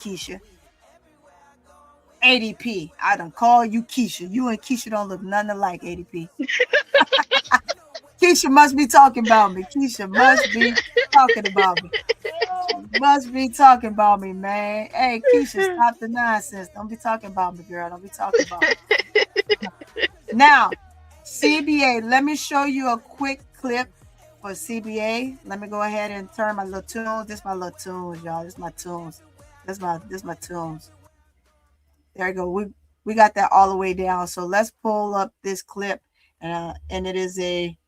Keisha. ADP. I done call you Keisha. You and Keisha don't look nothing alike, ADP. Keisha must be talking about me. Keisha must be talking about me. Must be talking about me, man. Hey, Keisha, stop the nonsense. Don't be talking about me, girl. Don't be talking about me. Now, CBA, let me show you a quick clip for CBA. Let me go ahead and turn my little tunes. This is my little tunes, y'all. This is my tunes. This my tunes. There we go. We got that all the way down. So let's pull up this clip, and it is a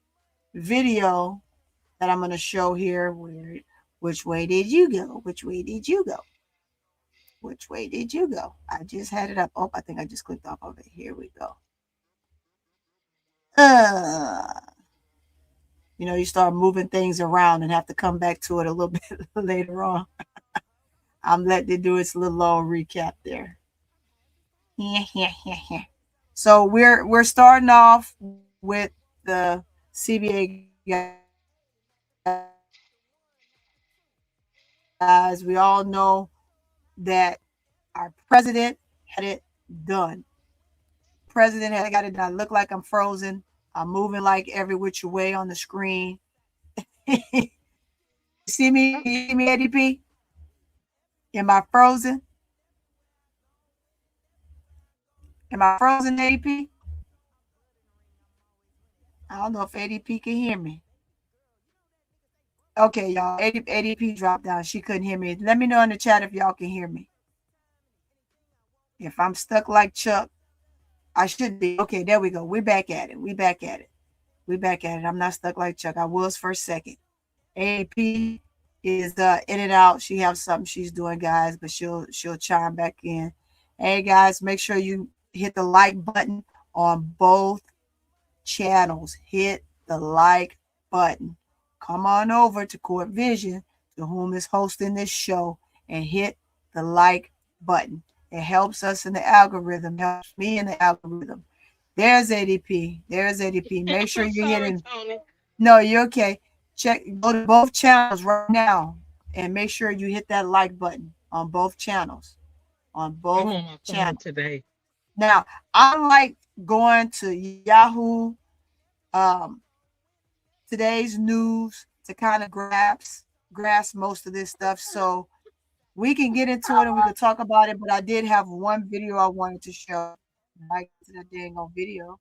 video that I'm going to show here. Which way did you go? Which way did you go? Which way did you go? I just had it up. Oh, I think I just clicked off of it. Here we go. You start moving things around and have to come back to it a little bit later on. I'm letting it do its little long recap there. So we're starting off with the CBA guys. We all know that our president had it done. President had got it done. Look like I'm frozen. I'm moving like every which way on the screen. See me, ADP? Am I frozen? Am I frozen, ADP? I don't know if ADP can hear me. Okay, y'all. ADP dropped down. She couldn't hear me. Let me know in the chat if y'all can hear me. If I'm stuck like Chuck, I should be. Okay, there we go. We're back at it. We're back at it. I'm not stuck like Chuck. I was for a second. ADP is in and out. She has something she's doing, guys, but she'll chime back in. Hey, guys, make sure you hit the like button on both channels. Hit the like button. Come on over to Court Vision, to whom is hosting this show, and hit the like button. It helps us in the algorithm, helps me in the algorithm. There's ADP. Make sure you're hitting. No, you're okay. Go to both channels right now and make sure you hit that like button on both channels. On both channels today. Now, I like going to Yahoo, today's news to kind of grasp most of this stuff. So we can get into it and we can talk about it. But I did have one video I wanted to show. I get to that dang on video.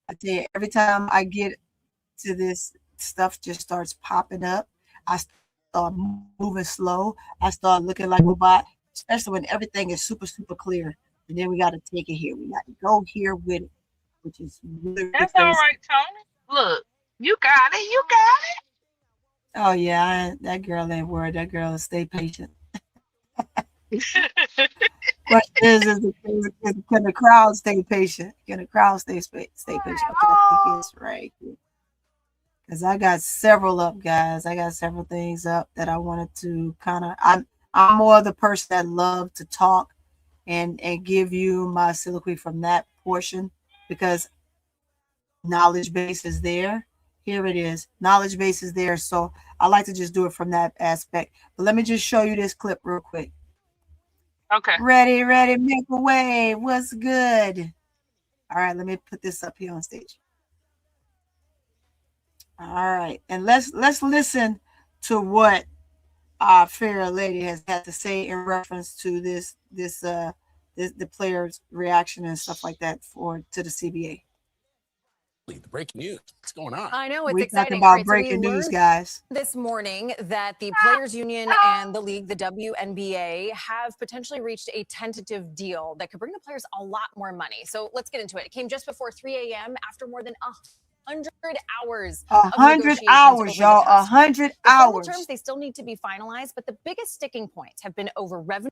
I tell you, every time I get to this, stuff just starts popping up. I start moving slow. I start looking like a robot, especially when everything is super, super clear. And then we got to take it here. We got to go here with it, which is really, really That's all crazy. right, Tony. Look, you got it. You got Oh, yeah, that girl ain't worried. That girl will stay patient. it. Question is can the crowd stay patient? Can the crowd stay patient? Okay, I think it's right here. Because I got several up, guys. I got several things up that I wanted to kind of. I'm more the person that love to talk and give you my soliloquy from that portion because knowledge base is there. Here it is. Knowledge base is there. So I like to just do it from that aspect. But let me just show you this clip real quick. Okay. Ready, make a way. What's good? All right, let me put this up here on stage. All right, and let's listen to what our fair lady has had to say in reference to the players' reaction and stuff like that to the CBA. The breaking news. What's going on? I know it's We're exciting. talking about Right, breaking news, guys. This morning that the Players Union and the league, the WNBA, have potentially reached a tentative deal that could bring the players a lot more money. So let's get into it. It came just before 3 a.m. after more than 100 hours. 100 hours, y'all. 100 hours. The terms, they still need to be finalized, but the biggest sticking points have been over revenue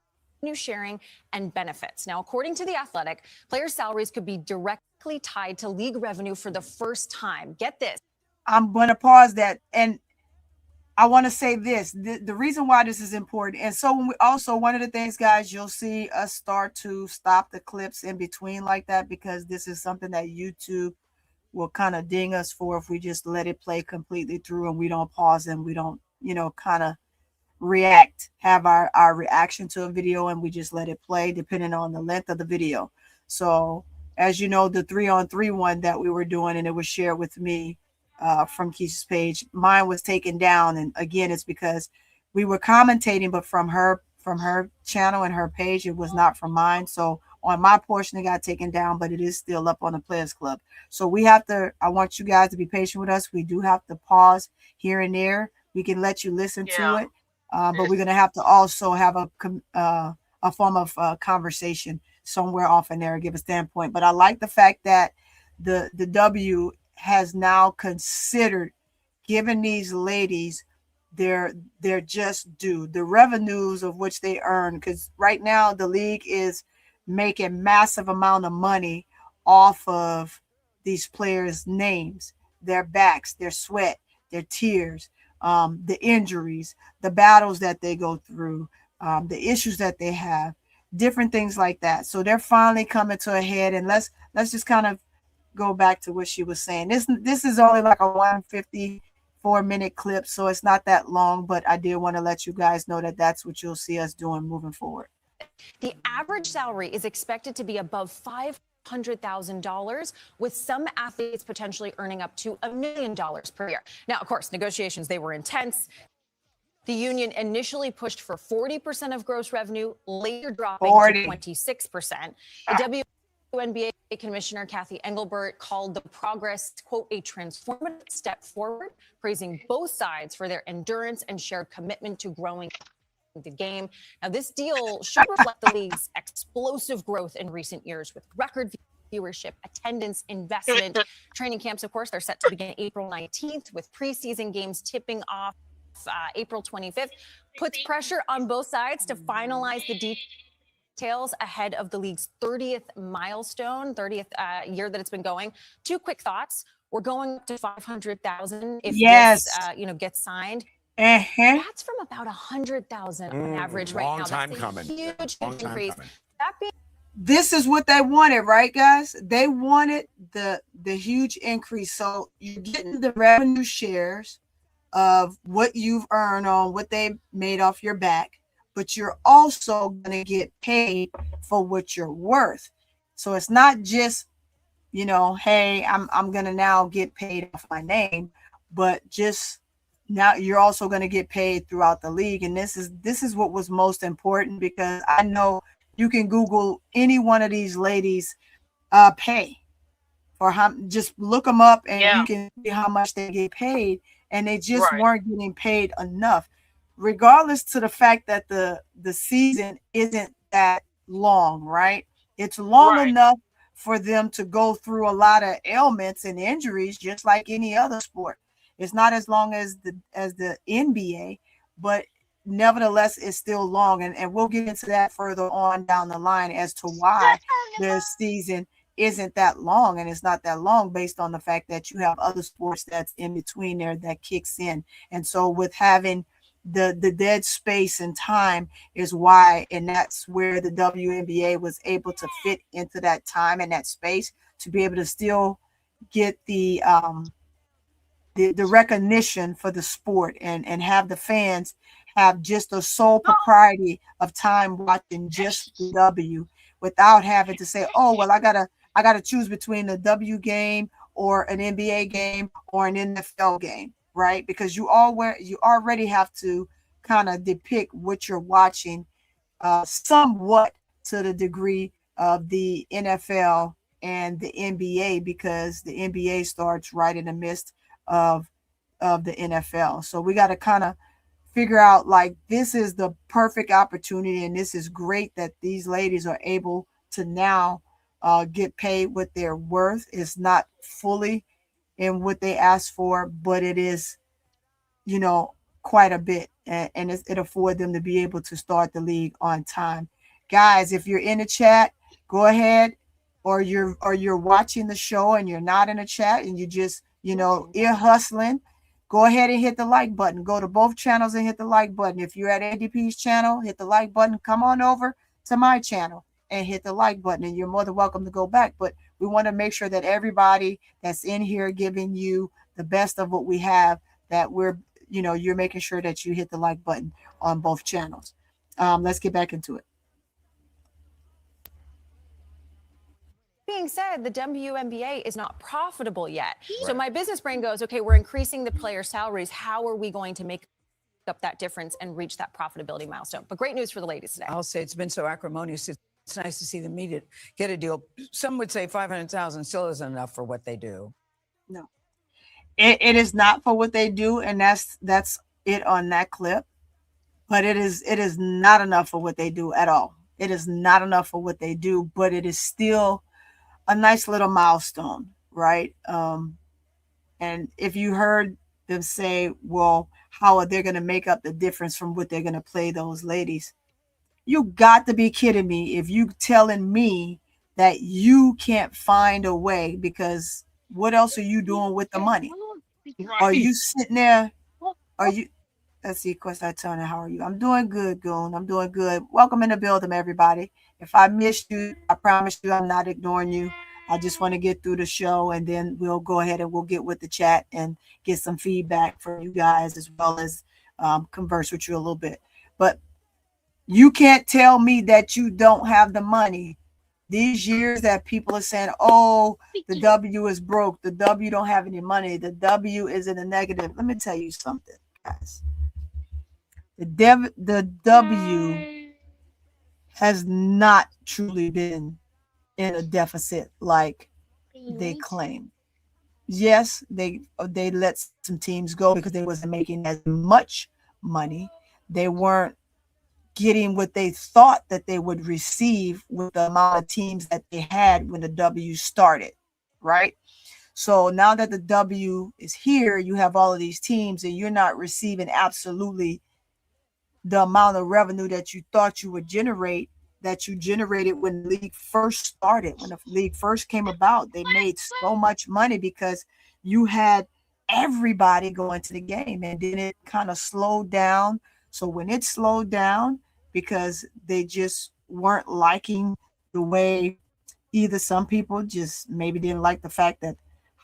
sharing and benefits. Now, according to The Athletic, players' salaries could be directly tied to league revenue for the first time. Get this. I'm going to pause that. And I want to say this, the reason why this is important. And so one of the things, guys, you'll see us start to stop the clips in between like that, because this is something that YouTube will kind of ding us for if we just let it play completely through and we don't pause and we don't, kind of have our reaction to a video, and we just let it play depending on the length of the video. So as you know, the 3-on-3 one that we were doing, and it was shared with me from Keisha's page, mine was taken down. And again, it's because we were commentating, but from her channel and her page, it was not from mine. So on my portion, it got taken down, but it is still up on the Players Club. So I want you guys to be patient with us. We do have to pause here and there. We can let you listen to it. But we're going to have to also have a form of conversation somewhere off in there, give a standpoint. But I like the fact that the W has now considered giving these ladies their just due, the revenues of which they earn. Because right now the league is making massive amount of money off of these players' names, their backs, their sweat, their tears, the injuries, the battles that they go through, the issues that they have, different things like that. So they're finally coming to a head. And let's just kind of go back to what she was saying. This is only like a 154-minute clip, so it's not that long, but I did want to let you guys know that that's what you'll see us doing moving forward. The average salary is expected to be above $500,000, with some athletes potentially earning up to $1 million per year. Now, of course, negotiations, they were intense. The union initially pushed for 40% of gross revenue, later dropping to 26%. The WNBA Commissioner Kathy Engelbert called the progress, quote, a transformative step forward, praising both sides for their endurance and shared commitment to growing the game. Now, this deal should reflect the league's explosive growth in recent years, with record viewership, attendance, investment. Training camps, of course, they're set to begin April 19th, with preseason games tipping off April 25th. Puts pressure on both sides to finalize the details ahead of the league's 30th milestone, 30th year that it's been going. Two quick thoughts. We're going up to 500,000 if this, gets signed. That's from about 100,000 on average right now. Long time That's coming. Huge increase. This is what they wanted, right, guys? They wanted the huge increase. So you're getting the revenue shares of what you've earned on what they made off your back, but you're also going to get paid for what you're worth. So it's not just, hey, I'm going to now get paid off my name, but just now you're also going to get paid throughout the league. And this is what was most important, because I know you can Google any one of these ladies pay for how, just look them up and you can see how much they get paid. And they just weren't getting paid enough, regardless to the fact that the season isn't that long, right? It's long enough for them to go through a lot of ailments and injuries, just like any other sport. It's not as long as the NBA, but nevertheless, it's still long. And we'll get into that further on down the line as to why the season isn't that long. And it's not that long based on the fact that you have other sports that's in between there that kicks in. And so with having the dead space and time is why, and that's where the WNBA was able to fit into that time and that space to be able to still get the recognition for the sport and have the fans have just a sole propriety of time watching just the W without having to say, oh, well, I gotta choose between a W game or an NBA game or an NFL game, right? Because you already have to kind of depict what you're watching somewhat to the degree of the NFL and the NBA, because the NBA starts right in the midst of the NFL. So we got to kind of figure out, like, this is the perfect opportunity, and this is great that these ladies are able to now get paid what they're worth. It's not fully in what they asked for, but it is, quite a bit, and it affords them to be able to start the league on time. Guys, if you're in the chat, go ahead, or you're watching the show and you're not in the chat and you just ear hustling, go ahead and hit the like button. Go to both channels and hit the like button. If you're at ADP's channel, hit the like button. Come on over to my channel and hit the like button, and you're more than welcome to go back. But we want to make sure that everybody that's in here giving you the best of what we have, that we're, you're making sure that you hit the like button on both channels. Let's get back into it. Being said, the WNBA is not profitable yet. Right. So my business brain goes, okay, we're increasing the player salaries. How are we going to make up that difference and reach that profitability milestone? But great news for the ladies today. I'll say it's been so acrimonious. It's nice to see them get a deal. Some would say 500,000 still isn't enough for what they do. No, it is not for what they do, and that's it on that clip. But it is not enough for what they do at all. It is not enough for what they do, but it is still a nice little milestone, right? And if you heard them say, well, how are they going to make up the difference from what they're going to play those ladies? You got to be kidding me if you telling me that you can't find a way, because what else are you doing with the money? Are you sitting there? Are you? Let's see, Quest Tony, how are you? I'm doing good, Goon. I'm doing good. Welcome in the building, everybody. If I missed you, I promise you I'm not ignoring you. I just want to get through the show, and then we'll go ahead and we'll get with the chat and get some feedback from you guys, as well as converse with you a little bit. But you can't tell me that you don't have the money. These years that people are saying, oh, the W is broke, the W don't have any money, the W is in a negative. Let me tell you something, guys. The W has not truly been in a deficit like they claim. Yes, they let some teams go because they wasn't making as much money. They weren't getting what they thought that they would receive with the amount of teams that they had when the W started, right? So now that the W is here, you have all of these teams, and you're not receiving absolutely the amount of revenue that you thought you would generate, that you generated when the league first started. When the league first came about, they made so much money because you had everybody going to the game, and then it kind of slowed down. So when it slowed down, because they just weren't liking the way, either some people just maybe didn't like the fact that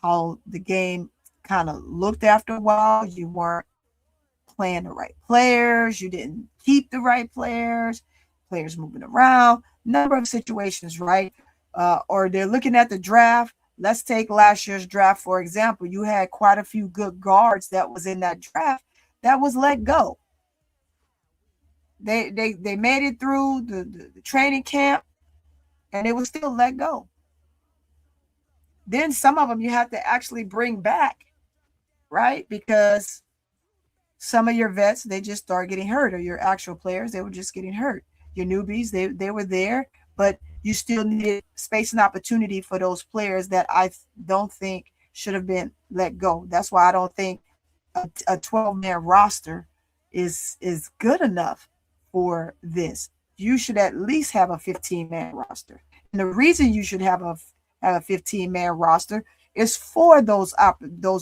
how the game kind of looked after a while, you weren't playing the right players, you didn't keep the right players moving around, number of situations, right? Or they're looking at the draft. Let's take last year's draft, for example. You had quite a few good guards that was in that draft that was let go. They made it through the training camp, and they were still let go. Then some of them you have to actually bring back, right? Because some of your vets, they just start getting hurt, or your actual players, they were just getting hurt. Your newbies, they were there, but you still needed space and opportunity for those players that I don't think should have been let go. That's why I don't think a 12-man roster is good enough for this. You should at least have a 15-man roster. And the reason you should have a 15-man roster is for those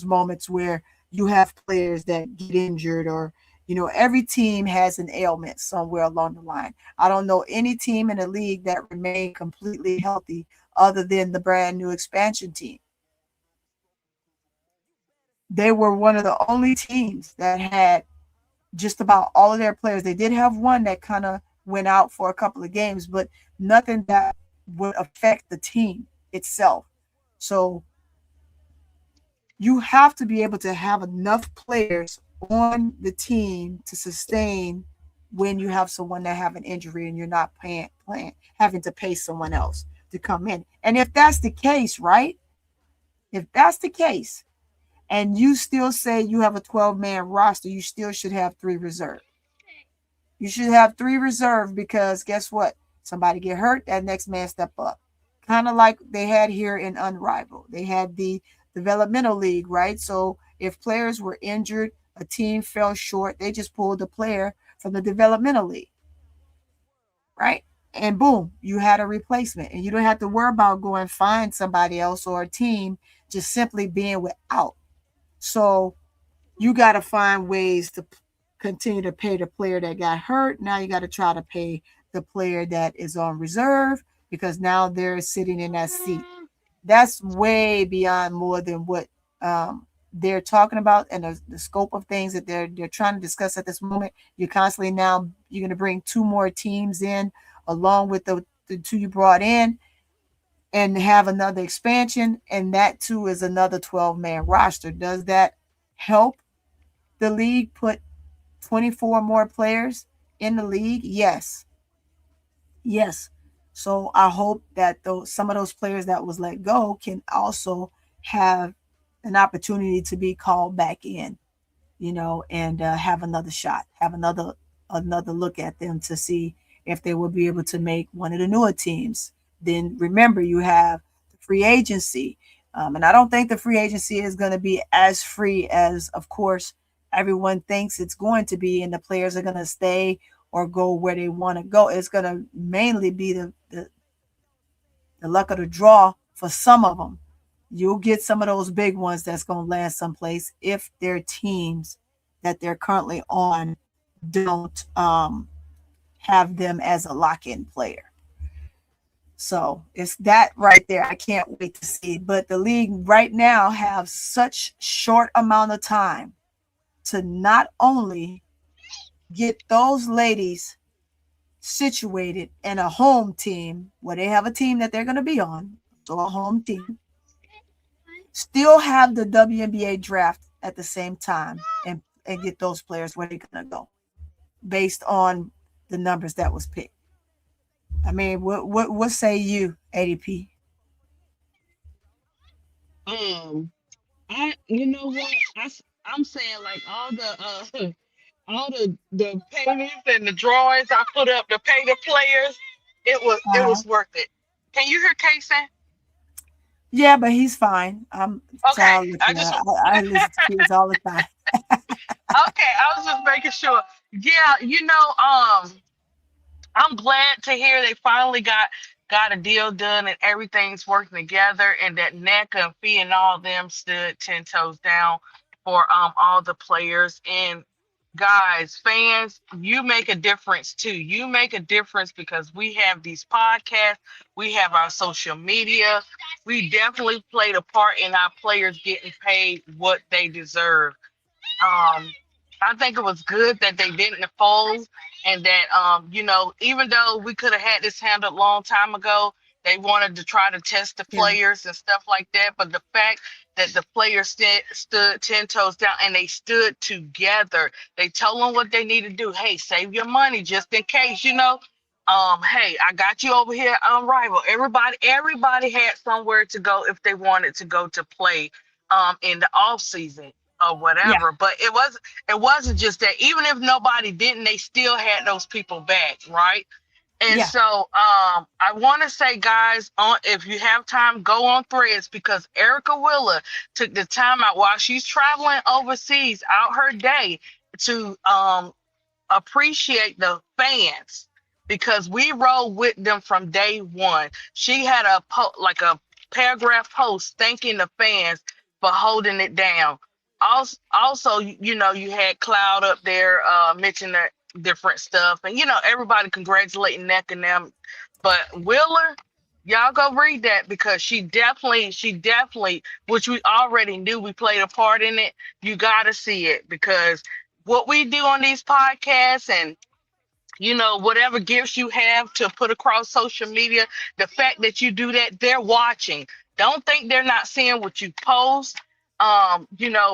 moments where you have players that get injured, or every team has an ailment somewhere along the line. I don't know any team in the league that remained completely healthy other than the brand new expansion team. They were one of the only teams that had just about all of their players. They did have one that kind of went out for a couple of games, but nothing that would affect the team itself. So you have to be able to have enough players on the team to sustain when you have someone that have an injury and you're not having to pay someone else to come in. And if that's the case, right? If that's the case, and you still say you have a 12-man roster, you still should have 3 reserve. You should have 3 reserve, because guess what? Somebody get hurt, that next man step up. Kind of like they had here in Unrivaled. They had the developmental league, right? So if players were injured, a team fell short, they just pulled the player from the developmental league, right? And boom, you had a replacement, and you don't have to worry about going find somebody else or a team just simply being without. So you got to find ways to continue to pay the player that got hurt. Now you got to try to pay the player that is on reserve. because now they're sitting in that seat. That's way beyond more than what they're talking about and the scope of things that they're trying to discuss at this moment. You're constantly now you're going to bring 2 more teams in along with the 2 you brought in and have another expansion, and that too is another 12-man roster. Does that help the league put 24 more players in the league? Yes. So I hope that some of those players that was let go can also have an opportunity to be called back in, and have another shot, have another look at them to see if they will be able to make one of the newer teams. Then remember, you have the free agency, and I don't think the free agency is going to be as free as, of course, everyone thinks it's going to be, and the players are going to stay or go where they want to go. It's going to mainly be the luck of the draw for some of them. You'll get some of those big ones that's going to land someplace if their teams that they're currently on don't have them as a lock-in player. So it's that right there. I can't wait to see. But the league right now have such short amount of time to not only get those ladies situated in a home team where they have a team that they're going to be on, so a home team, still have the WNBA draft at the same time and get those players where they're going to go based on the numbers that was picked. I mean, what say you, ADP? You know what? I'm saying like all the paintings and the drawings I put up to pay the players, it was worth it. Can you hear Casey? Yeah, but he's fine. I'm Okay. I listen to kids all the time. Okay, I was just making sure. Yeah, I'm glad to hear they finally got a deal done and everything's working together, and that NECA and Fee and all them stood 10 toes down for all the players. And guys, fans, you make a difference too. You make a difference because we have these podcasts, we have our social media. We definitely played a part in our players getting paid what they deserve. I think it was good that they didn't fold, and that even though we could have had this handled a long time ago, they wanted to try to test the Yeah. players and stuff like that. But the fact that the players stood 10 toes down and they stood together, they told them what they need to do. Hey, save your money just in case, hey, I got you over here on Rival. Everybody had somewhere to go if they wanted to go to play in the off season or Yeah. whatever. But it wasn't just that. Even if nobody didn't, they still had those people back, right? And Yeah. so I want to say, guys, if you have time, go on Threads, because Erica Willa took the time out while she's traveling overseas out her day to appreciate the fans, because we roll with them from day one. She had a a paragraph post thanking the fans for holding it down. Also, you had Cloud up there mentioning that different stuff, and everybody congratulating Neck and them. But Willer, y'all go read that, because she definitely, which we already knew, we played a part in it. You got to see it, because what we do on these podcasts, and whatever gifts you have to put across social media, the fact that you do that, they're watching. Don't think they're not seeing what you post. As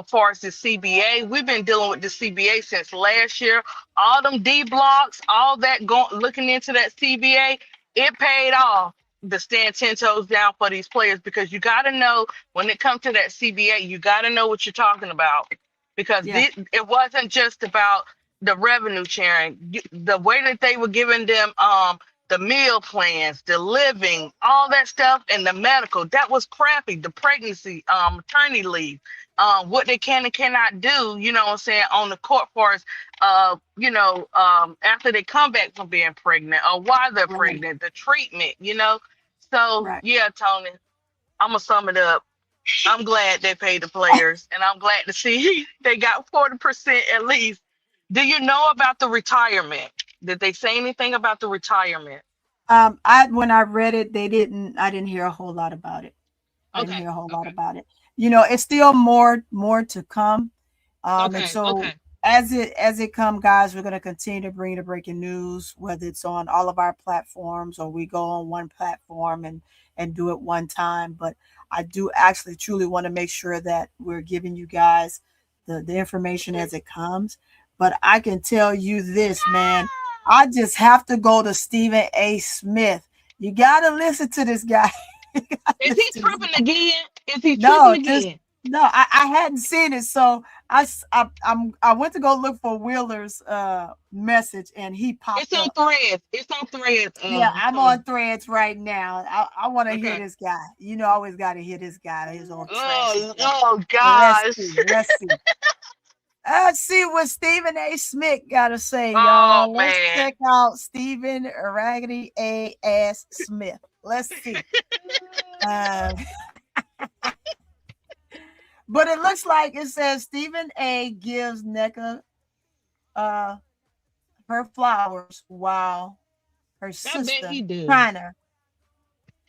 far as the CBA, we've been dealing with the CBA since last year. All them D blocks, all that looking into that CBA, it paid off to stand 10 toes down for these players, because you got to know, when it comes to that CBA, you got to know what you're talking about, because Yeah. it wasn't just about the revenue sharing. The way that they were giving them the meal plans, the living, all that stuff, and the medical, that was crappy. The pregnancy, maternity leave, what they can and cannot do, what I'm saying, on the court for us, after they come back from being pregnant, or why they're Right. pregnant, the treatment. So Right. yeah, Tony, I'm gonna sum it up. I'm glad they paid the players, and I'm glad to see they got 40% at least. Do you know about the retirement? Did they say anything about the retirement? When I read it, I didn't hear a whole lot about it. I didn't Okay. hear a whole lot Okay. about it. It's still more to come. And Okay. so Okay. as it come, guys, we're going to continue to bring you the breaking news, whether it's on all of our platforms or we go on one platform and do it one time. But I do actually truly want to make sure that we're giving you guys the information as it comes. But I can tell you this, man. I just have to go to Stephen A. Smith. You got to listen to this guy. Is he tripping again? Is he tripping No, just again? no. I hadn't seen it, so I went to go look for Wheeler's message, and he It's popped on up. threads. It's on threads. Yeah, I'm Tony. on Threads right now. I want to hear Okay. this guy. I always got to hear this guy. His old trashy Oh, stuff. oh Let's gosh. see. Let's see. Let's see what Stephen A. Smith got to say, Oh y'all. Let's man. check out Stephen Raggedy A. S. Smith. Let's see. Uh, But it looks like it says Stephen A. gives NECA uh, her flowers while her I bet sister, he do. China,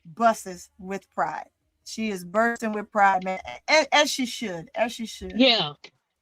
busts with pride. She is bursting with pride, man, as she should, as she should. Yeah.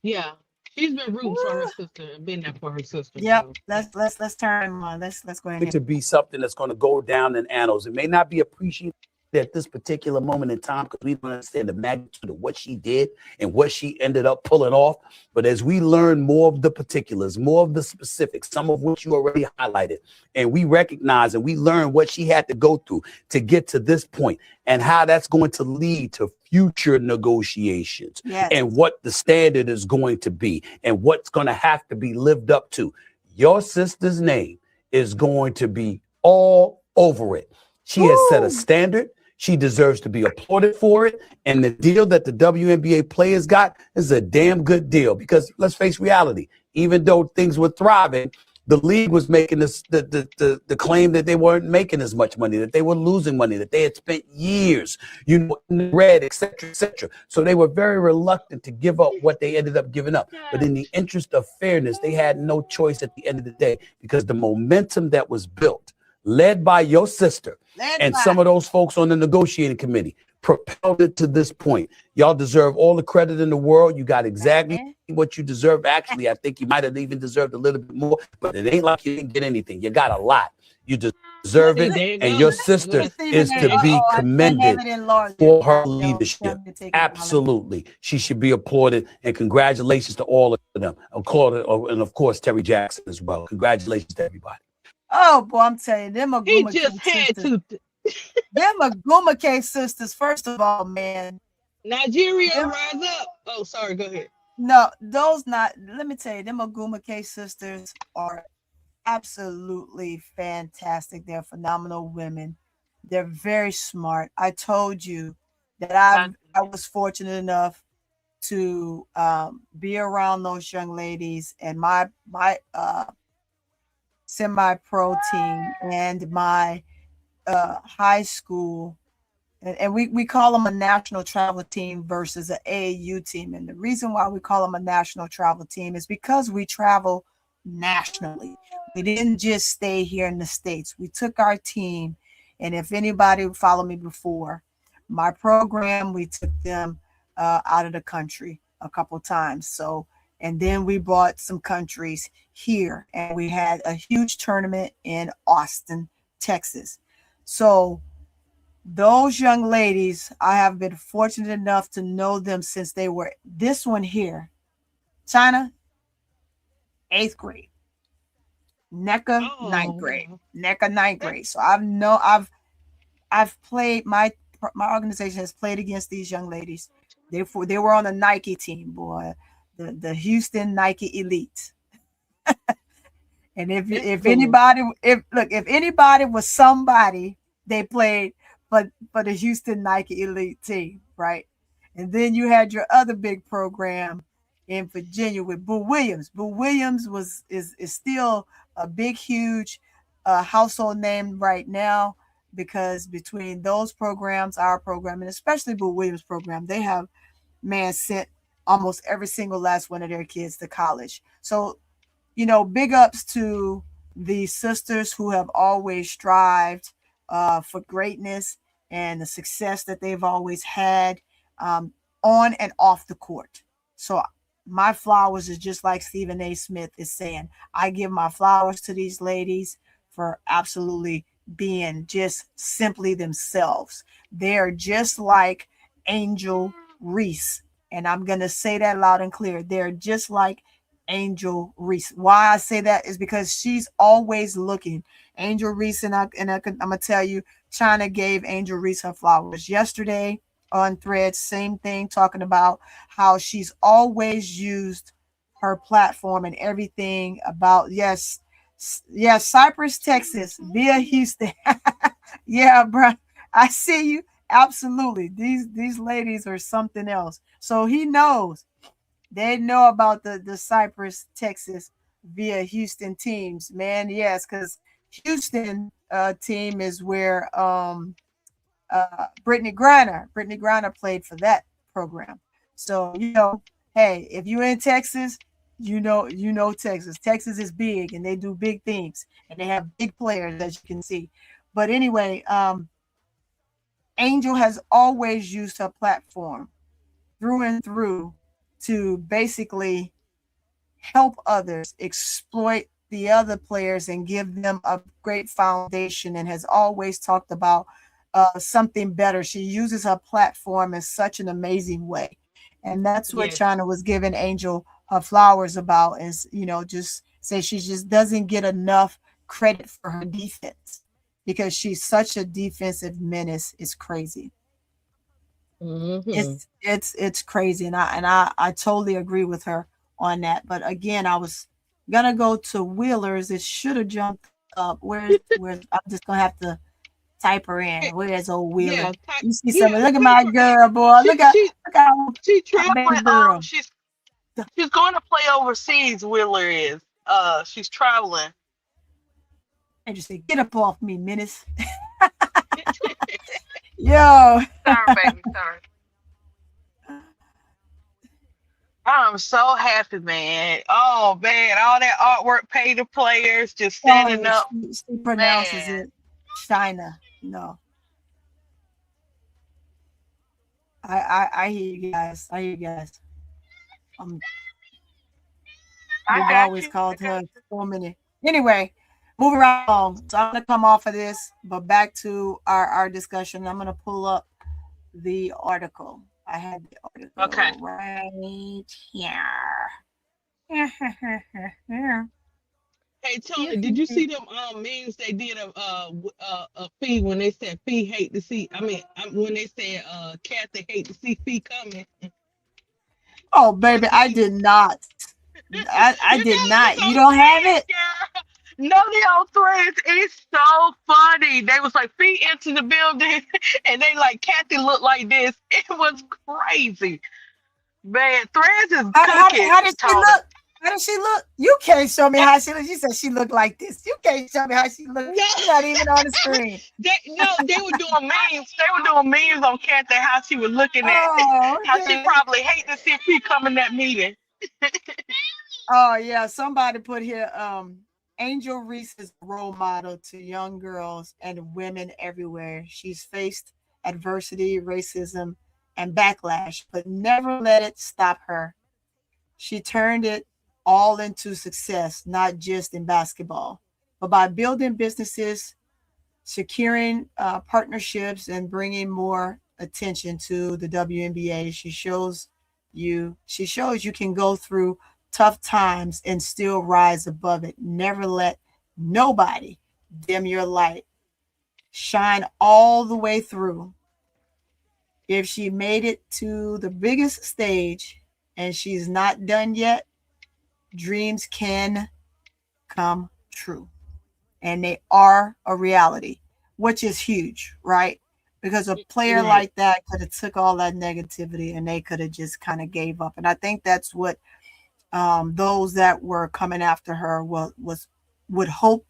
Yeah. She's been rooting for her Woo. sister and been there for her sister. Yep. So yeah. Let's turn him on. Let's go ahead. To be something that's going to go down in annals. It may not be appreciated at this particular moment in time because we don't understand the magnitude of what she did and what she ended up pulling off. But as we learn more of the particulars, more of the specifics, some of which you already highlighted, and we recognize and we learn what she had to go through to get to this point and how that's going to lead to future negotiations and what the standard is going to be and what's going to have to be lived up to. Your sister's name is going to be all over it. She has set a standard. She deserves to be applauded for it. And the deal that the WNBA players got is a damn good deal because let's face reality, even though things were thriving, the league was making this the claim that they weren't making as much money, that they were losing money, that they had spent years, in the red, et cetera, et cetera. So they were very reluctant to give up what they ended up giving up. But in the interest of fairness, they had no choice at the end of the day because the momentum that was built, led by your sister and some of those folks on the negotiating committee, propelled it to this point. Y'all deserve all the credit in the world. You got exactly what you deserve. Actually, I think you might have even deserved a little bit more, but it ain't like you didn't get anything. You got a lot. You deserve it. And your sister is to be commended for her leadership. Absolutely. She should be applauded. And congratulations to all of them. And of course, Terry Jackson as well. Congratulations to everybody. Oh boy, I'm telling you, them He Aguma just K had sisters. to. Them Aguma K sisters, first of all, man. Nigeria, rise up. Oh, sorry, go ahead. No, those not. Let me tell you, them Aguma K sisters are absolutely fantastic. They're phenomenal women. They're very smart. I told you that I was fortunate enough to be around those young ladies, and my semi-pro team and my high school, and we call them a national travel team versus an AAU team. And the reason why we call them a national travel team is because we travel nationally. We didn't just stay here in the States. We took our team, and if anybody followed me before, my program, we took them out of the country a couple times. So, and then we brought some countries here, and we had a huge tournament in Austin, Texas. So those young ladies, I have been fortunate enough to know them since they were this one here, China, 8th grade, NECA, ninth grade, NECA, ninth grade. So I've played, my organization has played against these young ladies. They were on the Nike team, boy, the Houston Nike Elite. And if anybody was somebody, they played for the Houston Nike Elite team, right? And then you had your other big program in Virginia with Boo Williams. Boo Williams is still a big, huge household name right now, because between those programs, our program, and especially Boo Williams' program, they have, sent almost every single last one of their kids to college. So, big ups to the sisters who have always strived for greatness and the success that they've always had um, on and off the court. So my flowers is just like Stephen A. Smith is saying. I give my flowers to these ladies for absolutely being just simply themselves. They're just like Angel Reese. And I'm going to say that loud and clear. They're just like Angel Reese. Why I say that is because she's always looking. Angel Reese, I'm going to tell you, China gave Angel Reese her flowers yesterday on Threads. Same thing, talking about how she's always used her platform and everything about, yes, Cypress, Texas, via Houston. Yeah, bro. I see you. Absolutely. These ladies are something else. So he knows. They know about the Cypress, Texas via Houston teams, man. Yes, because Houston team is where Brittany Griner played for that program. So hey, if you're in Texas, you know Texas. Texas is big, and they do big things, and they have big players, as you can see. But anyway, Angel has always used her platform through and through to basically help others exploit the other players and give them a great foundation, and has always talked about something better. She uses her platform in such an amazing way. And that's what Yes. China was giving Angel her flowers about, is, just say she just doesn't get enough credit for her defense, because she's such a defensive menace. It's crazy. Mm-hmm. It's crazy, and I totally agree with her on that. But again, I was gonna go to Wheelers. It should have jumped up. Where's I'm just gonna have to type her in. Where's old Wheeler? Yeah, You see something? yeah. Look at Type my her in. girl, boy. She she Look at she my baby traveling. girl. She's going to play overseas. Wheeler is. She's traveling. And just say, get up off me, menace. Yo. Sorry, baby. Sorry. I'm so happy, man. Oh man, all that artwork paid the players just standing Oh, up, she pronounces man. it China. No. I hear you guys. I hear you guys. Um, I we've got always you. I called got her so many. Anyway, moving right along. So I'm gonna come off of this, but back to our discussion. I'm gonna pull up the article. I had the you. Okay. article right here. Hey Tony, did you see them memes they did of a Fee when they said Fee hate to see? I mean, when they said Kathy hate to see Fee coming. Oh, baby, What's the I name? did not. I You did know it's not. You on don't have threads, it? girl. No, they on threads. It's so funny. They was like Fee into the building, and they like Kathy looked like this. It was crazy, man. Threads is cooking, How did she Tony. look? How did she look? You can't show me how she looked. You said she looked like this. You can't show me how she looked. No, You're not even on the screen. they were doing memes. They were doing memes on Kathy, how she was looking at, Oh, how she okay. probably hate to see P come in that meeting. Oh, yeah. Somebody put here, Angel Reese is a role model to young girls and women everywhere. She's faced adversity, racism, and backlash, but never let it stop her. She turned it all into success, not just in basketball, but by building businesses, securing partnerships, and bringing more attention to the WNBA. She shows you can go through tough times and still rise above it. Never let nobody dim your light. Shine all the way through. If she made it to the biggest stage and she's not done yet, dreams can come true. And they are a reality, which is huge, right? Because a player Right. like that could have took all that negativity and they could have just kind of gave up. And I think that's what those that were coming after her would hope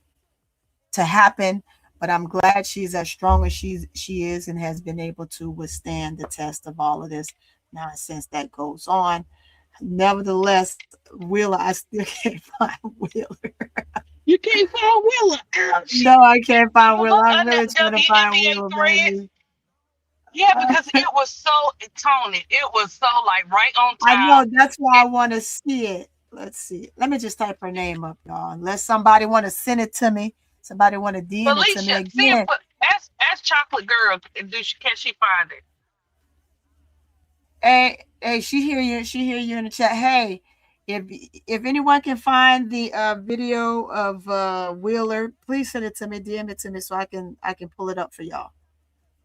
to happen. But I'm glad she's as strong as she is and has been able to withstand the test of all of this nonsense that goes on. Nevertheless, Wheeler, I still can't find Wheeler. can't find Willa. No, I can't find Will. Look I'm on really that trying to find WNBA Will, thread. baby. Yeah, because it was so, Tony, it was so like right on I know. time. That's why I want to see it. Let's see. Let me just type her name up, y'all. Unless somebody want to send it to me. Somebody want to DM it to me Felicia, see if again. ask Chocolate Girl, can she find it? Hey, she hear you. She hear you in the chat. Hey, if anyone can find the video of Wheeler, please send it to me. DM it to me so I can pull it up for y'all.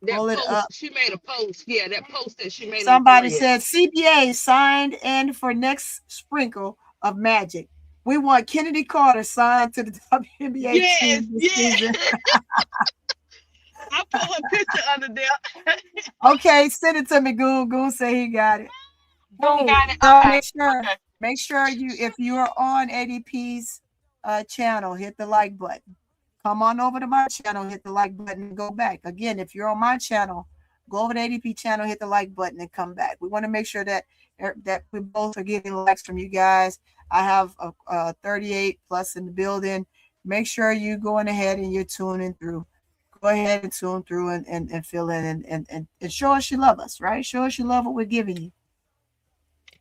That Pull it up. post, she made a post. Yeah, that post that she made on Somebody thread. said CBA signed in for next sprinkle of magic. We want Kennedy Carter signed to the WNBA Yes, team this yes. season. I put her picture under there. Okay, send it to me, Goon. Goon say he got it. Boom, Hey, got it. girl, Okay, okay. make sure if you're on ADP's channel, hit the like button. Come on over to my channel, hit the like button, and go back. Again, if you're on my channel, go over to ADP channel, hit the like button, and come back. We want to make sure that we both are getting likes from you guys. I have 38 plus in the building. Make sure you going ahead and you're tuning through. Go ahead and tune through and fill in and show us you love us, right? Show us you love what we're giving you.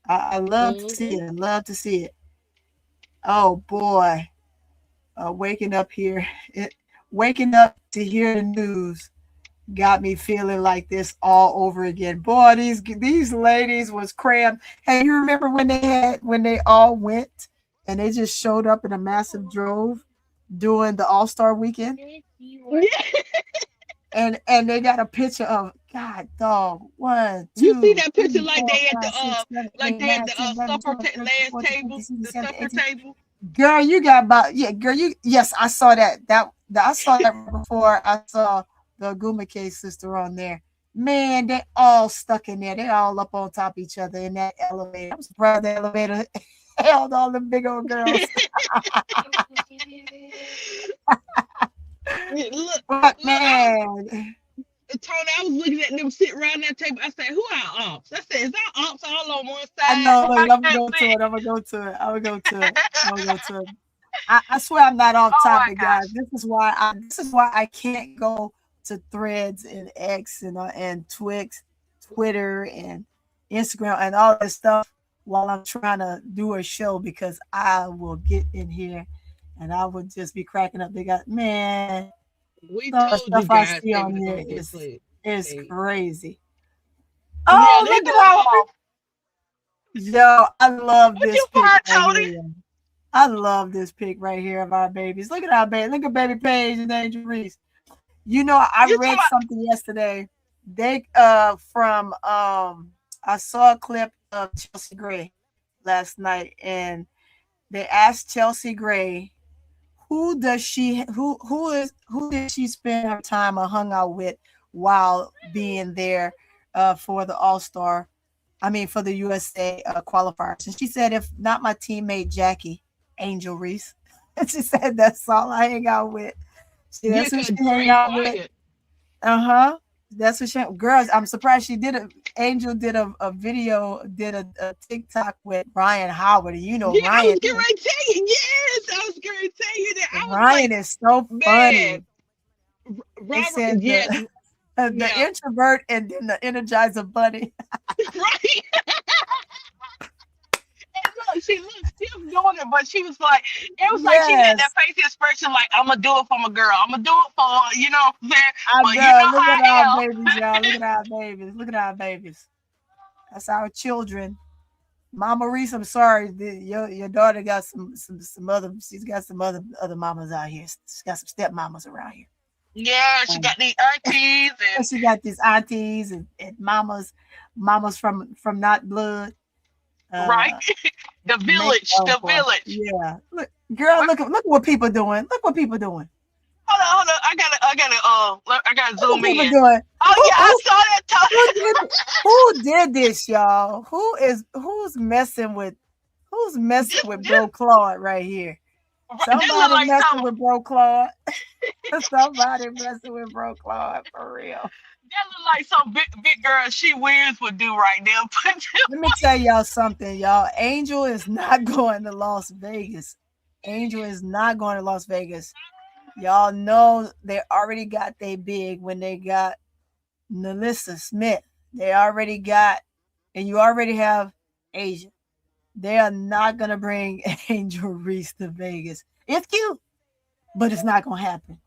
I love to see it. I love to see it. Oh boy. Waking up here, waking up to hear the news got me feeling like this all over again. Boy, these ladies was crammed. Hey, you remember when they all went and they just showed up in a massive drove during the All-Star weekend? And they got a picture of God dog 1, You see 2, that picture 3, like 4, they at 5, 6, 7, like 8, they at 9, the 10, 11, 12, 13, last 14, 15, table, 16, the 17, supper 18. table. Girl, you got about girl. Yes, I saw that. I saw that before I saw the Gumake sister on there. Man, they all stuck in there. They all up on top of each other in that elevator. I'm surprised the elevator held all the big old girls. Look, But man, Tony, I was looking at them sitting around that table. I said, "Who our aunts?" I said, "Is our aunts all on one I side?" know. Look, I I'm gonna couldn't go to see. it. I'm gonna go to it. I'm gonna go to it. I'm gonna go to it. I swear I'm not off Oh my topic, guys. gosh. This is why I can't go to Threads and X and Twitter and Instagram and all this stuff while I'm trying to do a show because I will get in here and I would just be cracking up. They got man, We some of the told you stuff I guys see they on was here gonna get played. is Hey. crazy. Yeah, Oh, they look going at how off. yo, I love What this you pic find, right Tony? here. I love this pic right here of our babies. Look at our baby. Look at baby Paige and Angel Reese. You know, I You talking read about? something yesterday. They from I saw a clip of Chelsea Gray last night, and they asked Chelsea Gray who did she spend her time or hung out with while being there for the All-Star, I mean for the USA qualifiers. And she said, if not my teammate Jackie Angel Reese. And she said that's all I hang out with. See, Yeah, that's who cause she hang Dre out with. quiet. Uh-huh. That's what she girls. I'm surprised she did Angel did a video, did a TikTok with Ryan Howard. And you know Yeah, I was Ryan. getting ready to tell you. Yes, I was getting ready to tell you that. I was Ryan like, is so man, funny. They Robert. said Yes, the yeah, introvert and then the energizer bunny. right. And look, she looked stiff doing it, but she was like, it was like she had that Yes, face expression, like I'm gonna do it for my girl. I'm gonna do it for her, you know what I'm saying? I But you know. know Look how at our I babies, y'all. Look am. at our babies. Look at our babies. That's our children. Mama Reese, I'm sorry. Your daughter got some other. She's got some other mamas out here. She's got some step mamas around here. Yeah, she got these aunties And and she got these aunties and mamas from not blood. right. Uh, The make village, oh the boy, village. yeah. Look, girl, look at what people doing. Look what people doing. Hold on. I gotta Look what zoom people in. doing. Oh Who yeah, I who saw that. who did who did this, y'all? Who's messing with Bro Claude right here? That look Somebody like messing something. with Bro Claude. Somebody messing with Bro Claude for real. That look like some big girl she wears would do right now. Let me tell y'all something, y'all. Angel is not going to Las Vegas Angel is not going to Las Vegas. Y'all know they already got they big when they got Nelissa Smith. They already got, and you already have Asia. They are not going to bring Angel Reese to Vegas. It's cute, but it's not going to happen.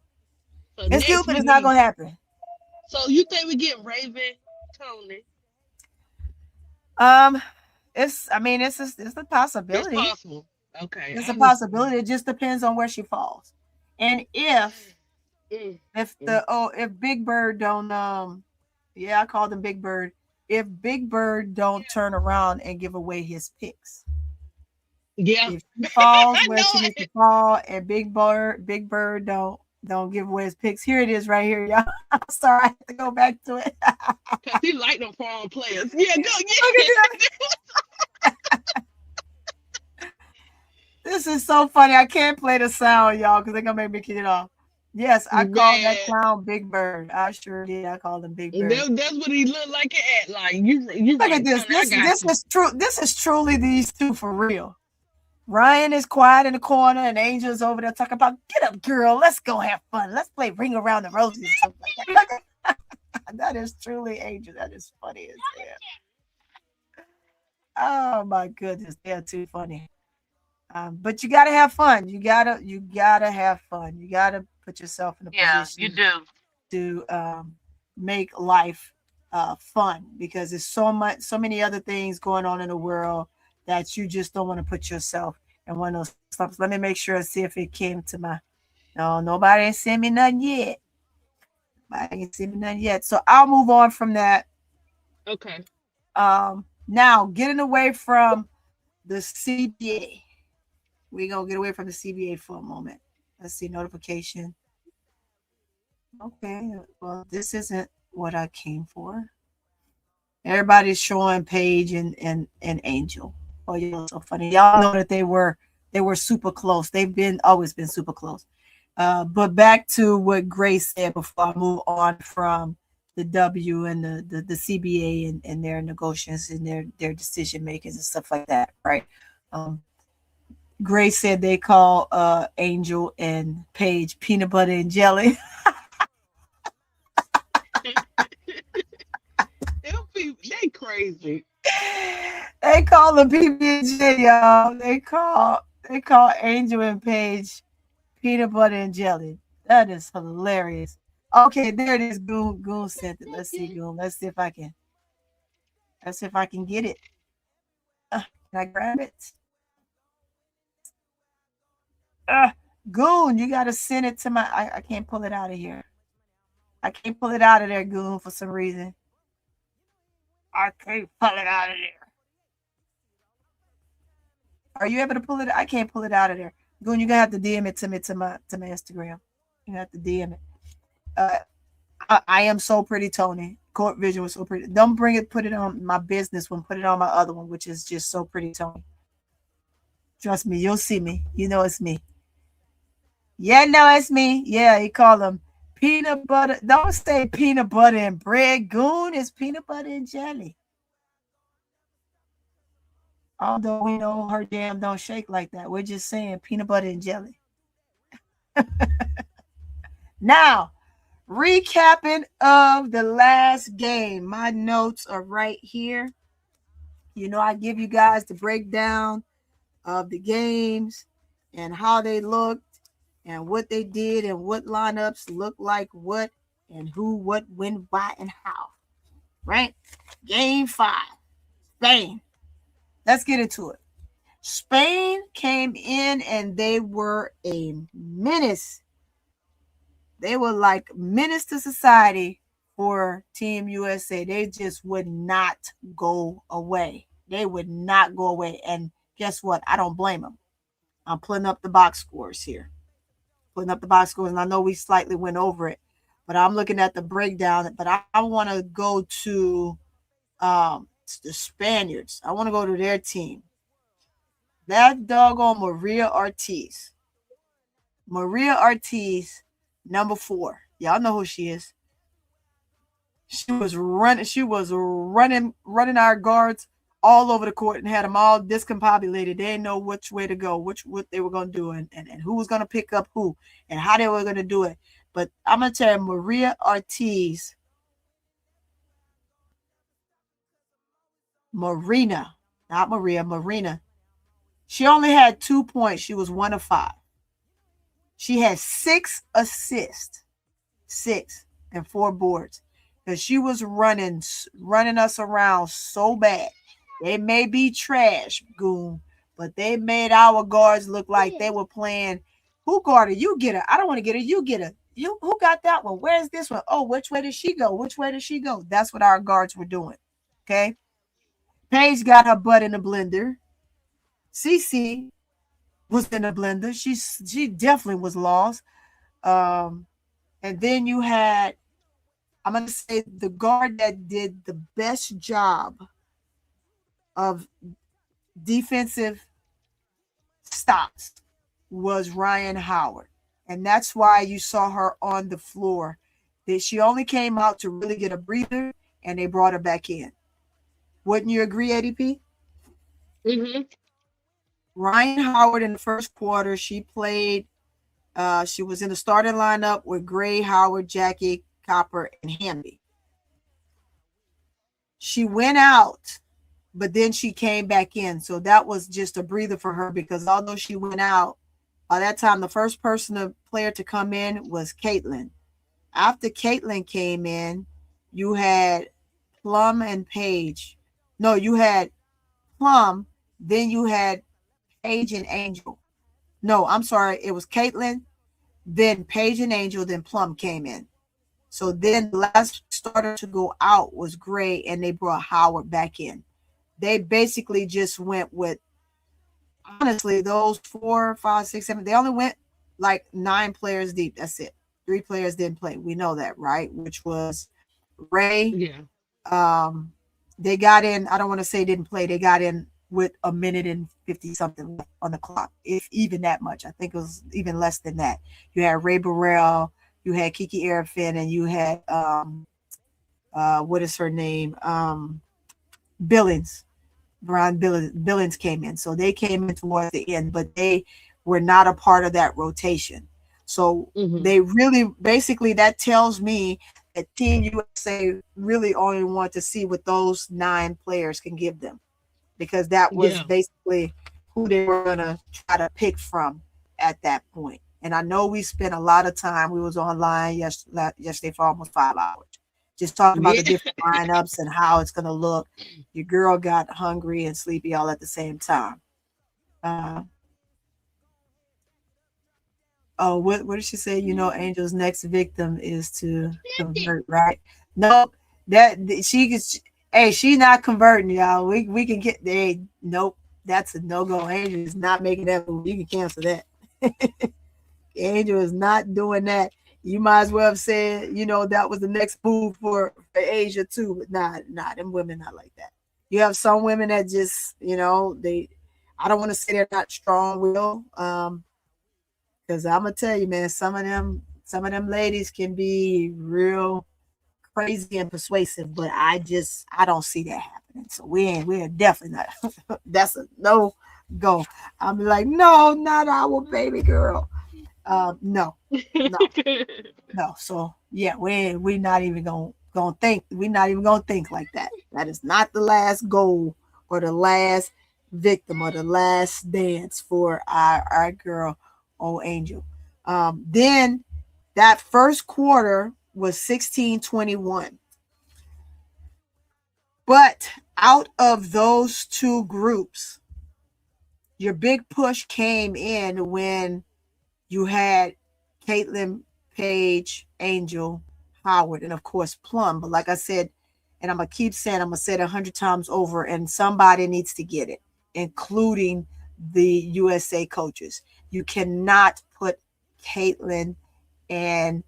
So It's cute, next but we it's not need. going to happen. So you think we get Raven, Tony? It's it's a It's possibility. possible. Okay, It's a I was. possibility. It just depends on where she falls. And Mm, mm. if Big Bird don't yeah, I called him Big Bird. If Big Bird don't turn around and give away his picks. Yeah, If she falls I where know she needs to it. fall and Big Bird don't give away his picks. Here it is right here, y'all. I'm sorry, I have to go back to it. Cause he like them foreign players. Yeah, go. Look at Yeah. that. This is so funny. I can't play the sound, y'all, because they're gonna make me kick it off. Yes, I called that Man, clown Big Bird. I sure did. I called him Big Bird. that's what he look like and act like. You Look at right, this. Tony. I got This you. is true. This is truly these two for real. Ryan is quiet in the corner, and Angel's over there talking about, "Get up, girl. Let's go have fun. Let's play Ring Around the Roses." And something like that. That is truly Angel. That is funny as hell. Oh my goodness, they're too funny. But you gotta have fun. You gotta have fun. You gotta put yourself in a Yeah, you position do. to make life fun because there's so many other things going on in the world that you just don't want to put yourself in one of those slumps. Let me make sure and see if it came to my. No, nobody ain't sent me nothing yet. Nobody ain't sent me nothing yet. So I'll move on from that. Okay. Now getting away from the CBA. We're gonna get away from the CBA for a moment. Let's see notification. Okay, well, this isn't what I came for. Everybody's showing Paige and Angel. Oh, y'all so funny. Y'all know that they were super close. They've been always been super close. But back to what Grace said before I move on from the W and the CBA and their negotiations and their decision makings and stuff like that, right? Um, Grace said they call Angel and Paige peanut butter and jelly. They crazy. They call them PB&J, y'all. They call Angel and Paige peanut butter and jelly. That is hilarious. Okay, there it is. Goon sent it. Let's see, Goon. Let's see if I can get it. Can I grab it? Uh, Goon, you gotta send it to my. I can't pull it out of here. I can't pull it out of there, Goon, for some reason. I can't pull it out of there. Are you able to pull it? I can't pull it out of there. Goon, you're gonna have to DM it to me to my Instagram. You have to DM it. Uh, I am so pretty, Tony. Court Vision was so pretty. Don't bring it. Put it on my business one. Put it on my other one, which is just so pretty, Tony. Trust me, you'll see me. You know it's me. Yeah, no, it's me. Yeah, he called them peanut butter. Don't say peanut butter and bread. Goon is peanut butter and jelly. Although we know her jam don't shake like that. We're just saying peanut butter and jelly. Now, recapping of the last game. My notes are right here. You know, I give you guys the breakdown of the games and how they looked and what they did and what lineups look like what and who, what, when, why, and how. Right? Game 5. Spain. Let's get into it. Spain came in and they were a menace. They were like menace to society for Team USA. They just would not go away. They would not go away. And guess what? I don't blame them. I'm putting up the box scores here. Putting up the box scores, and I know we slightly went over it, but I'm looking at the breakdown. But I want to go to the Spaniards. I want to go to their team. That doggone Maria Ortiz. Maria Ortiz, number 4. Y'all know who she is. She was running our guards all over the court and had them all discombobulated. They didn't know which way to go, what they were going to do, and who was going to pick up who and how they were going to do it. But I'm going to tell you, Maria Ortiz, Marina, not Maria, Marina, she only had 2 points. She was 1 of 5. She had 6 assists, 6 and 4 boards, because she was running us around so bad. They may be trash, goon, but they made our guards look like they were playing. Who guarded? You get her. I don't want to get her. You get her. Who got that one? Where's this one? Oh, which way did she go? Which way did she go? That's what our guards were doing. Okay. Paige got her butt in the blender. Cece was in the blender. She definitely was lost. And then you had, I'm going to say, the guard that did the best job of defensive stops was Ryan Howard. And that's why you saw her on the floor. That she only came out to really get a breather, and they brought her back in. Wouldn't you agree, ADP? Mm-hmm. Ryan Howard in the first quarter, she played, she was in the starting lineup with Gray, Howard, Jackie, Copper, and Hamby. She went out, but then she came back in. So that was just a breather for her, because although she went out, by that time, the first player to come in was Caitlin. After Caitlin came in, you had Plum and Paige. No, you had Plum, then you had Paige and Angel. No, I'm sorry. It was Caitlin, then Paige and Angel, then Plum came in. So then the last starter to go out was Gray, and they brought Howard back in. They basically just went with, honestly, those 4, 5, 6, 7. They only went like 9 players deep. That's it. 3 players didn't play. We know that, right? Which was Ray. Yeah. They got in. I don't want to say didn't play. They got in with a minute and 50 something on the clock, if even that much. I think it was even less than that. You had Ray Burrell, you had Kiki Arafin, and you had what is her name? Billings. Brian Billings came in. So they came in towards the end, but they were not a part of that rotation. So they really, basically, that tells me that Team USA really only want to see what those 9 players can give them, because that was basically who they were going to try to pick from at that point. And I know we spent a lot of time. We was online yesterday for almost 5 hours, just talking about the different lineups and how it's going to look. Your girl got hungry and sleepy all at the same time. What did she say? You know, Angel's next victim is to convert, right? No, that she gets. Hey, she's not converting, y'all. We can get there. Nope, that's a no-go. Angel is not making that move. You can cancel that. Angel is not doing that. You might as well have said, you know, that was the next move for Asia too. But nah, them women not like that. You have some women that just, you know, I don't want to say they're not strong-willed. Because I'm gonna tell you, man, some of them ladies can be real crazy and persuasive, but I don't see that happening. So we're definitely not. That's a no go. I'm like, no, not our baby girl. No. So yeah, we're not even gonna think. We're not even gonna think like that. That is not the last goal or the last victim or the last dance for our girl. Oh, Angel. Then that first quarter was 16-21. But out of those 2 groups, your big push came in when you had Caitlin, Paige, Angel, Howard, and of course Plum. But like I said, and I'm going to keep saying, I'm going to say it 100 times over, and somebody needs to get it, including the USA coaches. You cannot put Caitlin and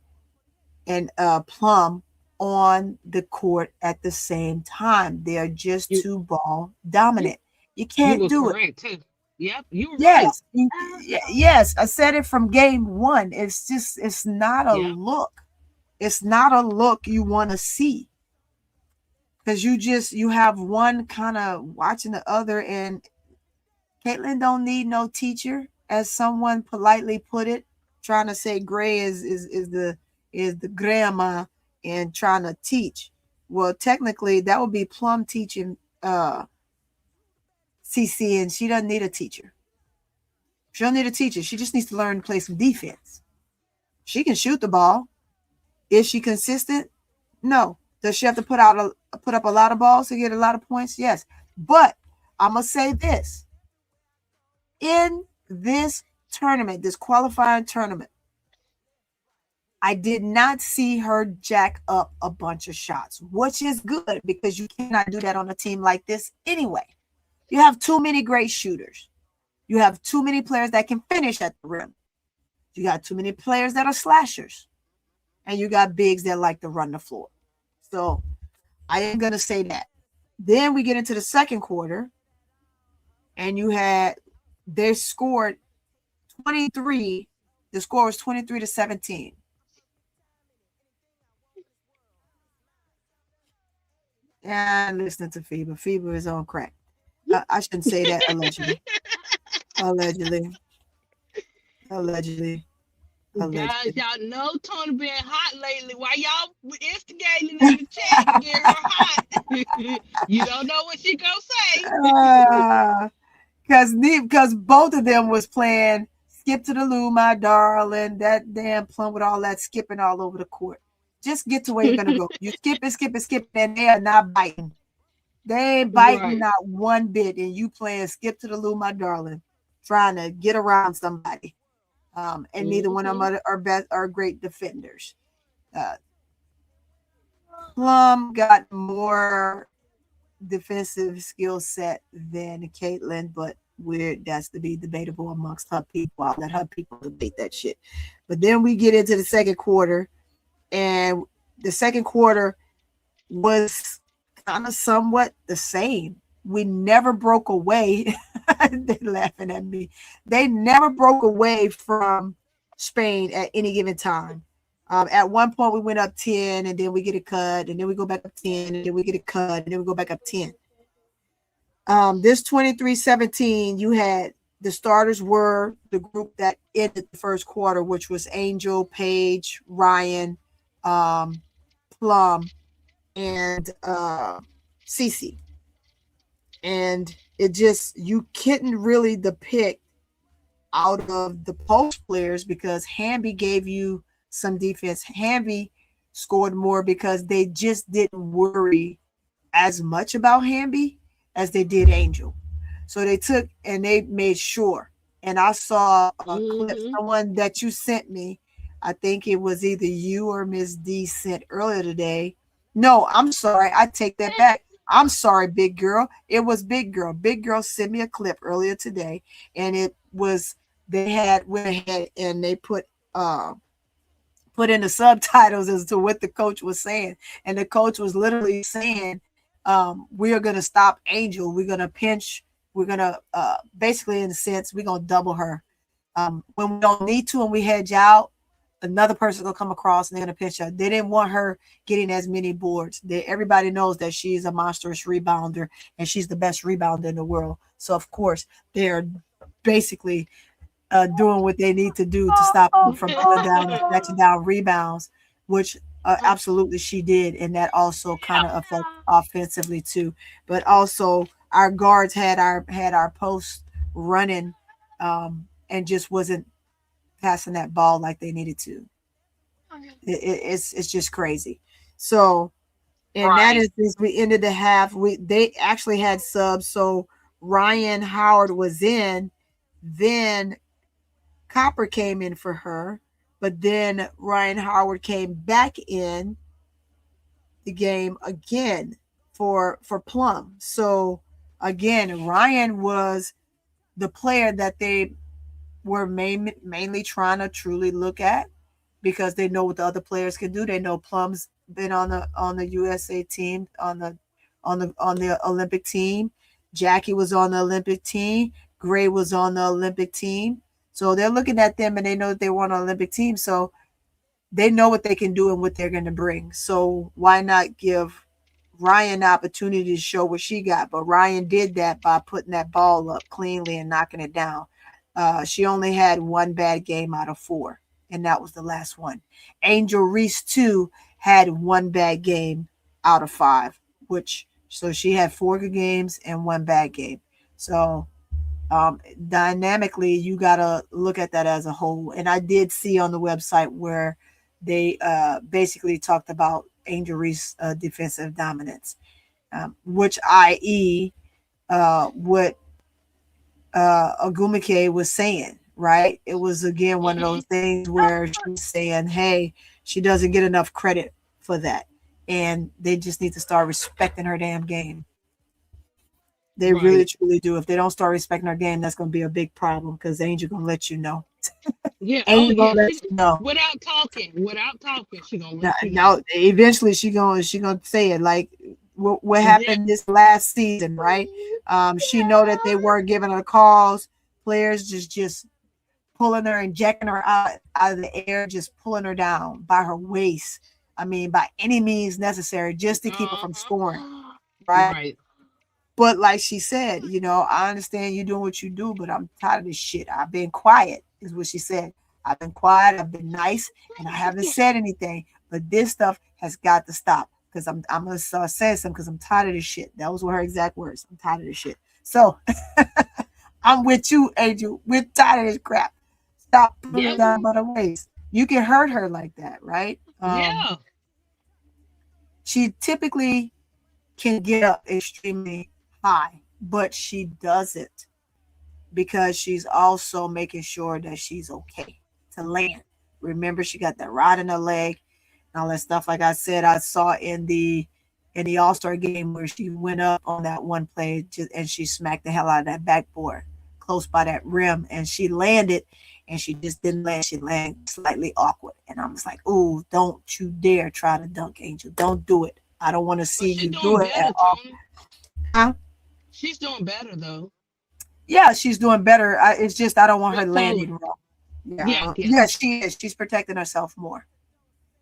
Plum on the court at the same time. They are just too ball dominant. You can't do it. Too. Yep, you were yes, right. Yes, I said it from game 1. It's not a look. It's not a look you want to see. because you have one kind of watching the other, and Caitlin don't need no teacher, as someone politely put it, trying to say Gray is the grandma and trying to teach. Well, technically that would be Plum teaching CC, and she doesn't need a teacher. She don't need a teacher. She just needs to learn to play some defense. She can shoot the ball. Is she consistent? No. Does she have to put up a lot of balls to get a lot of points? Yes. But I'm gonna say this. In this tournament, this qualifying tournament, I did not see her jack up a bunch of shots, which is good because you cannot do that on a team like this anyway. You have too many great shooters. You have too many players that can finish at the rim. You got too many players that are slashers. And you got bigs that like to run the floor. So I am going to say that. Then we get into the second quarter, and they scored 23. The score was 23-17. And listening to FIBA. FIBA is on crack. I shouldn't say that allegedly. Allegedly. Guys, y'all know Tony been hot lately. Why y'all instigating in the chat to get her hot? You don't know what she gonna say. Because both of them was playing Skip to the Loo, my darling. That damn Plum with all that skipping all over the court. Just get to where you're gonna go. You skip, and they are not biting. They ain't biting not one bit, and you playing Skip to the Loo, my darling, trying to get around somebody. And neither one of them are great defenders. Plum got more defensive skill set than Caitlin, but that's to be debatable amongst her people. I'll let her people debate that shit. But then we get into the second quarter, and the second quarter was kind of somewhat the same. We never broke away. They're laughing at me. They never broke away from Spain at any given time. At one point, we went up 10, and then we get a cut, and then we go back up 10, and then we get a cut, and then we go back up 10. This 23-17, you had the starters were the group that ended the first quarter, which was Angel, Paige, Ryan, Plum, and Cece. And it just, you couldn't really depict out of the post players because Hamby gave you some defense. Hamby scored more because they just didn't worry as much about Hamby as they did Angel. So they took and they made sure. And I saw a clip, someone that you sent me. I think it was either you or Miss D sent earlier today. No, I'm sorry. I take that back. I'm sorry, Big Girl. It was Big Girl. Big Girl sent me a clip earlier today, and it was went ahead and they put in the subtitles as to what the coach was saying, and the coach was literally saying, "We are going to stop Angel. We're going to pinch. We're going to basically, in a sense, we're going to double her when we don't need to, and we hedge out. Another person will come across and they're going to pinch her. They didn't want her getting as many boards. Everybody knows that she's a monstrous rebounder, and she's the best rebounder in the world. So, of course, they're basically doing what they need to do to stop them from pulling down and snatching down rebounds, which absolutely she did. And that also kind of affected offensively too. But also our guards had our post running and just wasn't passing that ball like they needed to. It's just crazy. So in that instance, we ended the half. They actually had subs. So Ryan Howard was in, then Copper came in for her, but then Ryan Howard came back in the game again for Plum. So again, Ryan was the player that they were mainly trying to truly look at because they know what the other players can do. They know Plum's been on the USA team, on the Olympic team. Jackie was on the Olympic team. Gray was on the Olympic team. So they're looking at them and they know that they want an Olympic team. So they know what they can do and what they're going to bring. So why not give Ryan the opportunity to show what she got, but Ryan did that by putting that ball up cleanly and knocking it down. She only had one bad game out of 4, and that was the last one. Angel Reese too had one bad game out of 5, so she had 4 good games and one bad game. So dynamically, you gotta look at that as a whole. And I did see on the website where they basically talked about Angel Reese defensive dominance, which i.e. What Agumike was saying, right? It was again one of those things where she's saying, hey, she doesn't get enough credit for that. And they just need to start respecting her damn game. They really truly do. If they don't start respecting her game, that's gonna be a big problem because Angel gonna let you know. Yeah. Angel gonna let you know. Without talking, she gonna let you Now, know. eventually she gonna say it. Like what happened this last season, right? She know that they weren't giving her calls. Players just pulling her, injecting her out of the air, just pulling her down by her waist. I mean, by any means necessary, just to keep her from scoring, right? Right. But like she said, I understand you doing what you do, but I'm tired of this shit. I've been quiet, is what she said. I've been quiet, I've been nice, and I haven't said anything. But this stuff has got to stop because I'm gonna start saying something because I'm tired of this shit. That was her exact words. I'm tired of this shit. So I'm with you, Angel. We're tired of this crap. Stop pulling down by the waist. You can hurt her like that, right? Yeah. She typically can get up extremely high, but she doesn't because she's also making sure that she's okay to land. Remember, she got that rod in her leg and all that stuff. Like I said, I saw in the All-Star game where she went up on that one play and she smacked the hell out of that backboard close by that rim, and she landed, and she just didn't land. She landed slightly awkward, and I was like, "Ooh, don't you dare try to dunk, Angel! Don't do it. I don't want to see you do it at all." Huh? She's doing better though. Yeah, she's doing better. It's just I don't want her landing wrong. Yeah, she is. She's protecting herself more.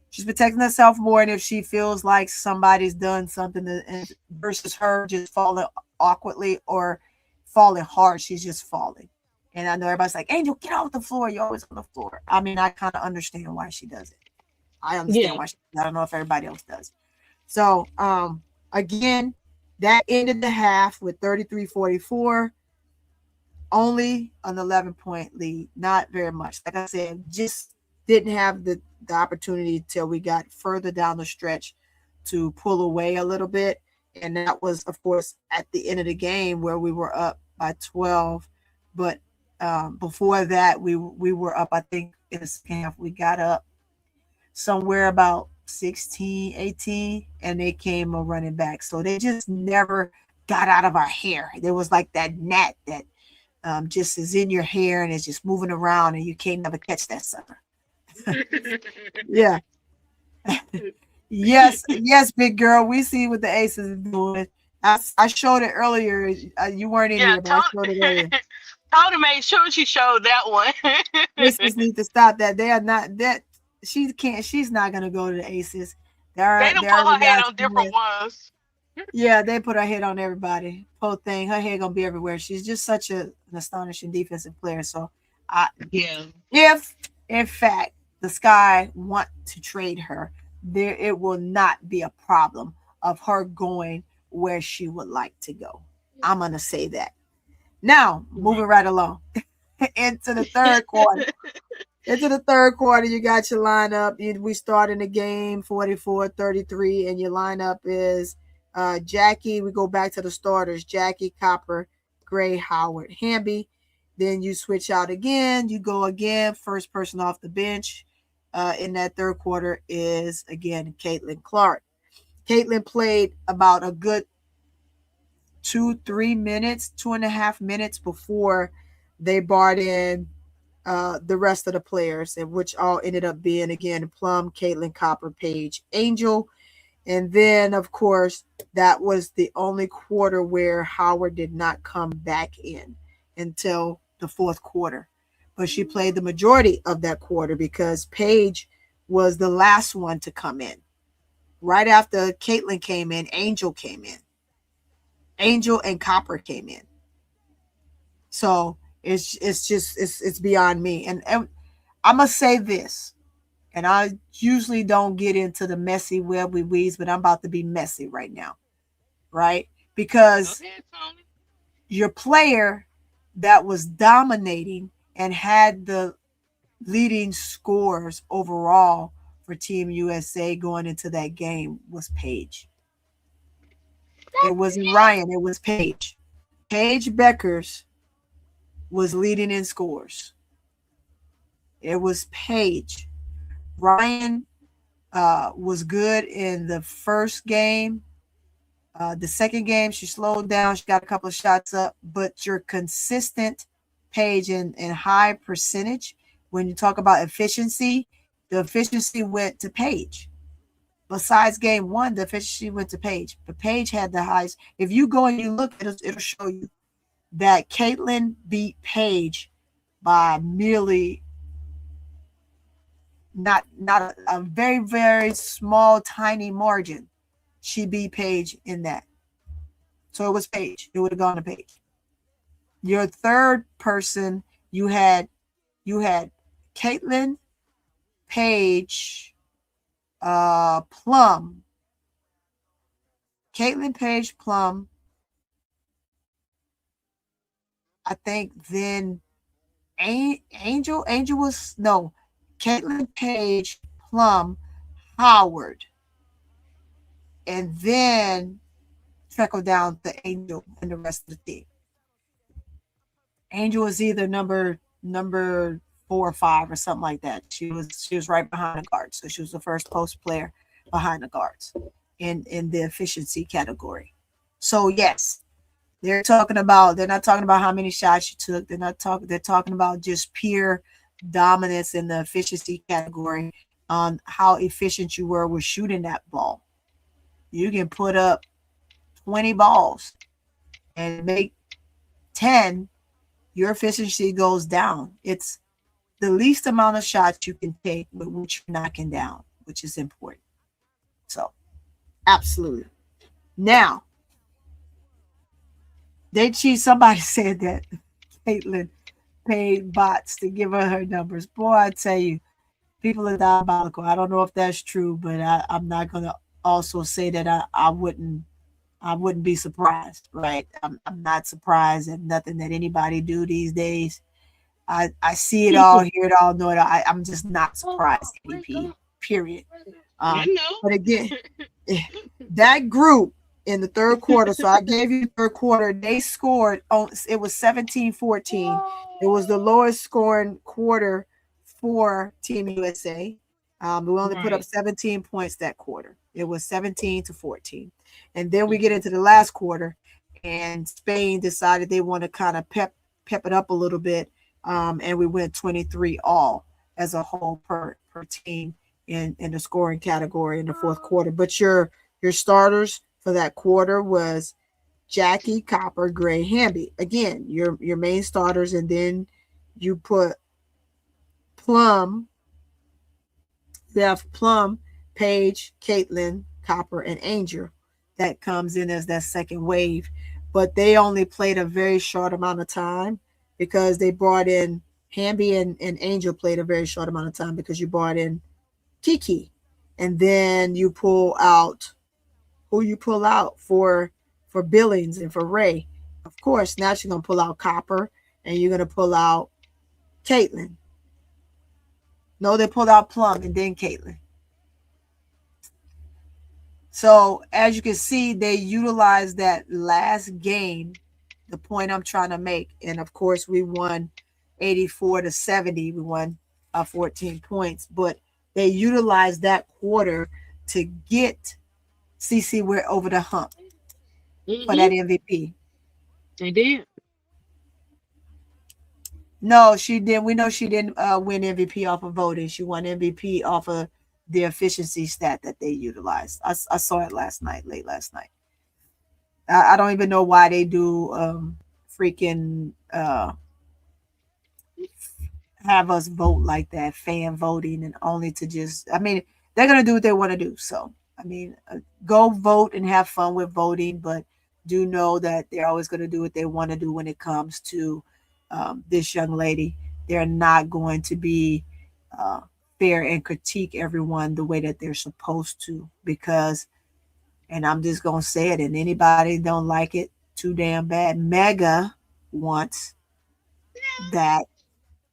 She's protecting herself more, and if she feels like somebody's done something versus her just falling awkwardly or falling hard, she's just falling. And I know everybody's like, Angel, get off the floor. You're always on the floor. I mean, I kind of understand why she does it. I understand why she does it. I don't know if everybody else does. So, again, that ended the half with 33-44. Only an 11-point lead. Not very much. Like I said, just didn't have the opportunity till we got further down the stretch to pull away a little bit. And that was, of course, at the end of the game where we were up by 12. But before that, we were up, I think, in the second half. We got up somewhere about 16, 18, and they came running back. So they just never got out of our hair. There was like that gnat that just is in your hair and is just moving around, and you can't never catch that sucker. Yeah. Yes, big girl. We see what the Aces is doing. I showed it earlier. You weren't in here, but I showed it earlier. Tony made sure she showed that one. Aces need to stop that. They are not that. She can't. She's not gonna go to the Aces. They don't put her head on different ones. Yeah, they put her head on everybody. Poor thing, her head gonna be everywhere. She's just such an astonishing defensive player. So, if in fact the Sky want to trade her, it will not be a problem of her going where she would like to go. I'm gonna say that. Now, moving right along into the third quarter. Into the third quarter, you got your lineup. We start in the game 44-33, and your lineup is Jackie. We go back to the starters: Jackie, Copper, Gray, Howard, Hamby. Then you switch out again. You go again. First person off the bench in that third quarter is again Caitlin Clark. Caitlin played about a good 2.5 minutes before they brought in the rest of the players, and which all ended up being again Plum, Caitlin, Copper, Paige, Angel. And then, of course, that was the only quarter where Howard did not come back in until the fourth quarter. But she played the majority of that quarter because Paige was the last one to come in. Right after Caitlin came in, Angel came in. Angel and Copper came in. So it's beyond me. And I must say this, and I usually don't get into the messy web we weeds, but I'm about to be messy right now, right? Because Go ahead, Tony. your player that was dominating and had the leading scores overall for Team USA going into that game was Paige. It wasn't Ryan, it was Paige. Paige Beckers was leading in scores. It was Paige. Ryan was good in the first game. The second game, she slowed down. She got a couple of shots up, but your consistent Paige and high percentage, when you talk about efficiency, the efficiency went to Paige. Besides game one, the efficiency went to Paige. But Paige had the highest. If you go and you look, it'll show you that Caitlin beat Paige by merely not a very, very small, tiny margin. She beat Paige in that. So it was Paige. It would have gone to Paige. Your third person, you had Caitlin, Paige, Plum. Caitlin, Paige, Plum. I think then Angel was no. Caitlin, Paige, Plum, Howard, and then trickle down to Angel and the rest of the team. Angel was either number 4 or 5 or something like that. She was right behind the guards, so she was the first post player behind the guards in the efficiency category. So yes, they're not talking about how many shots you took. They're talking about just pure dominance in the efficiency category on how efficient you were with shooting that ball. You can put up 20 balls and make 10, your efficiency goes down. It's the least amount of shots you can take with which you're knocking down, which is important. So, absolutely. Now, somebody said that Caitlin paid bots to give her numbers. Boy, I tell you, people are diabolical. I don't know if that's true, but I'm not going to also say that I wouldn't be surprised, right? I'm not surprised at nothing that anybody do these days. I see it all, hear it all, know it all. I'm just not surprised, ADP, period. But again, that group in the third quarter, so I gave you the third quarter, they scored, it was 17-14. It was the lowest scoring quarter for Team USA. We only put up 17 points that quarter. It was 17-14. And then we get into the last quarter, and Spain decided they want to kind of pep it up a little bit. And we went 23 all as a whole per team in the scoring category in the fourth quarter. But your starters for that quarter was Jackie, Copper, Gray, Hamby. Again, your main starters, and then you put Plum. You have Plum, Paige, Caitlin, Copper, and Angel. That comes in as that second wave. But they only played a very short amount of time because they brought in Hamby and Angel played a very short amount of time because you brought in Kiki. And then you pull out who you pull out for Billings and for Ray. Of course, now you're going to pull out Copper and you're going to pull out Caitlin. No, they pulled out Plum and then Caitlin. So as you can see, they utilized that last game, the point I'm trying to make. And of course, we won 84-70. We won 14 points, but they utilized that quarter to get CC Ware over the hump for that MVP. They did. No, she didn't. We know she didn't win MVP off of voting. She won MVP off of the efficiency stat that they utilized. I saw it late last night. I don't even know why they do freaking have us vote like that, fan voting, and only to just, I mean, they're going to do what they want to do. So I mean, go vote and have fun with voting, but do know that they're always going to do what they want to do when it comes to this young lady. They're not going to be uh, fair and critique everyone the way that they're supposed to because, and I'm just going to say it, and anybody don't like it too damn bad. Mega wants that.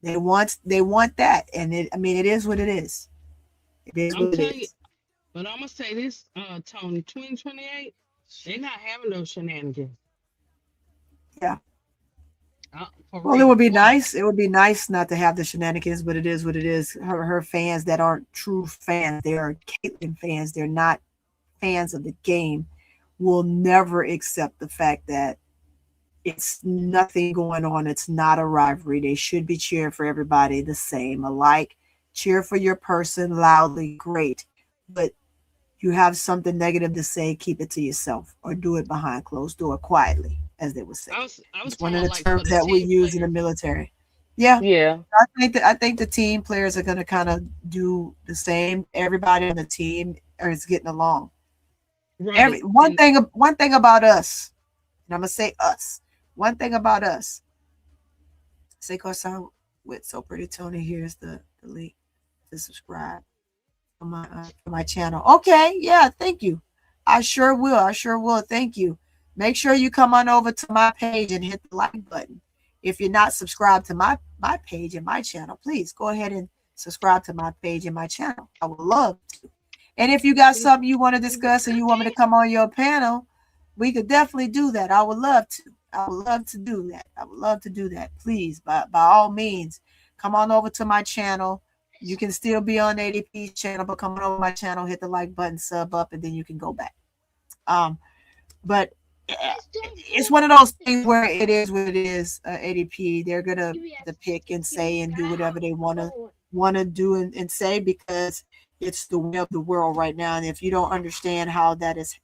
They want that, and I mean, it is what it is. It is I'm what it telling you, is. but I'm gonna say this, Tony, 2028, they not having those shenanigans. Yeah. For Well, it real. would be Why? nice. It would be nice not to have the shenanigans, but it is what it is. Her fans that aren't true fans, they are Caitlyn fans. They're not fans of the game. Will never accept the fact that it's nothing going on. It's not a rivalry. They should be cheering for everybody the same alike. Cheer for your person loudly, great. But you have something negative to say, keep it to yourself or do it behind closed door quietly, as they would say. I was It's one talking of about the like for terms the that we team use in the players. military. Yeah, Yeah. I think the team players are going to kind of do the same. Everybody on the team is getting along. Every Right. one And thing one thing about us, and I'm gonna say us. One thing about us. Say Corsan with So Pretty Tony. Here's the link to subscribe to my channel. Okay, yeah, thank you. I sure will. I sure will. Thank you. Make sure you come on over to my page and hit the like button. If you're not subscribed to my page and my channel, please go ahead and subscribe to my page and my channel. I would love to. And if you got something you want to discuss and you want me to come on your panel, we could definitely do that. I would love to. I would love to do that. I would love to do that. Please, by all means, come on over to my channel. You can still be on ADP's channel, but come on over my channel, hit the like button, sub up, and then you can go back. But it's one of those things where it is what it is. ADP, they're gonna pick and say and do whatever they wanna do and say because it's the way of the world right now. And if you don't understand how that is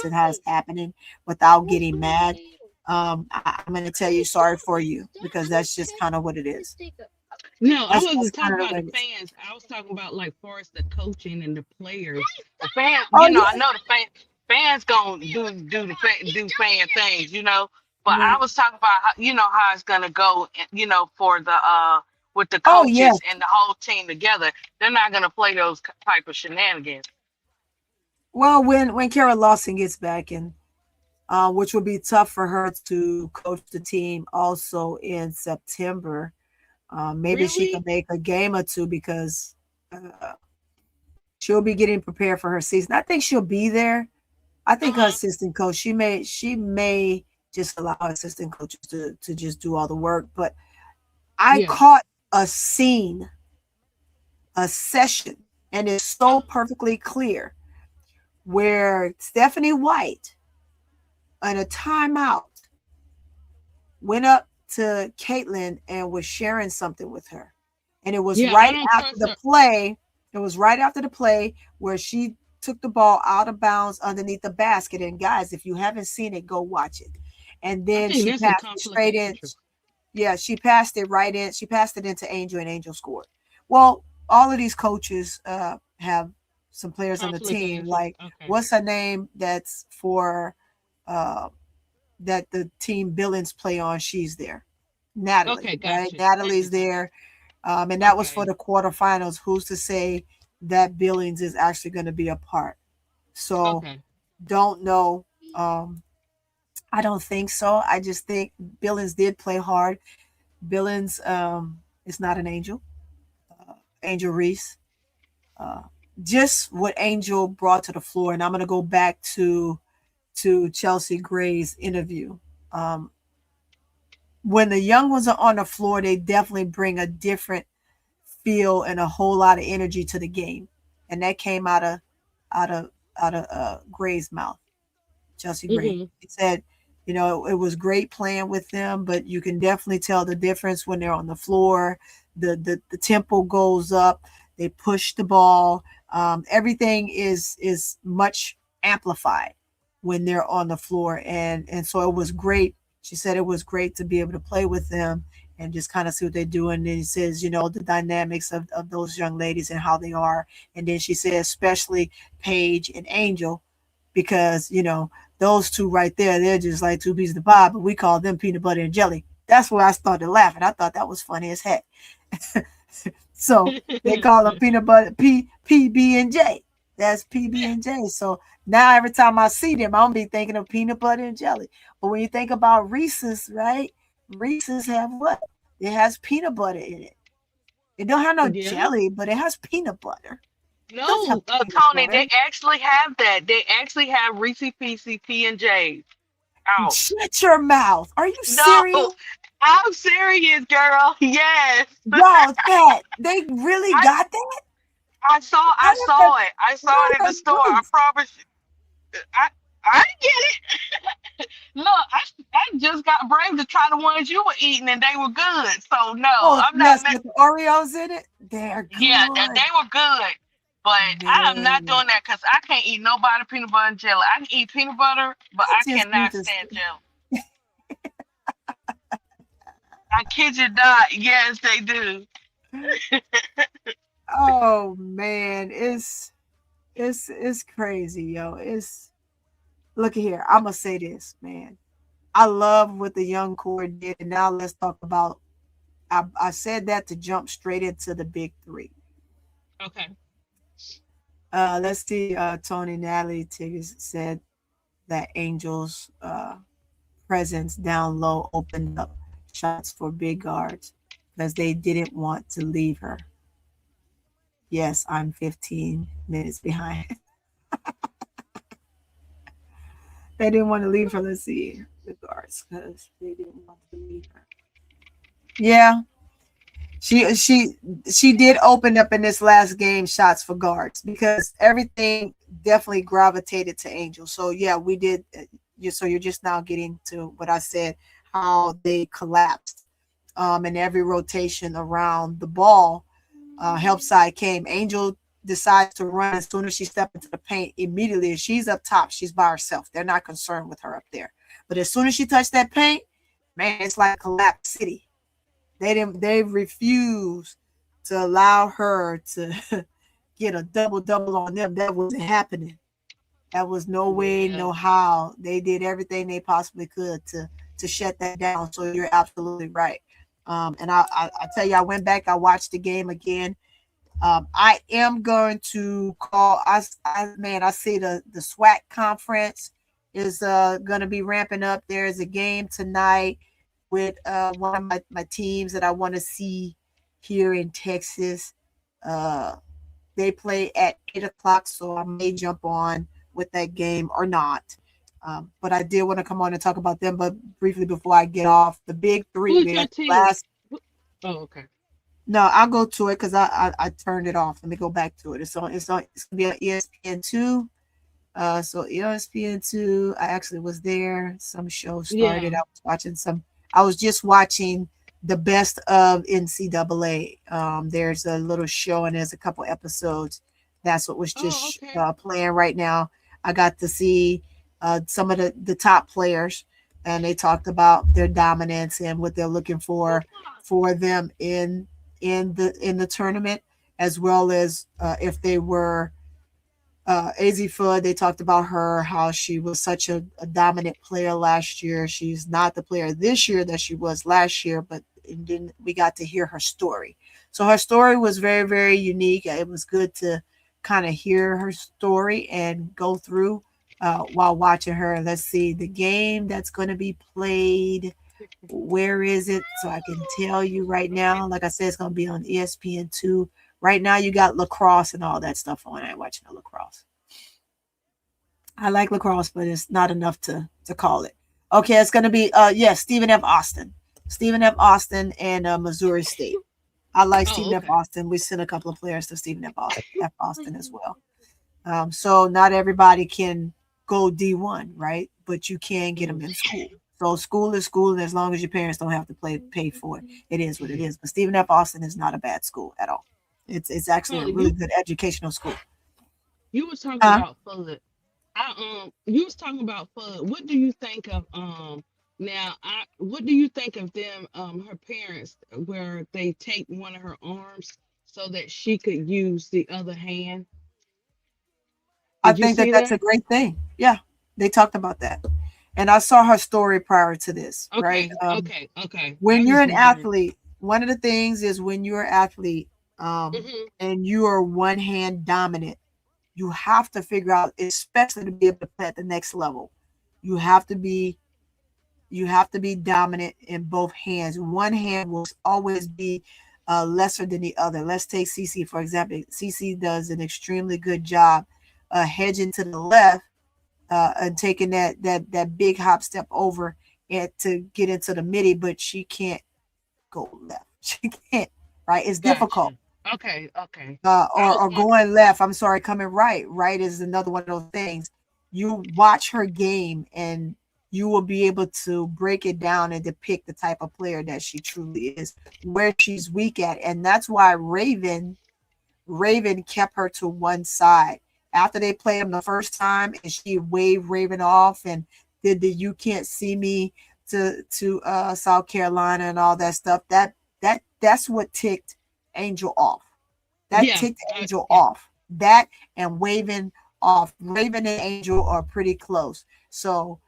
and how it's happening without getting mad, I'm gonna tell you sorry for you because that's just kind of what it is. no, I That's wasn't kind talking of the about way the it is. fans. I was talking about like far as the coaching and the players. The fans, Oh I yeah, know the fans gonna do fan things, But I right. was talking about how it's gonna go, for the with the Oh yeah. coaches and the whole team together. They're not gonna play those type of shenanigans. Well, when Kara Lawson gets back and which would be tough for her to coach the team also in September. Maybe she can Really? make a game or two because uh, she'll be getting prepared for her season. I think she'll be there. I Uh think her huh. assistant coach, she may just allow her assistant coaches to just do all the work. But I Yeah. caught a scene, a session, and it's Uh, so perfectly clear where Stephanie White in a timeout went up to Caitlin and was sharing something with her. And it was yeah, I right don't after trust the her. play. It was right after the play where she took the ball out of bounds underneath the basket. And guys, if you haven't seen it, go watch it. And I then think she that's a passed it conflict of straight in. interest. Yeah, she passed it right in. She passed it into Angel, and Angel scored. Well, all of these coaches have some players on the Conflict of team. interest. Like, Okay. what's her name? That's for uh, that the team Billings play on. She's there. Natalie, Okay, right? got you. Thank Natalie's you, Tony. there. And that was for Okay. the quarterfinals. Who's to say that Billings is actually going to be a part? So Okay. don't know. I don't think so. I just think Billings did play hard. Billings is not an angel. Angel Reese. Uh, just what Angel brought to the floor, and I'm going to go back to Chelsea Gray's interview. Um, when the young ones are on the floor, they definitely bring a different feel and a whole lot of energy to the game, and that came out of Gray's mouth. Chelsea Gray. Hmm. He said, it was great playing with them, but you can definitely tell the difference when they're on the floor. The tempo goes up. They push the ball. Everything is much amplified when they're on the floor, and so it was great. She said it was great to be able to play with them and just kind of see what they're doing. And he says, the dynamics of those young ladies and how they are. And then she says, especially Paige and Angel, because, those two right there, they're just like two pieces of pie, but we call them peanut butter and jelly. That's where I started laughing. I thought that was funny as heck. So they call them peanut butter PB and J. That's PB and J. So now every time I see them, I'm be thinking of peanut butter and jelly. But when you think about Reese's, right? Reese's have what? It has peanut butter in it. It don't have no jelly, but it has peanut butter. No, Tony, they actually have that. They actually have Reese's Pieces P&J out. Shut your mouth. Are you No, serious? I'm serious, girl. Yes. Wow, they really got that? I saw it. I saw it in the store. I promise you. I get it. Look, I just got brave to try the ones you were eating, and they were good. So no, I'm not. With the Oreos in it. They're good. Yeah, they were good. But I am not doing that because I can't eat nobody peanut butter and jelly. I can eat peanut butter, but I cannot stand jelly. I kid you not. Yes, they do. Oh man, it's crazy, yo. Look here. I'm gonna say this, man. I love what the young core did, and now let's talk about. I said that to jump straight into the big three. Okay. Let's see. Tony Natalie Tiggers said that Angel's presence down low opened up shots for big guards because they didn't want to leave her. Yes, I'm 15 minutes behind. They didn't want to leave her. Let's see the guards because they didn't want to leave her. Yeah, she did open up in this last game shots for guards because everything definitely gravitated to Angel. So yeah, we did. So you're just now getting to what I said, how they collapsed, and every rotation around the ball, help side came. Angel decides to run as soon as she steps into the paint. Immediately, she's up top. She's by herself. They're not concerned with her up there. But as soon as she touched that paint, man, it's like collapse city. They refused to allow her to get a double on them. That wasn't happening. That was no way, no how. They did everything they possibly could to shut that down. So you're absolutely right. And I tell you, I went back, I watched the game again. I am going to call. I see the SWAC conference is going to be ramping up. There's a game tonight with one of my teams that I want to see here in Texas. They play at 8:00, so I may jump on with that game or not. But I did want to come on and talk about them. But briefly before I get off, the big three. Oh, okay. No, I'll go to it because I turned it off. Let me go back to it. It's gonna be on ESPN2. So ESPN2. I actually was there. Some show started. Yeah. I was just watching the best of NCAA. There's a little show and there's a couple episodes. That's what was just playing right now. I got to see some of the top players, and they talked about their dominance and what they're looking for them in the tournament, as well as if they were AZ Fudd. They talked about her, how she was such a dominant player last year. She's not the player this year that she was last year, but then we got to hear her story. So her story was very, very unique. It was good to kind of hear her story and go through while watching her. Let's see the game that's going to be played. Where is it? So I can tell you right now. Like I said, it's going to be on ESPN2. Right now, you got lacrosse and all that stuff on. I ain't watching no lacrosse. I like lacrosse, but it's not enough to call it. Okay, it's going to be, Stephen F. Austin. Stephen F. Austin and Missouri State. I like Stephen F. Austin. We sent a couple of players to Stephen F. Austin as well. So not everybody can go D1, right? But you can get them in school. So school is school, and as long as your parents don't have to pay for it, it is what it is. But Stephen F. Austin is not a bad school at all. It's actually a really good educational school. You was talking about FUD. You was talking about FUD. What do you think of Now, what do you think of them, her parents, where they take one of her arms so that she could use the other hand? I Did you think that see that's a that? great thing. Yeah, they talked about that, and I saw her story prior to this. Right, Okay, okay, okay. I when you're was an wondering. athlete, one of the things is when you're an athlete, Hmm. and you are one hand dominant, you have to figure out, especially to be able to play at the next level, you have to be dominant in both hands. One hand will always be lesser than the other. Let's take CC for example. CC does an extremely good job hedging to the left and taking that big hop step over and to get into the midi, but she can't go left. She can't. Right? It's difficult. Gotcha. Okay, okay. I Or was wondering. going left. I'm sorry, coming right. Right is another one of those things. You watch her game and you will be able to break it down and depict the type of player that she truly is, where she's weak at. And that's why Raven kept her to one side. After they played him the first time and she waved Raven off and did the "you can't see me" to South Carolina and all that stuff. That's what ticked Angel off. That Yeah, ticked Angel yeah. off. That and waving off. Raven and Angel are pretty close. So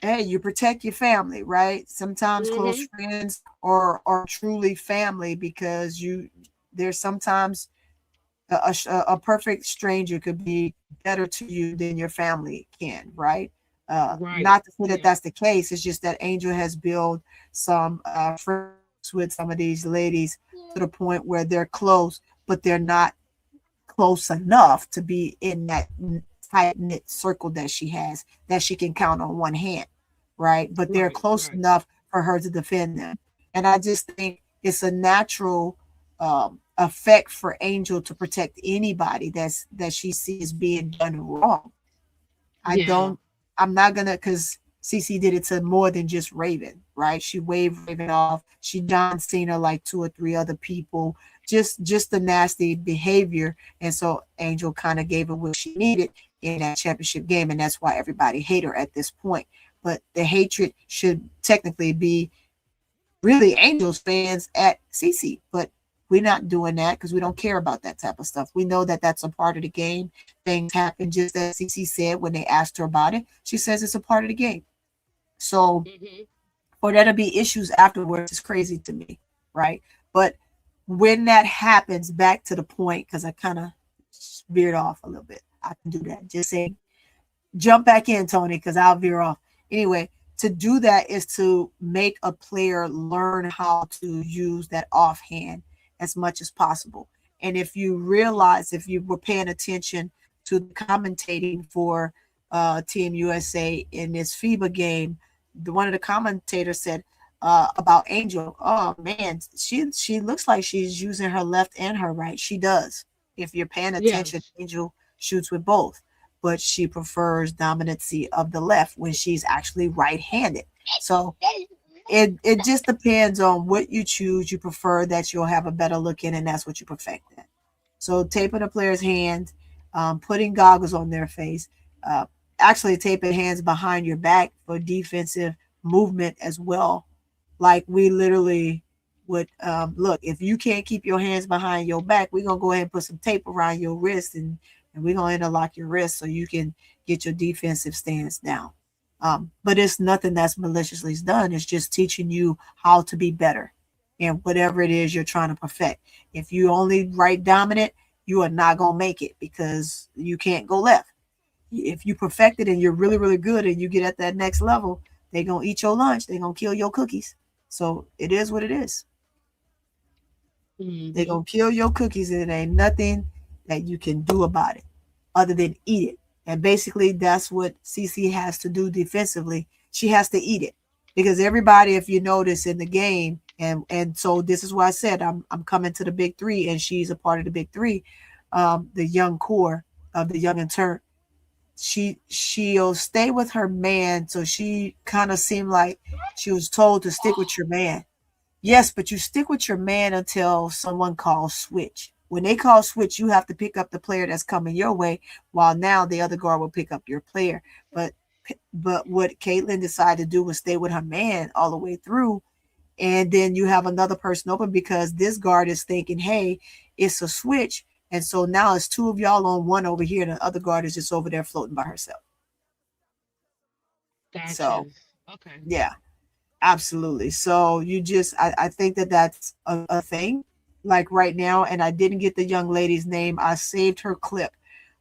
hey, you protect your family, right? Sometimes close Hmm. friends are truly family because there's sometimes a perfect stranger could be better to you than your family can, right? Right. Not to say that Yeah. that's the case. It's just that Angel has built some friendships with some of these ladies to the point where they're close, but they're not close enough to be in that tight knit circle that she has that she can count on one hand, right? But they're Right. close Right. enough for her to defend them. And I just think it's a natural effect for Angel to protect anybody that she sees being done wrong. I Yeah. don't, I'm not gonna, because Cece did it to more than just Raven, right? She waved Raven off. She John Cena like two or three other people. Just the nasty behavior, and so Angel kind of gave her what she needed in that championship game, and that's why everybody hate her at this point. But the hatred should technically be really Angels fans at CC, but we're not doing that because we don't care about that type of stuff. We know that that's a part of the game. Things happen just as CC said when they asked her about it. She says it's a part of the game. So Hmm. for there to be issues afterwards is crazy to me, right? But when that happens, back to the point, because I kind of veered off a little bit. I can do that. Just say jump back in, Tony, because I'll veer off. Anyway, to do that is to make a player learn how to use that offhand as much as possible. And if you realize, if you were paying attention to the commentating for Team USA in this FIBA game, one of the commentators said about Angel, oh man, she looks like she's using her left and her right. She does. If you're paying attention, Yes. Angel shoots with both, but she prefers dominancy of the left when she's actually right-handed. So it just depends on what you choose. You prefer that you'll have a better look in, and that's what you perfect at. So taping a player's hand, putting goggles on their face, uh, actually taping hands behind your back for defensive movement as well. Like we literally would look, if you can't keep your hands behind your back, we're gonna go ahead and put some tape around your wrist and we're gonna interlock your wrist so you can get your defensive stance down. But it's nothing that's maliciously done. It's just teaching you how to be better in whatever it is you're trying to perfect. If you only right dominant, you are not gonna make it because you can't go left. If you perfect it and you're really, really good and you get at that next level, they're gonna eat your lunch, they're gonna kill your cookies. So it is what it is. They're Hmm. gonna kill your cookies and it ain't nothing that you can do about it other than eat it. And basically that's what CC has to do defensively. She has to eat it. Because everybody, if you notice in the game, and so this is why I said I'm coming to the big three and she's a part of the big three, the young core of the young and turn. She'll stay with her man, so she kind of seemed like she was told to stick with your man. Yes, but you stick with your man until someone calls switch. When they call switch, you have to pick up the player that's coming your way, while now the other guard will pick up your player. But but what Caitlin decided to do was stay with her man all the way through. And then you have another person open because this guard is thinking, hey, it's a switch. And so now it's two of y'all on one over here, and the other guard is just over there floating by herself. Gotcha. So, Okay. yeah, absolutely. So you just, I think that that's a thing like right now. And I didn't get the young lady's name. I saved her clip.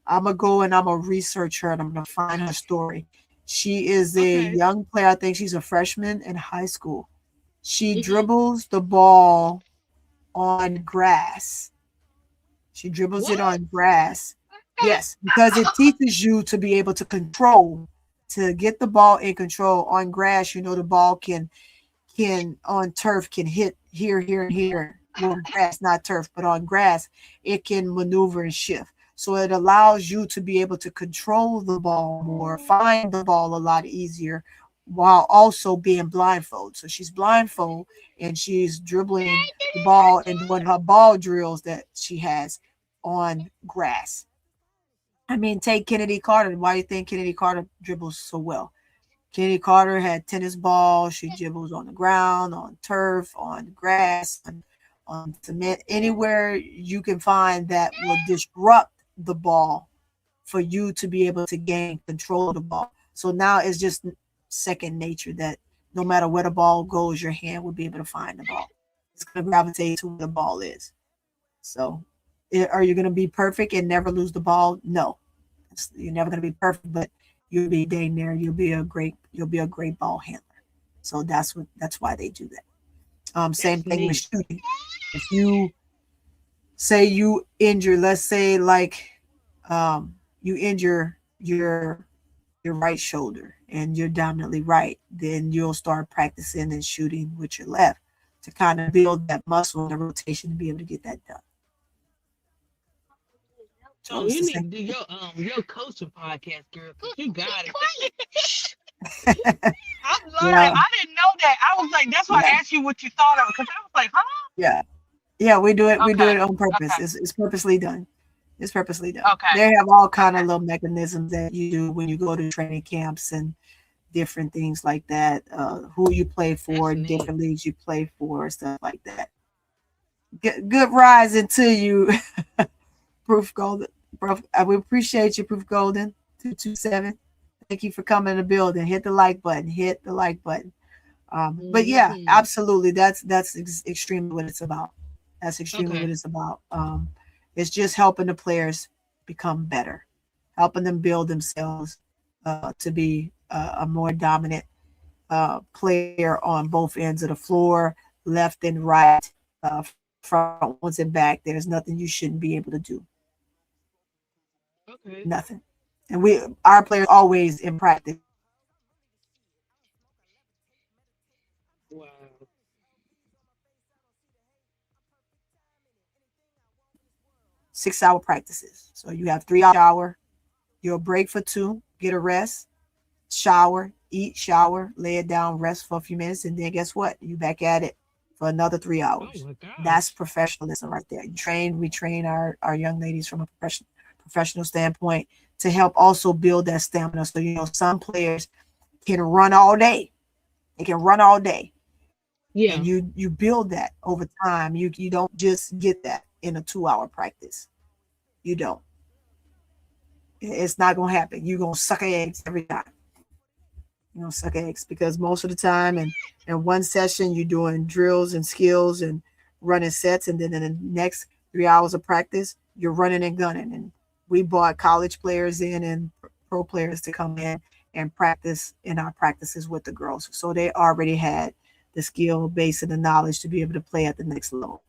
I'm going to go and I'm going to research her and I'm going to find her story. She is a Okay. young player. I think she's a freshman in high school. She Mhm. dribbles the ball on grass. She dribbles it What? on grass. Yes, because it teaches you to be able to control, to get the ball in control on grass. You know, the ball can on turf can hit here, here, and here. Well, grass, not turf, but on grass, it can maneuver and shift. So it allows you to be able to control the ball more, find the ball a lot easier, while also being blindfold. So she's blindfold and she's dribbling the ball and doing her ball drills that she has on grass. I mean, take Kennedy Carter. Why do you think Kennedy Carter dribbles so well? Kennedy Carter had tennis balls. She dribbles on the ground, on turf, on grass, on cement, anywhere you can find that will disrupt the ball for you to be able to gain control of the ball. So now it's just second nature that no matter where the ball goes, your hand will be able to find the ball. It's going to gravitate to where the ball is. So, are you going to be perfect and never lose the ball? No, you're never going to be perfect, but you'll be dang near. You'll be a great ball handler. So that's why they do that. Same That's thing with neat. shooting. If you say you injure, let's say like you injure your right shoulder and you're dominantly right, then you'll start practicing and shooting with your left to kind of build that muscle and the rotation to be able to get that done. So it's You the need same. to do your coaching podcast, girl, because you got it. I'm learning. Yeah, I didn't know that. I was like, that's why yeah, I asked you what you thought of, because I was like, huh? yeah, yeah. We do it. We do Okay. it on purpose. Okay. It's purposely done. It's purposely done. Okay. They have all kind Okay. of little mechanisms that you do when you go to training camps and different things like that. Who you play for, That's neat. different leagues you play for, stuff like that. Good rising to you, Proof Golden. Proof, we appreciate you, Proof Golden 227. Thank you for coming to the building. Hit the like button. Hit the like button. But yeah, Hmm. absolutely. That's extremely what it's about. That's extremely what Okay. it's about. It's just helping the players become better, helping them build themselves to be a more dominant player on both ends of the floor, left and right, front, once and back. There's nothing you shouldn't be able to do. Okay. Nothing. And our players always in practice. Wow. 6 hour practices. So you have 3 hour, you'll break for two, get a rest, shower, eat, shower, lay it down, rest for a few minutes, and then guess what? You back at it for another three Oh hours. my That's gosh. professionalism right there. We train our young ladies from a professional standpoint to help also build that stamina. So some players can run all day. They can run all day. And Yeah. you build that over time. You don't just get that in a 2 hour practice. You don't. It's not gonna happen. You're gonna suck eggs every time. Suck eggs because most of the time in one session you're doing drills and skills and running sets, and then in the next 3 hours of practice you're running and gunning. And we brought college players in and pro players to come in and practice in our practices with the girls, so they already had the skill base and the knowledge to be able to play at the next level.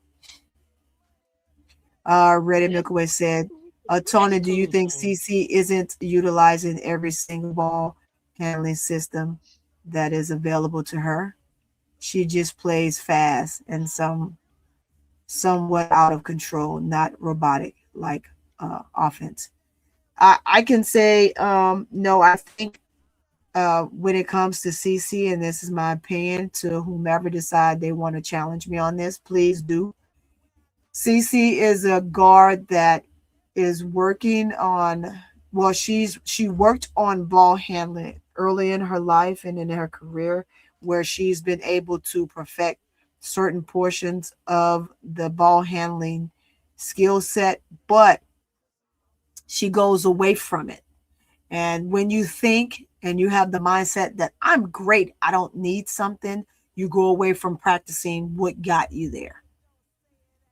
Reddit That's Milkaway said, that's Tony, do you cool, think Tony. CC isn't utilizing every single ball handling system that is available to her? She just plays fast and somewhat out of control, not robotic like offense. I can say no. I think when it comes to CC, and this is my opinion to whomever decide they want to challenge me on this, please do. CC is a guard that is working on. Well, she worked on ball handling early in her life and in her career where she's been able to perfect certain portions of the ball handling skill set, but she goes away from it. And when you think and you have the mindset that I'm great, I don't need something, you go away from practicing what got you there.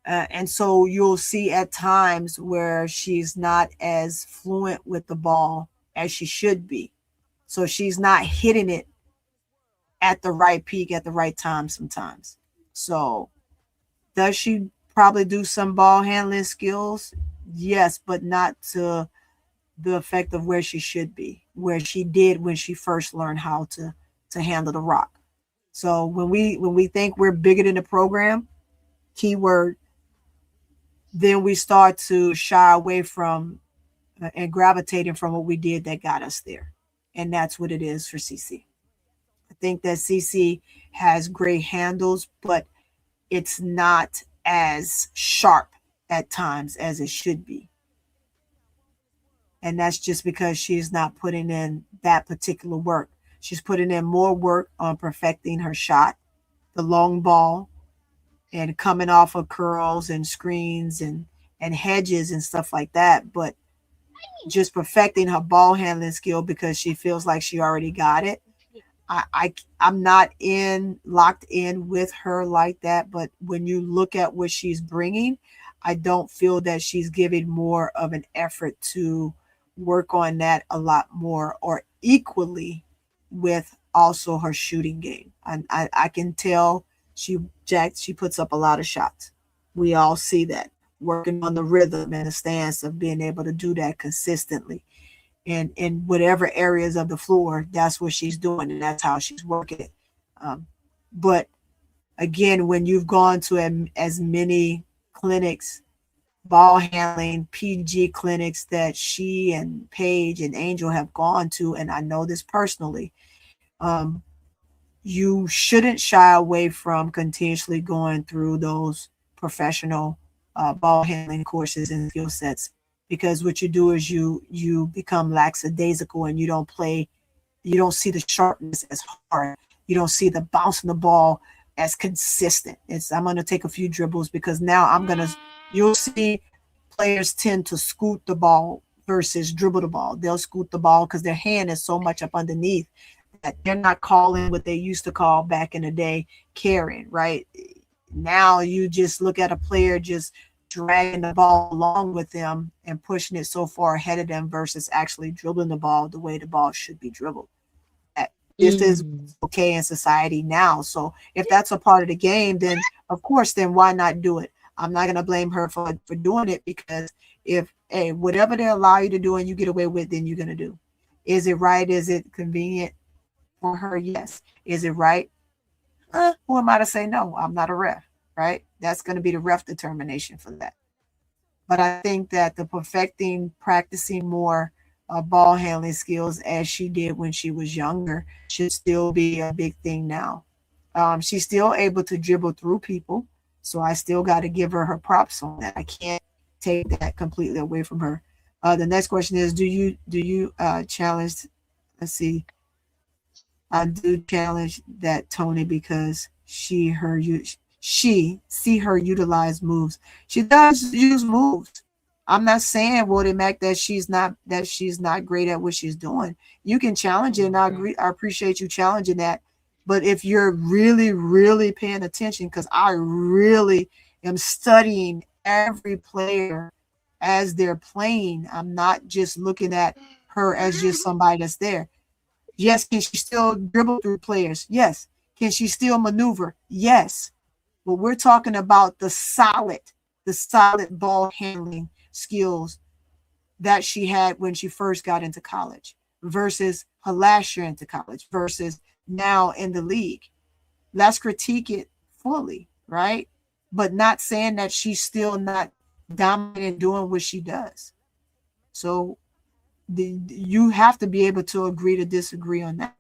And so you'll see at times where she's not as fluent with the ball as she should be. So she's not hitting it at the right peak at the right time sometimes. So does she probably do some ball handling skills? Yes, but not to the effect of where she should be, where she did when she first learned how to handle the rock. So when we think we're bigger than the program, keyword, then we start to shy away from and gravitating from what we did that got us there. And that's what it is for CC. I think that CC has great handles, but it's not as sharp at times as it should be. And that's just because she's not putting in that particular work. She's putting in more work on perfecting her shot, the long ball, and coming off of curls and screens and hedges and stuff like that. But just perfecting her ball handling skill because she feels like she already got it. I'm not locked in with her like that, but when you look at what she's bringing, I don't feel that she's giving more of an effort to work on that a lot more or equally with also her shooting game. I can tell she puts up a lot of shots. We all see that, working on the rhythm and the stance of being able to do that consistently. And in whatever areas of the floor, that's what she's doing, and that's how she's working it. But again, when you've gone to as many clinics, ball handling PG clinics that she and Paige and Angel have gone to, and I know this personally, you shouldn't shy away from continuously going through those professional ball handling courses and skill sets, because what you do is you become lackadaisical and you don't see the sharpness as hard, you don't see the bouncing the ball as consistent. I'm going to take a few dribbles because now you'll see players tend to scoot the ball versus dribble the ball. They'll scoot the ball because their hand is so much up underneath that they're not calling what they used to call back in the day carrying, right? Now you just look at a player just dragging the ball along with them and pushing it so far ahead of them versus actually dribbling the ball the way the ball should be dribbled. This is okay in society now. So if that's a part of the game, then of course, then why not do it? I'm not going to blame her for doing it, because if whatever they allow you to do and you get away with, then you're going to do. Is it right? Is it convenient for her? Yes. Is it right? Who am I to say no? I'm not a ref, right? That's going to be the ref determination for that. But I think that the practicing more ball handling skills as she did when she was younger should still be a big thing now. She's still able to dribble through people, so I still got to give her props on that. I can't take that completely away from her. The next question is, do you challenge? Let's see. I do challenge that, Tony, because she see her utilize moves. She does use moves. I'm not saying, Woody Mac, that she's not great at what she's doing. You can challenge it, and I agree. I appreciate you challenging that. But if you're really, really paying attention, because I really am studying every player as they're playing, I'm not just looking at her as just somebody that's there. Yes, can she still dribble through players? Yes. Can she still maneuver? Yes. But we're talking about the solid ball handling skills that she had when she first got into college versus her last year into college versus now in the league. Let's critique it fully, right? But not saying that she's still not dominant doing what she does. So you have to be able to agree to disagree on that.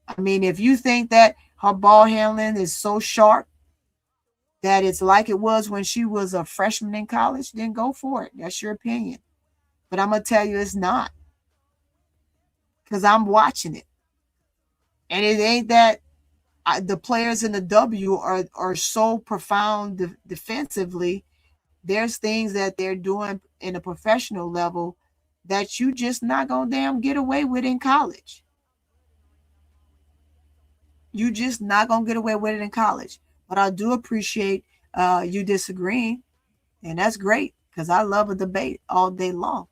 I mean, if you think that her ball handling is so sharp that it's like it was when she was a freshman in college, then go for it. That's your opinion. But I'm going to tell you it's not. because I'm watching it. And it ain't that the players in the W are so profound defensively. There's things that they're doing in a professional level that you just not gonna damn get away with in college. You just not gonna get away with it in college. But I do appreciate you disagreeing, and that's great because I love a debate all day long.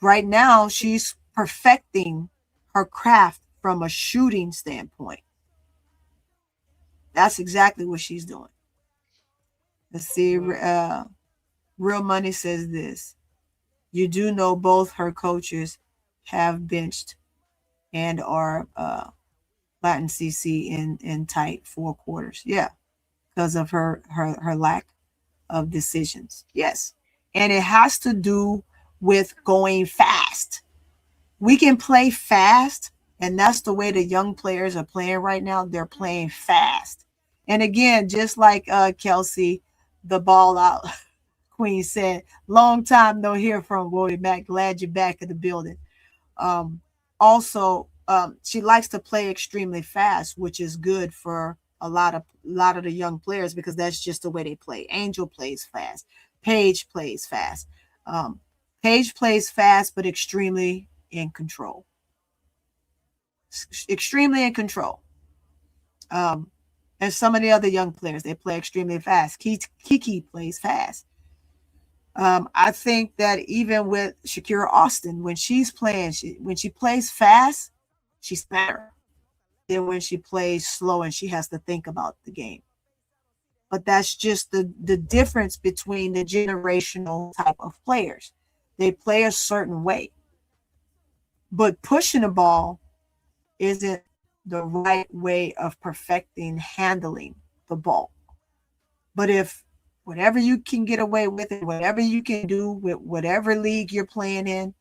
Right now, she's perfecting her craft from a shooting standpoint. That's exactly what she's doing. Let's see. Real Money says this. You do know both her coaches have benched and are Latin CC in tight 4 quarters. Yeah, because of her lack of decisions. Yes. And it has to do with going fast. We can play fast, and that's the way the young players are playing right now. They're playing fast. And again, just like Kelsey, the ball out queen said, long time no hear from Wody Mack. Glad you're back in the building. Also, she likes to play extremely fast, which is good for a lot of the young players because that's just the way they play. Angel plays fast. Paige plays fast. Paige plays fast, but extremely in control. Extremely in control. And some of the other young players, they play extremely fast. Kiki plays fast. I think that even with Shakira Austin, when she's playing, when she plays fast, she's better than when she plays slow and she has to think about the game. But that's just the difference between the generational type of players. They play a certain way. But pushing the ball isn't the right way of perfecting handling the ball. But if whatever you can get away with it, whatever you can do with whatever league you're playing in,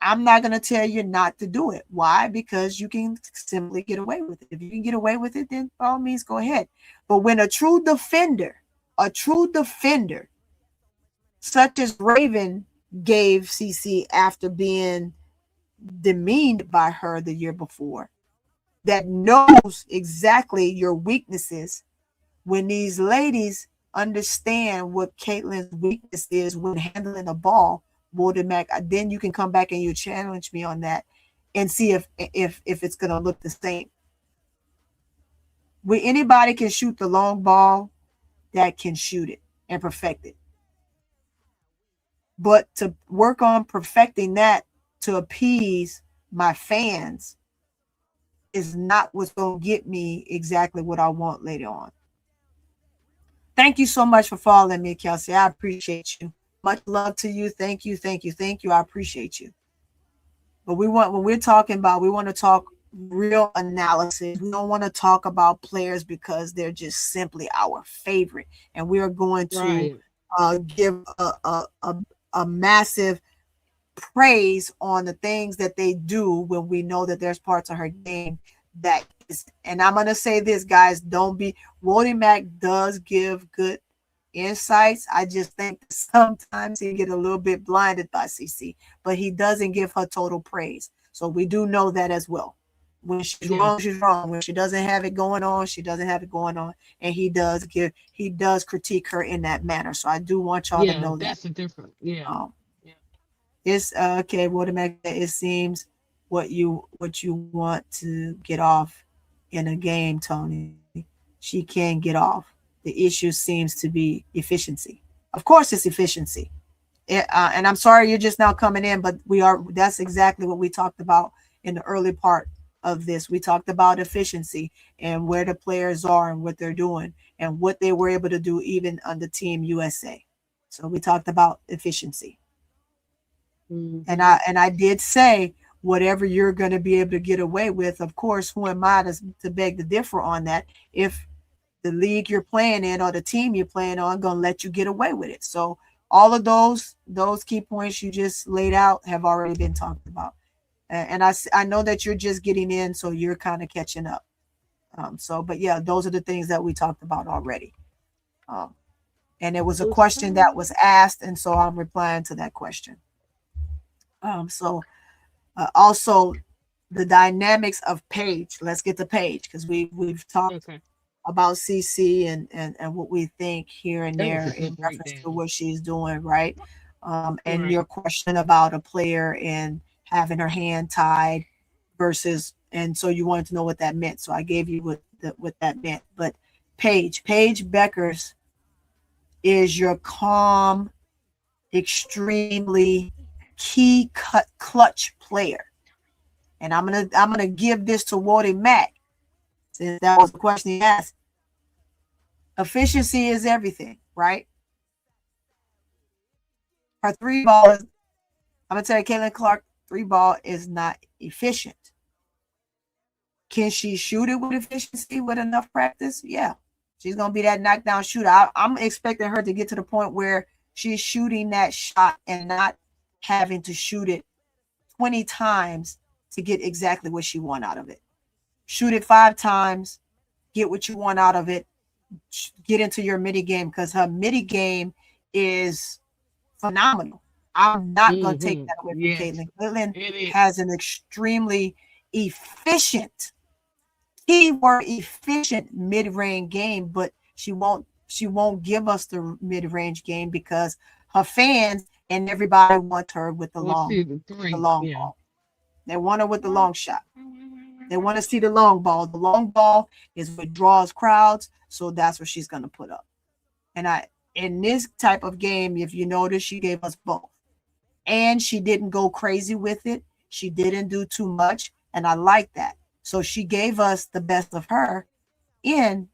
I'm not going to tell you not to do it. Why? Because you can simply get away with it. If you can get away with it, then by all means, go ahead. But when a true defender, such as Raven gave CC after being demeaned by her the year before, that knows exactly your weaknesses, when these ladies understand what Caitlin's weakness is when handling the ball, Wody Mack, then you can come back and you challenge me on that and see if it's going to look the same. When anybody can shoot the long ball, that can shoot it and perfect it. But to work on perfecting that to appease my fans is not what's going to get me exactly what I want later on. Thank you so much for following me, Kelsey. I appreciate you. Much love to you. Thank you. I appreciate you. But when we're talking about, we want to talk real analysis. We don't want to talk about players because they're just simply our favorite. And we are going to give a massive praise on the things that they do when we know that there's parts of her game that is, and I'm going to say this, guys, don't be, Wody Mack does give good insights. I just think that sometimes he get a little bit blinded by CC, but he doesn't give her total praise. So we do know that as well. When she's wrong, she's wrong. When she doesn't have it going on, she doesn't have it going on. And he does critique her in that manner. So I do want y'all to know that's that. A different, It's okay, Wody Mack, it seems what you want to get off in a game, Tony. She can get off. The issue seems to be efficiency. Of course, it's efficiency. And I'm sorry you're just now coming in, but that's exactly what we talked about in the early part of this. We talked about efficiency and where the players are and what they're doing and what they were able to do even on the Team USA. So we talked about efficiency. Mm-hmm. And I did say whatever you're going to be able to get away with. Of course, who am I to beg to differ on that? If the league you're playing in or the team you're playing on going to let you get away with it. So all of those key points you just laid out have already been talked about. And I know that you're just getting in, so you're kind of catching up. But yeah, those are the things that we talked about already. And it was a question that was asked, and so I'm replying to that question. So Also, the dynamics of Paige. Let's get to Paige because we've talked Okay. about CC and what we think here and That was there a good in reference to breakdown. what she's doing, right? And Right. your question about a player and having her hand tied versus, and so you wanted to know what that meant. So I gave you what that meant. But Paige Beckers is your calm, extremely key cut clutch player. And I'm gonna give this to Wody Mack since that was the question he asked. Efficiency is everything, right? Her three ball is, I'm gonna tell you, Caitlin Clark, three ball is not efficient. Can she shoot it with efficiency with enough practice? Yeah. She's gonna be that knockdown shooter. I'm expecting her to get to the point where she's shooting that shot and not having to shoot it 20 times to get exactly what she want out of it. Shoot it 5 times, get what you want out of it, get into your midi game because her midi game is phenomenal. I'm not going to take that away from Yes, Caitlin. Caitlin it is. has an extremely efficient, keyword efficient mid-range game, but she won't give us the mid-range game because her fans and everybody want her with the Let's see long the three. Yeah. ball. They want her with the long shot. They want to see the long ball. The long ball is what draws crowds, so that's what she's going to put up. And in this type of game, if you notice, she gave us both. And she didn't go crazy with it. She didn't do too much, and I like that. So she gave us the best of her in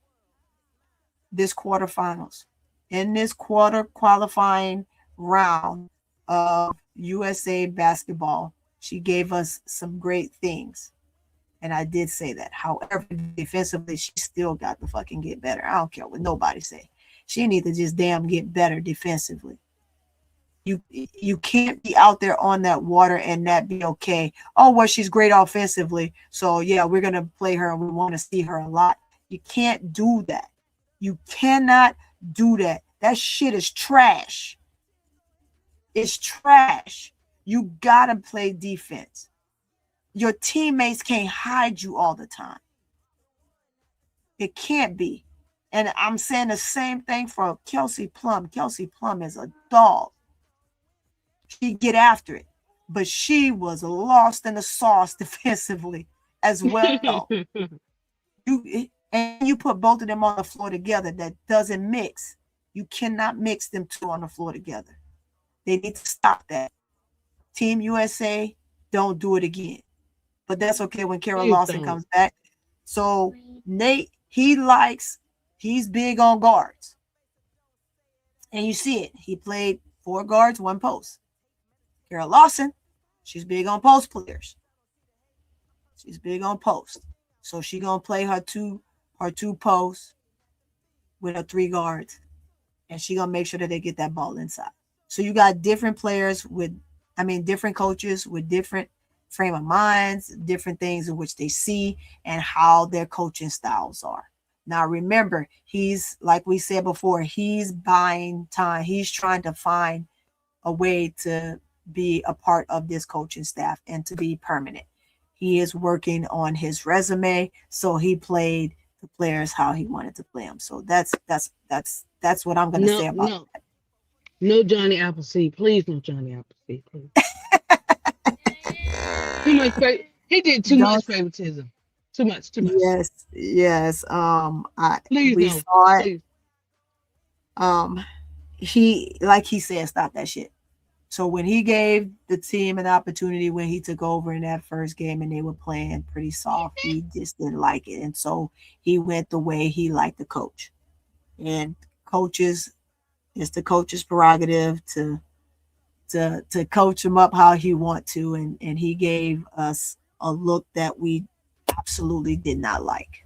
this quarterfinals, in this quarter qualifying round of USA basketball. She gave us some great things. And I did say that. However, defensively, she still got to fucking get better. I don't care what nobody say. She need to just damn get better defensively. You can't be out there on that water and that be okay. Oh, well, she's great offensively. So yeah, we're gonna play her and we want to see her a lot. You can't do that. You cannot do that. That shit is trash. It's trash. You gotta play defense. Your teammates can't hide you all the time. It can't be. And I'm saying the same thing for Kelsey Plum. Kelsey Plum is a dog. She get after it. But she was lost in the sauce defensively as well. You put both of them on the floor together. That doesn't mix. You cannot mix them two on the floor together. They need to stop that. Team USA, don't do it again. But that's okay when Kara Lawson comes back. So Nate, he's big on guards. And you see it. He played 4 guards, 1 post. Kara Lawson, she's big on post players. She's big on post. So she's gonna play her two posts with her 3 guards. And she's gonna make sure that they get that ball inside. So you got different players different coaches with different frame of minds, different things in which they see and how their coaching styles are. Now, remember, he's, like we said before, he's buying time. He's trying to find a way to be a part of this coaching staff and to be permanent. He is working on his resume, so he played the players how he wanted to play them. So that's what I'm going to say about that. No Johnny Appleseed, please. No Johnny Appleseed, please. Too much. He did too much favoritism. Too much. Yes. Please we no. saw it. Please. He, like he said, stop that shit. So when he gave the team an opportunity when he took over in that first game and they were playing pretty soft, he just didn't like it. And so he went the way he liked to coach. And it's the coach's prerogative to coach him up how he want to. And he gave us a look that we absolutely did not like.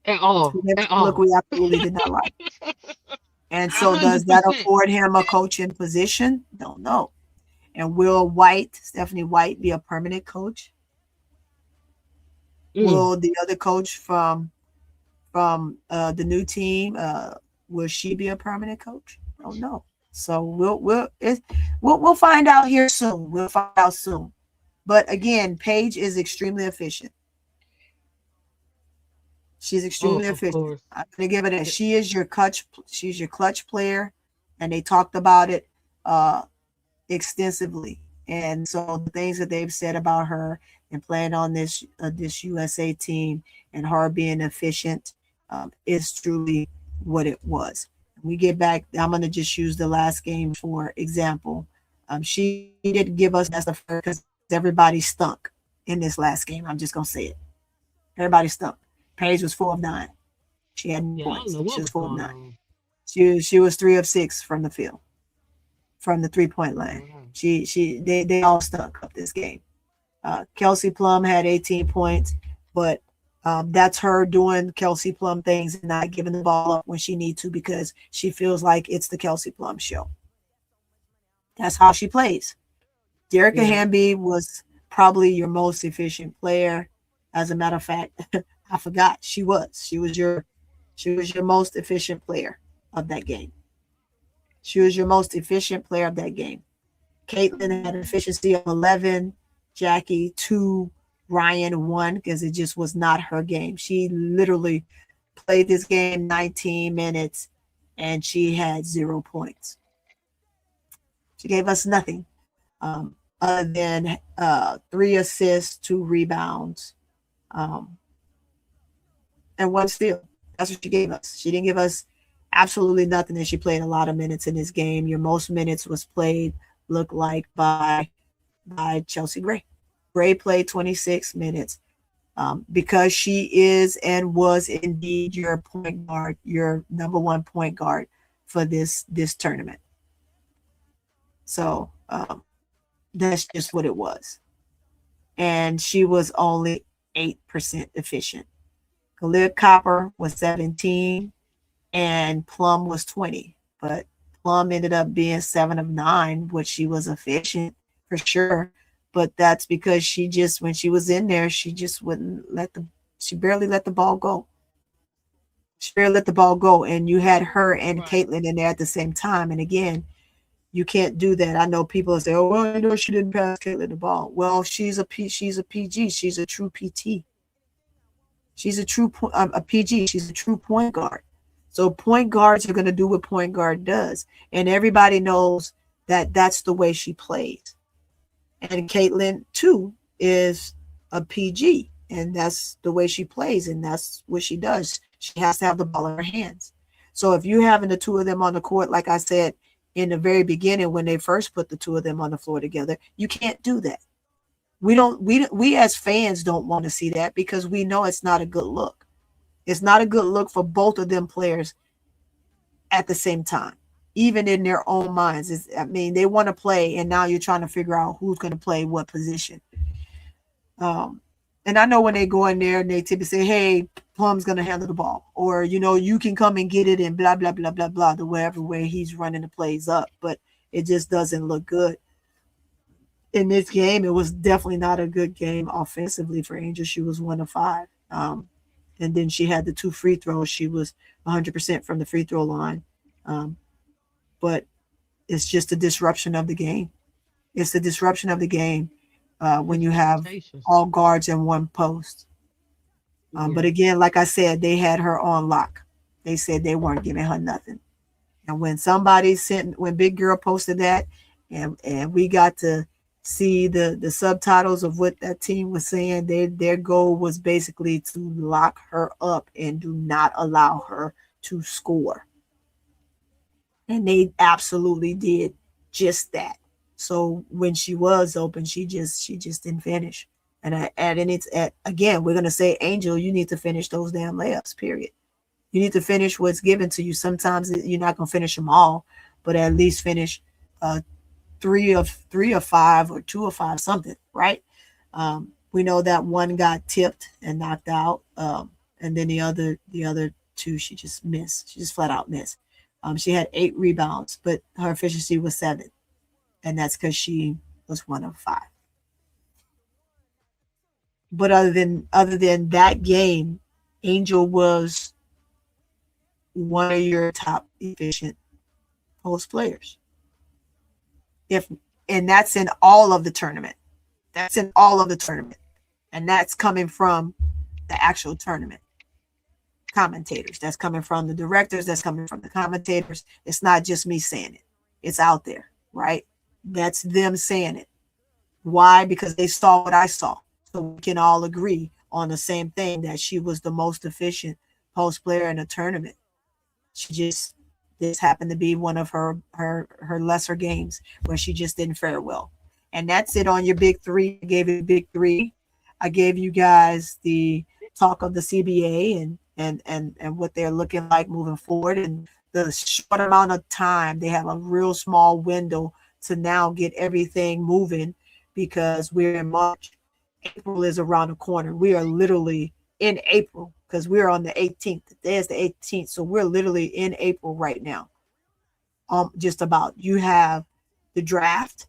At all. Look, we absolutely did not like. And so 100%. Does that afford him a coaching position? Don't know. And will Stephanie White, be a permanent coach? Will the other coach from the new team, will she be a permanent coach? I don't know. So we'll find out here soon. We'll find out soon. But again, Paige is extremely efficient. She's extremely Of efficient. course. I'm gonna give it that. She's your clutch player, and they talked about it extensively. And so the things that they've said about her and playing on this USA team and her being efficient is truly what it was. We get back. I'm gonna just use the last game for example. She didn't give us best of her because everybody stunk in this last game. I'm just gonna say it. Everybody stunk. Paige was 4 of 9. She had Yeah, I don't points. know She what was was 4 of going 9. on. She was 3 of 6 from the field, from the 3-point line. Wow. They all stunk up this game. Kelsey Plum had 18 points, but that's her doing Kelsey Plum things and not giving the ball up when she needs to because she feels like it's the Kelsey Plum show. That's how she plays. Derica Yeah. Hamby was probably your most efficient player. As a matter of fact, I forgot she was. She was your most efficient player of that game. She was your most efficient player of that game. Caitlin had an efficiency of 11, Jackie 2, Ryan 1 because it just was not her game. She literally played this game 19 minutes and she had 0 points. She gave us nothing other than 3 assists, 2 rebounds, um, and 1 steal. That's what she gave us. She didn't give us absolutely nothing, and she played a lot of minutes in this game. Your most minutes was played, looked like, by Chelsea Gray. Gray played 26 minutes because she is and was indeed your point guard, your number 1 point guard for this tournament. So that's just what it was. And she was only 8% efficient. Khalid Copper was 17 and Plum was 20. But Plum ended up being 7 of 9, which she was efficient for sure. But that's because she just, when she was in there, she just wouldn't she barely let the ball go. She barely let the ball go. And you had her and Right. Caitlin in there at the same time. And again, you can't do that. I know people say, "Oh, well, you know, she didn't pass Caitlin the ball." Well, she's a PG. She's a true PT. She's a PG. She's a true point guard. So point guards are going to do what point guard does, and everybody knows that that's the way she plays. And Caitlin too is a PG, and that's the way she plays, and that's what she does. She has to have the ball in her hands. So if you're having the two of them on the court, like I said in the very beginning when they first put the two of them on the floor together, you can't do that. We as fans don't want to see that because we know it's not a good look. It's not a good look for both of them players at the same time, even in their own minds. I mean, they want to play, and now you're trying to figure out who's going to play what position. And I know when they go in there and they typically say, "Hey, Plum's going to handle the ball," or you can come and get it, and blah blah blah blah blah, the whatever way he's running the plays up, but it just doesn't look good. In this game, it was definitely not a good game offensively for Angel. She was 1 of 5. And then she had the 2 free throws. She was 100% from the free throw line. But it's just a disruption of the game. It's the disruption of the game when you have all guards in one post. But again, like I said, they had her on lock. They said they weren't giving her nothing. And when when Big Girl posted that, and we got to see the subtitles of what that team was saying, their goal was basically to lock her up and do not allow her to score. And they absolutely did just that. So when she was open, she just didn't finish. Again, we're gonna say, Angel, you need to finish those damn layups. Period. You need to finish what's given to you. Sometimes you're not gonna finish them all, but at least finish 3 of 5 or 2 of 5, something, right? We know that one got tipped and knocked out, and then the other 2 she just missed. She just flat out missed. She had 8 rebounds, but her efficiency was 7, and that's because she was 1 of 5. But other than that game, Angel was one of your top efficient post players. And that's in all of the tournament. That's in all of the tournament. And that's coming from the actual tournament commentators. That's coming from the directors. That's coming from the commentators. It's not just me saying it. It's out there, right? That's them saying it. Why? Because they saw what I saw. So we can all agree on the same thing, that she was the most efficient post player in the tournament. She just, this happened to be one of her lesser games where she just didn't fare well. And that's it on your big three. I gave you the big three. I gave you guys the talk of the CBA and what they're looking like moving forward, and the short amount of time. They have a real small window to now get everything moving, because we're in March. April is around the corner. We are literally in April, because we're on the 18th. Today is the 18th. So we're literally in April right now. Just about. You have the draft.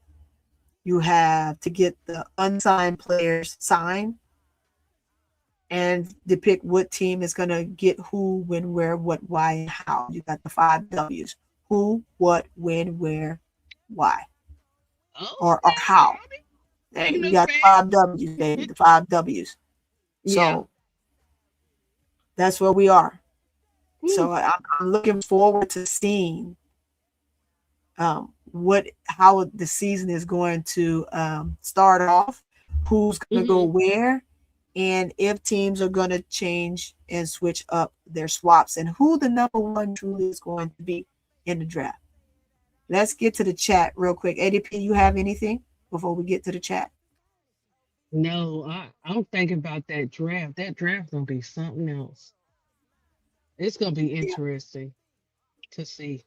You have to get the unsigned players signed and depict what team is going to get who, when, where, what, why, and how. You got the 5 W's. Who, what, when, where, why, or how. You got the 5 W's, baby, the 5 W's. So that's where we are. So I'm looking forward to seeing how the season is going to start off, who's going to go where, and if teams are going to change and switch up their swaps, and who the number one truly is going to be in the draft. Let's get to the chat real quick. ADP, you have anything before we get to the chat? No, I'm thinking about that draft. That draft gonna be something else. It's gonna be interesting to see.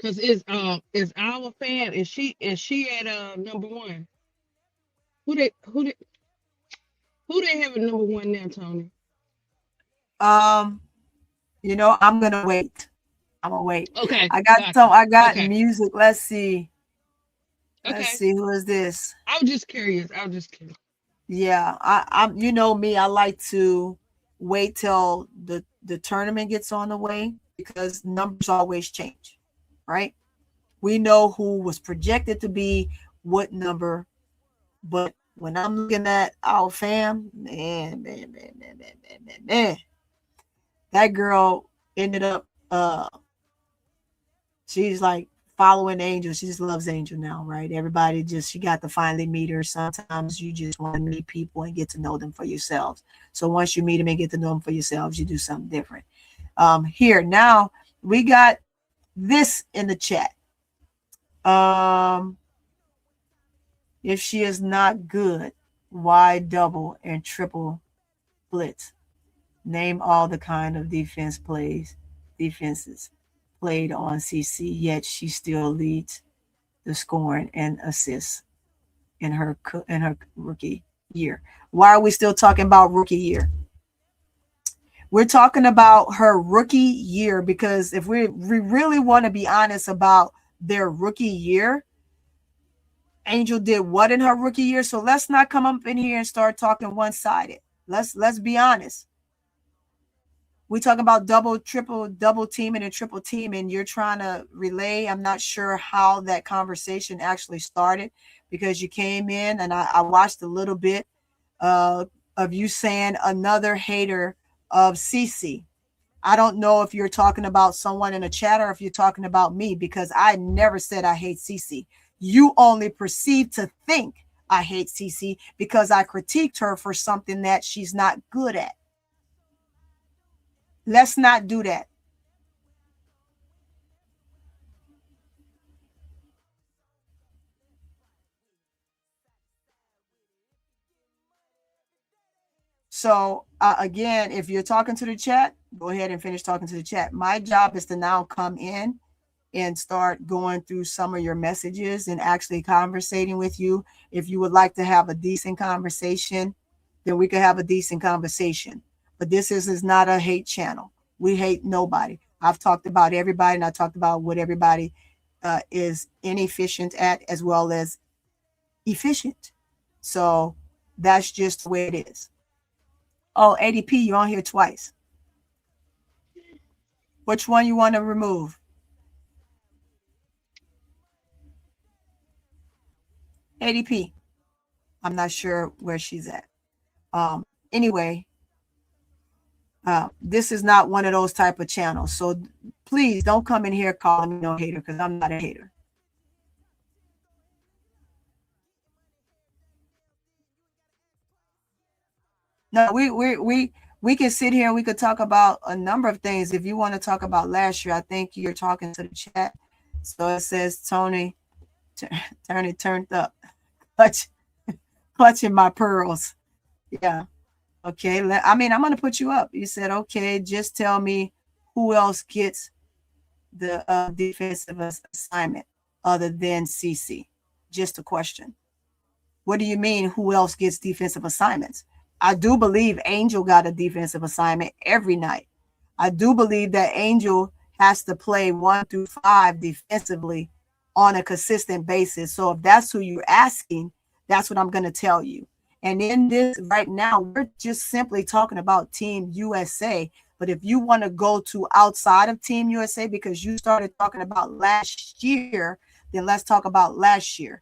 Cause is our fan, is she at number one? Who they have at number one now, Tony? I'm gonna wait. I'm gonna wait. Okay. I got music. Let's see. Okay. Let's see, who is this? I was just curious. Yeah, I'm. You know me. I like to wait till the tournament gets on the way, because numbers always change, right? We know who was projected to be what number, but when I'm looking at our fam, man, that girl ended up. She's like following Angel. She just loves Angel now, right? Everybody she got to finally meet her. Sometimes you just want to meet people and get to know them for yourselves. So once you meet them and get to know them for yourselves, you do something different. Here now we got this in the chat. If she is not good, why double and triple blitz? Name all the kind of defenses played on CC, yet she still leads the scoring and assists in her rookie year. Why are we still talking about rookie year? We're talking about her rookie year because if we really want to be honest about their rookie year, Angel did what in her rookie year? So let's not come up in here and start talking one-sided. Let's be honest. We talk about double teaming and triple teaming. You're trying to relay. I'm not sure how that conversation actually started, because you came in and I watched a little bit of you saying another hater of CC. I don't know if you're talking about someone in a chat or if you're talking about me, because I never said I hate CC. You only perceive to think I hate CC because I critiqued her for something that she's not good at. Let's not do that. So again, if you're talking to the chat, go ahead and finish talking to the chat. My job is to now come in and start going through some of your messages and actually conversating with you. If you would like to have a decent conversation, then we could have a decent conversation. But this is not a hate channel. We hate nobody. I've talked about everybody, and I talked about what everybody is inefficient at as well as efficient. So that's just the way it is. Oh, ADP, you're on here twice. Which one you want to remove? ADP. I'm not sure where she's at. Anyway, this is not one of those type of channels. So please don't come in here calling me no hater, because I'm not a hater. No, we can sit here and we could talk about a number of things. If you want to talk about last year, I think you're talking to the chat. So it says Tony turned up, clutching my pearls. Yeah. Okay. I'm gonna put you up. You said, okay, just tell me who else gets the defensive assignment other than CC. Just a question. What do you mean, who else gets defensive assignments? I do believe Angel got a defensive assignment every night. I do believe that Angel has to play 1 through 5 defensively on a consistent basis. So if that's who you're asking, that's what I'm going to tell you. And in this right now, we're just simply talking about Team USA. But if you want to go to outside of Team USA, because you started talking about last year, then let's talk about last year.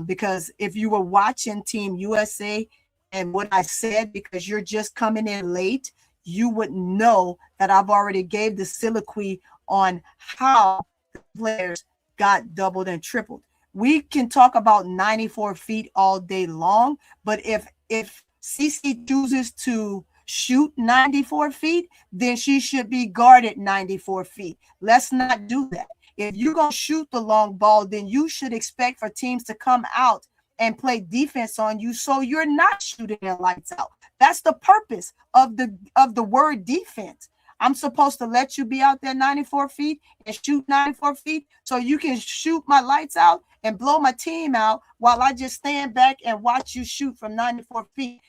Because if you were watching Team USA and what I said, because you're just coming in late, you would know that I've already gave the soliloquy on how the players got doubled and tripled. We can talk about 94 feet all day long, but if CC chooses to shoot 94 feet, then she should be guarded 94 feet. Let's not do that. If you're going to shoot the long ball, then you should expect for teams to come out and play defense on you, so you're not shooting their lights out. That's the purpose of the word defense. I'm supposed to let you be out there 94 feet and shoot 94 feet so you can shoot my lights out and blow my team out while I just stand back and watch you shoot from 94 feet.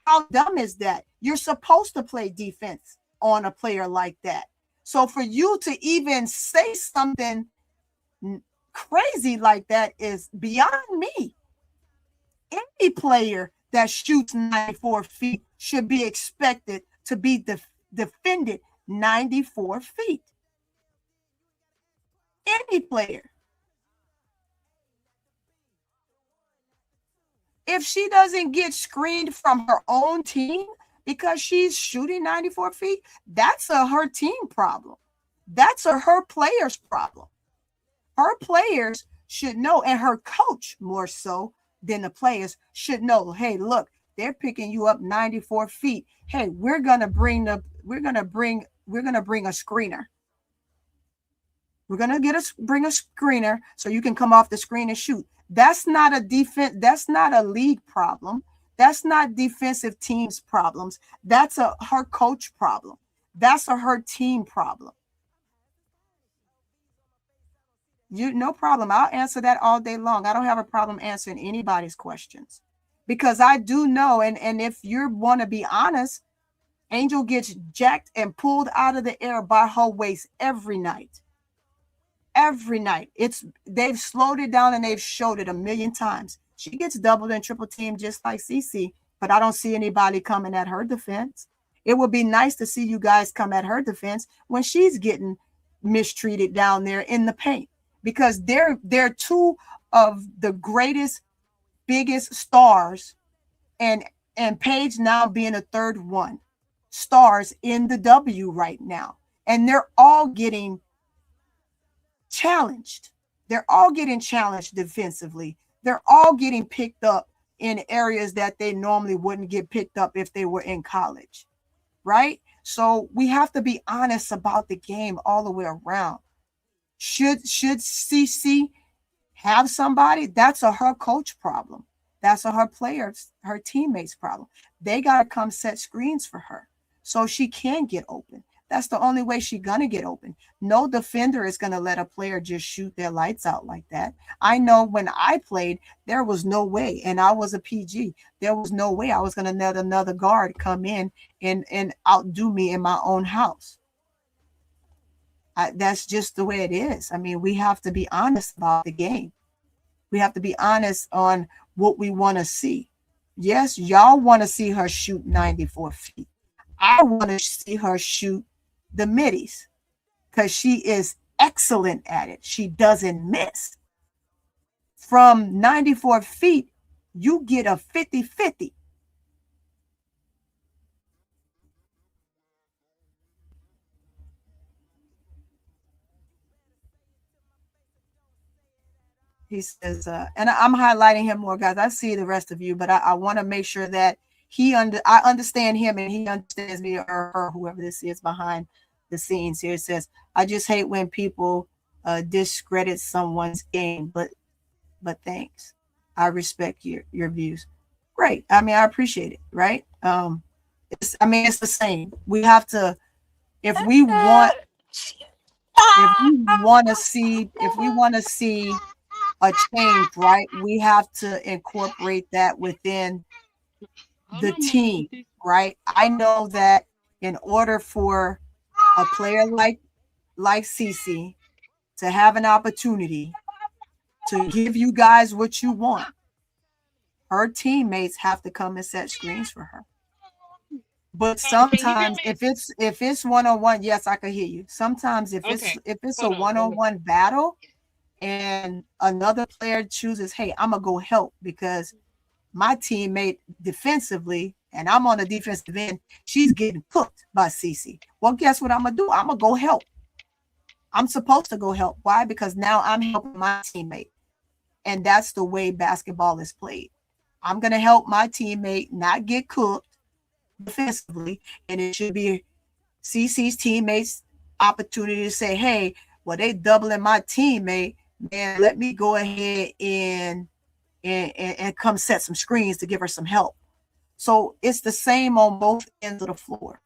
How dumb is that? You're supposed to play defense on a player like that. So for you to even say something crazy like that is beyond me. Any player that shoots 94 feet should be expected to be defended 94 feet. Any player. If she doesn't get screened from her own team because she's shooting 94 feet, that's her team problem. That's her players' problem. Her players should know, and her coach more so than the players should know, hey, look, they're picking you up 94 feet. Hey, we're gonna bring a screener. We're gonna bring a screener so you can come off the screen and shoot. That's not a defense. That's not a league problem. That's not defensive teams problems. That's her coach problem. That's her team problem. No problem. I'll answer that all day long. I don't have a problem answering anybody's questions, because I do know. And if you want to be honest, Angel gets jacked and pulled out of the air by her waist every night. Every night. They've slowed it down and they've showed it a million times. She gets doubled and triple teamed just like CC, but I don't see anybody coming at her defense. It would be nice to see you guys come at her defense when she's getting mistreated down there in the paint, because they're two of the greatest, biggest stars, and Paige now being a third one, stars in the W right now. And they're all getting challenged. They're all getting challenged defensively. They're all getting picked up in areas that they normally wouldn't get picked up if they were in college, right? So we have to be honest about the game all the way around. Should CC have somebody? That's her coach problem. That's her players, her teammates problem. They got to come set screens for her so she can get open. That's the only way she's going to get open. No defender is going to let a player just shoot their lights out like that. I know when I played, there was no way, and I was a PG, there was no way I was going to let another guard come in and outdo me in my own house. That's just the way it is. I mean, we have to be honest about the game. We have to be honest on what we want to see. Yes, y'all want to see her shoot 94 feet. I want to see her shoot the middies, because she is excellent at it. She doesn't miss. From 94 feet, you get a 50-50. He says, and I'm highlighting him more, guys. I see the rest of you, but I want to make sure that I understand him and he understands me, or her, whoever this is behind the scenes here. It says, I just hate when people discredit someone's game, but thanks. I respect your views. Great. I mean, I appreciate it, right? It's the same. We have to, if we want to see, a change, right? We have to incorporate that within the team, right? I know that in order for a player like Cece to have an opportunity to give you guys what you want, her teammates have to come and set screens for her. But sometimes if it's one-on-one, yes, I can hear you. Sometimes if it's a one-on-one battle and another player chooses, hey, I'm gonna go help because my teammate defensively, and I'm on the defensive end, she's getting cooked by Cece. Well, guess what I'm gonna do? I'm gonna go help. I'm supposed to go help. Why? Because now I'm helping my teammate. And that's the way basketball is played. I'm gonna help my teammate not get cooked defensively, and it should be CC's teammates' opportunity to say, hey, well, they doubling my teammate, man, let me go ahead and come set some screens to give her some help. So it's the same on both ends of the floor.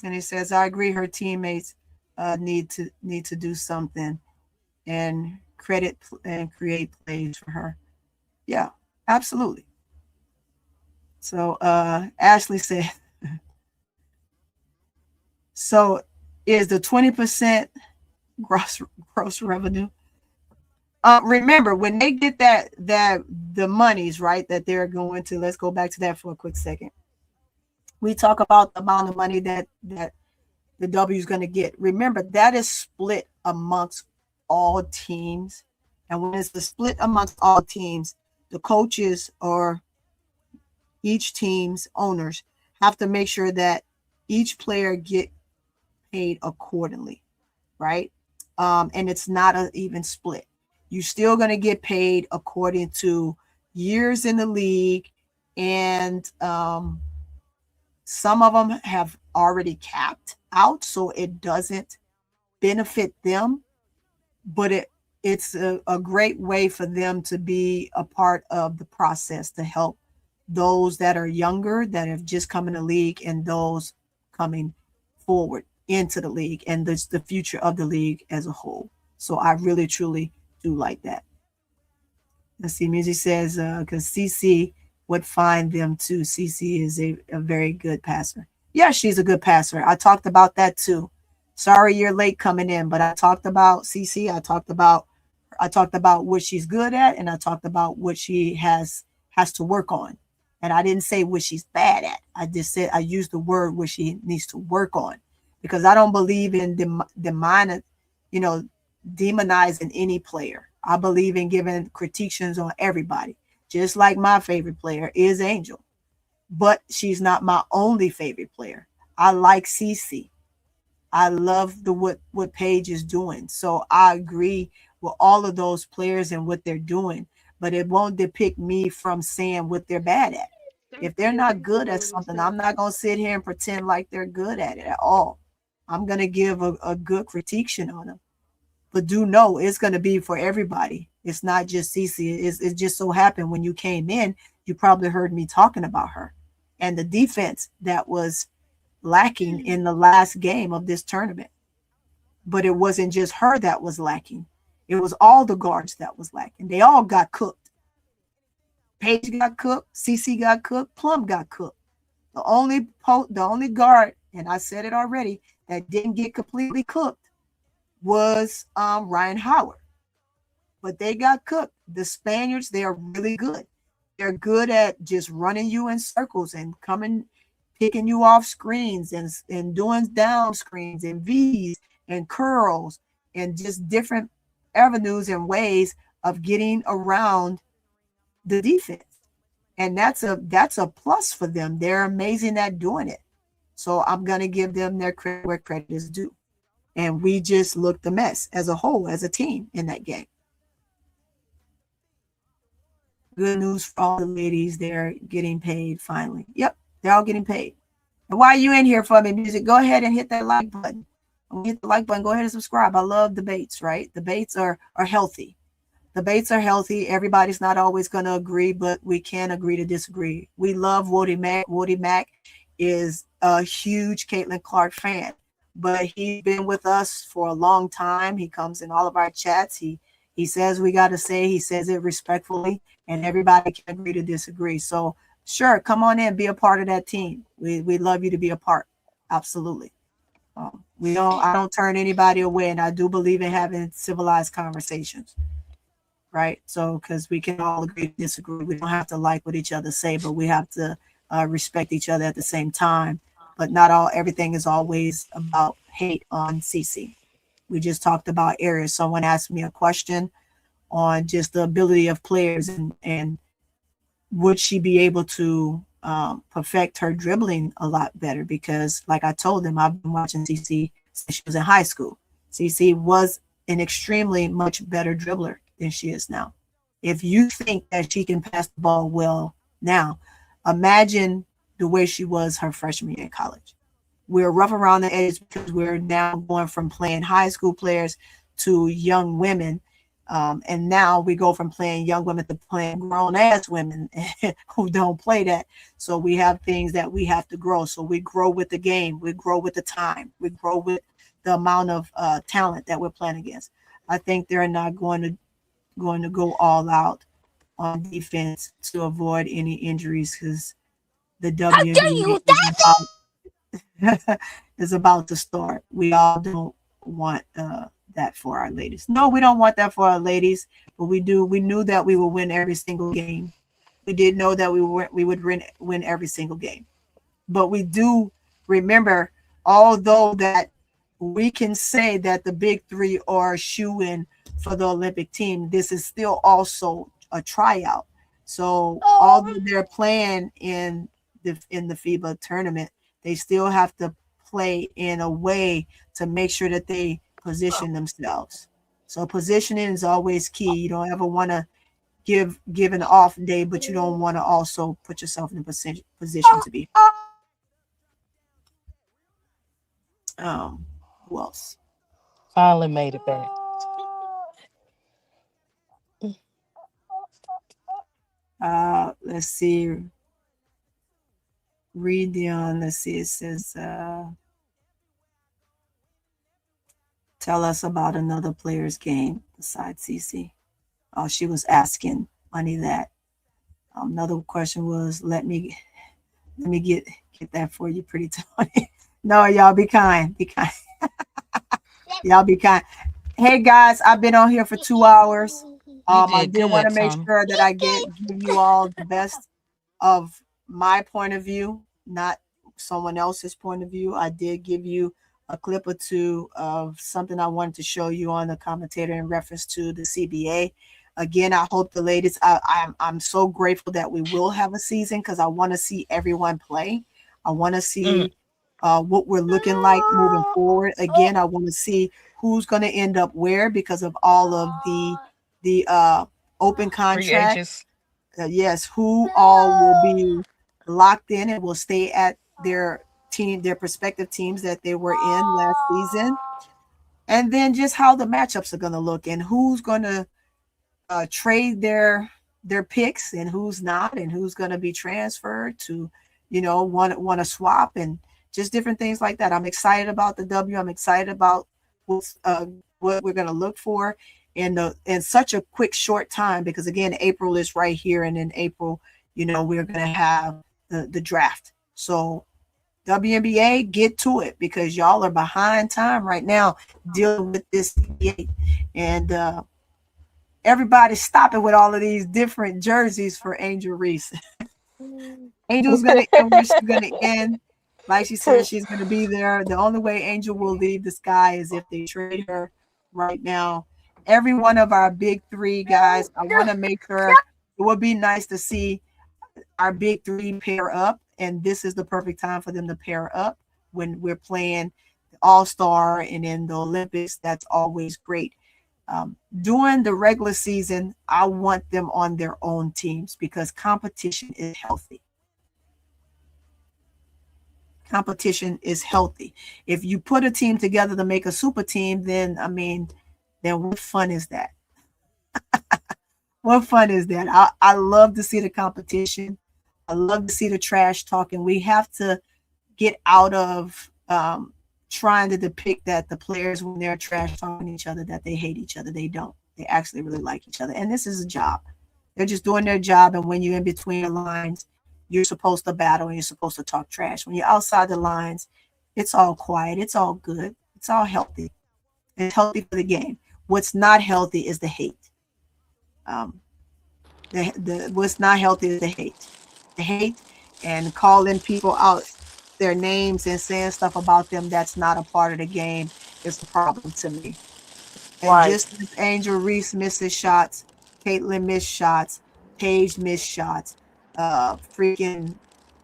And he says, I agree, her teammates need to do something and credit and create plays for her. Yeah, absolutely. So Ashley said, so is the 20% gross revenue? Remember, when they get that the monies, right, that they're going to, let's go back to that for a quick second. We talk about the amount of money that the W is going to get. Remember, that is split amongst all teams. And when it's the split amongst all teams, the coaches or each team's owners have to make sure that each player get paid accordingly, right? And it's not an even split. You're still going to get paid according to years in the league, and some of them have already capped out, so it doesn't benefit them, but it's a great way for them to be a part of the process to help those that are younger, that have just come in the league, and those coming forward into the league, and the future of the league as a whole. So I really, truly do like that. Let's see, Music says, because CC would find them too. CC is a very good passer. Yeah, she's a good passer. I talked about that too. Sorry you're late coming in, but I talked about CC. I talked about what she's good at, and I talked about what she has to work on. And I didn't say what she's bad at. I just said I used the word what she needs to work on, because I don't believe in demonizing any player. I believe in giving critiques on everybody. Just like my favorite player is Angel, but she's not my only favorite player. I like CC. I love what Paige is doing. So I agree with all of those players and what they're doing, but it won't depict me from saying what they're bad at. If they're not good at something, I'm not going to sit here and pretend like they're good at it at all. I'm going to give a good critique on them. But do know it's going to be for everybody. It's not just Cece. It just so happened when you came in, you probably heard me talking about her and the defense that was lacking in the last game of this tournament. But it wasn't just her that was lacking. It was all the guards that was lacking. They all got cooked. Paige got cooked. Cece got cooked. Plum got cooked. The only guard, and I said it already, that didn't get completely cooked was Ryan Howard. But they got cooked. The Spaniards, they are really good. They're good at just running you in circles and picking you off screens and doing down screens and V's and curls and just different avenues and ways of getting around the defense. And that's a plus for them. They're amazing at doing it. So I'm going to give them their credit where credit is due. And we just looked a mess as a whole, as a team in that game. Good news for all the ladies. They're getting paid finally. Yep, they're all getting paid. And while you in here for me, music, go ahead and hit that like button. When you hit the like button, go ahead and subscribe. I love debates, right? Debates are healthy. Debates are healthy. Everybody's not always going to agree, but we can agree to disagree. We love Woody Mack. Woody Mack is a huge Caitlin Clark fan, but he's been with us for a long time. He comes in all of our chats. He says we got to say, he says it respectfully, and everybody can agree to disagree. So sure, come on in, be a part of that team. We love you to be a part. Absolutely. I don't turn anybody away, and I do believe in having civilized conversations. Right. So, because we can all agree to disagree. We don't have to like what each other say, but we have to respect each other at the same time. But everything is always about hate on CC. We just talked about areas. Someone asked me a question on just the ability of players and would she be able to perfect her dribbling a lot better? Because like I told them, I've been watching CC since she was in high school. CC was an extremely much better dribbler than she is now. If you think that she can pass the ball well now, imagine the way she was her freshman year in college. We're rough around the edges because we're now going from playing high school players to young women. And now we go from playing young women to playing grown ass women who don't play that. So we have things that we have to grow. So we grow with the game. We grow with the time. We grow with the amount of talent that we're playing against. I think they're not going to go all out on defense to avoid any injuries because the WNBA is about to start. We all don't want that for our ladies. No, we don't want that for our ladies, but we do. We knew that we would win every single game. We did know that we would win every single game. But we do remember, although that we can say that the big three are shoo-in for the Olympic team, this is still also a tryout. So although they're playing in the FIBA tournament, they still have to play in a way to make sure that they position themselves. So positioning is always key. You don't ever want to give an off day, but you don't want to also put yourself in a position to be. Who else? Finally made it back. Let's see. Read let's see. It says, tell us about another player's game besides CC. Oh, she was asking Money that. Another question was, let me get that for you, pretty Tony. No, y'all be kind. Be kind. Y'all be kind. Hey guys, I've been on here for 2 hours. I did want to make sure that I give you all the best of my point of view, not someone else's point of view. I did give you a clip or two of something I wanted to show you on the commentator in reference to the CBA. Again, I hope the ladies, I'm so grateful that we will have a season because I want to see everyone play. I want to see what we're looking like moving forward. Again, I want to see who's going to end up where because of all of the open contracts. Yes, who all will be locked in and will stay at their prospective teams that they were in last season. And then just how the matchups are going to look and who's going to trade their picks and who's not and who's going to be transferred to, want to swap and just different things like that. I'm excited about the W. I'm excited about what we're going to look for in such a quick short time because again, April is right here, and in April, we're going to have the draft. So WNBA, get to it because y'all are behind time right now dealing with this CBA. And everybody stopping with all of these different jerseys for Angel Reese. Angel's going to end where she's going to end. Like she said, she's going to be there. The only way Angel will leave the sky is if they trade her right now. Every one of our big three guys, I want to make sure it would be nice to see our big three pair up. And this is the perfect time for them to pair up when we're playing the All-Star and in the Olympics. That's always great. During the regular season, I want them on their own teams because competition is healthy. Competition is healthy. If you put a team together to make a super team, then what fun is that? What fun is that? I love to see the competition. I love to see the trash talking. We have to get out of trying to depict that the players, when they're trash talking each other, that they hate each other. They don't. They actually really like each other. And this is a job. They're just doing their job. And when you're in between the lines, you're supposed to battle and you're supposed to talk trash. When you're outside the lines, it's all quiet. It's all good. It's all healthy. It's healthy for the game. What's not healthy is the hate. What's not healthy is the hate. The hate and calling people out their names and saying stuff about them that's not a part of the game is a problem to me. And just as Angel Reese misses shots, Caitlin missed shots, Paige missed shots, freaking